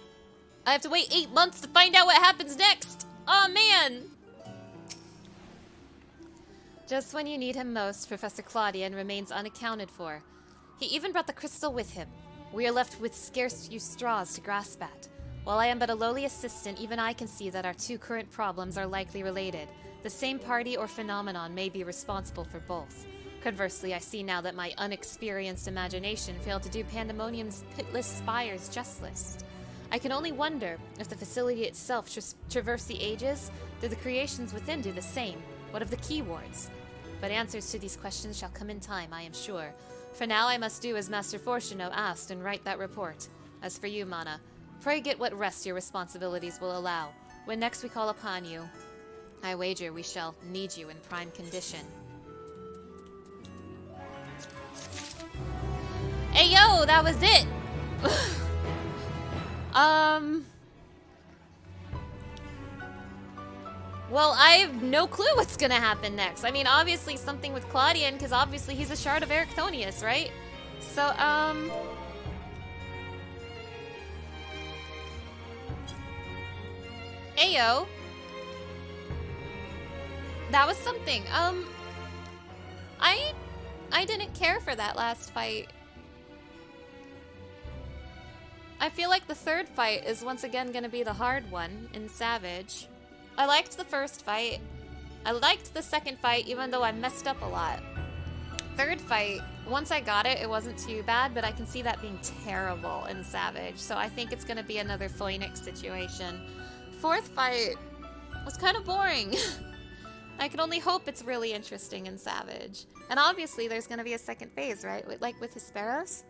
I have to wait 8 months to find out what happens next! Oh man! Just when you need him most, Professor Claudian remains unaccounted for. He even brought the crystal with him. We are left with scarce few straws to grasp at. While I am but a lowly assistant, even I can see that our two current problems are likely related. The same party or phenomenon may be responsible for both. Conversely, I see now that my unexperienced imagination failed to do Pandaemonium's pitless spires justice. I can only wonder if the facility itself traversed the ages. Did the creations within do the same? What of the keywords? But answers to these questions shall come in time, I am sure. For now, I must do as Master Fortuno asked and write that report. As for you, Mana, pray get what rest your responsibilities will allow. When next we call upon you, I wager we shall need you in prime condition. Hey yo, that was it! Well, I have no clue what's gonna happen next. I mean, obviously something with Claudian, because obviously he's a shard of Erechthonius, right? So, Ayo. That was something. I didn't care for that last fight. I feel like the third fight is once again gonna be the hard one in Savage. I liked the first fight. I liked the second fight, even though I messed up a lot. Third fight, once I got it, it wasn't too bad, but I can see that being terrible in Savage, so I think it's gonna be another Phoenix situation. Fourth fight was kind of boring. I can only hope it's really interesting in Savage. And obviously there's gonna be a second phase, right? Like with Hesperos?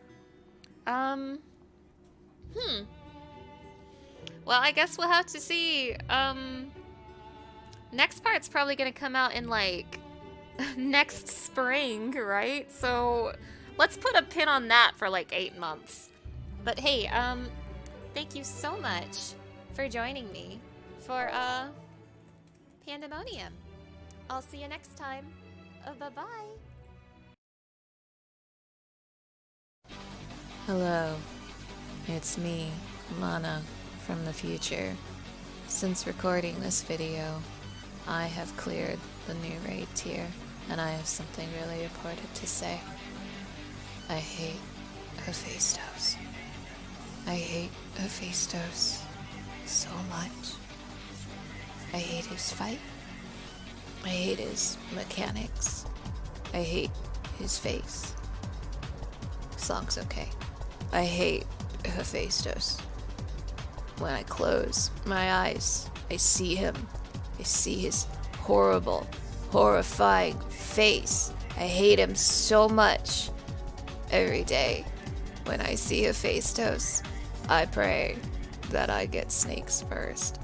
Well, I guess we'll have to see. Next part's probably gonna come out in, like, next spring, right? So, let's put a pin on that for, like, 8 months. But hey, thank you so much for joining me for, Pandaemonium. I'll see you next time. Bye-bye. Hello, it's me, Mana, from the future. Since recording this video, I have cleared the new raid tier, and I have something really important to say. I hate Hephaistos. I hate Hephaistos so much. I hate his fight. I hate his mechanics. I hate his face. Song's okay. I hate Hephaistos. When I close my eyes, I see him. I see his horrible, horrifying face. I hate him so much. Every day, when I see Hephaistos, I pray that I get snakes first.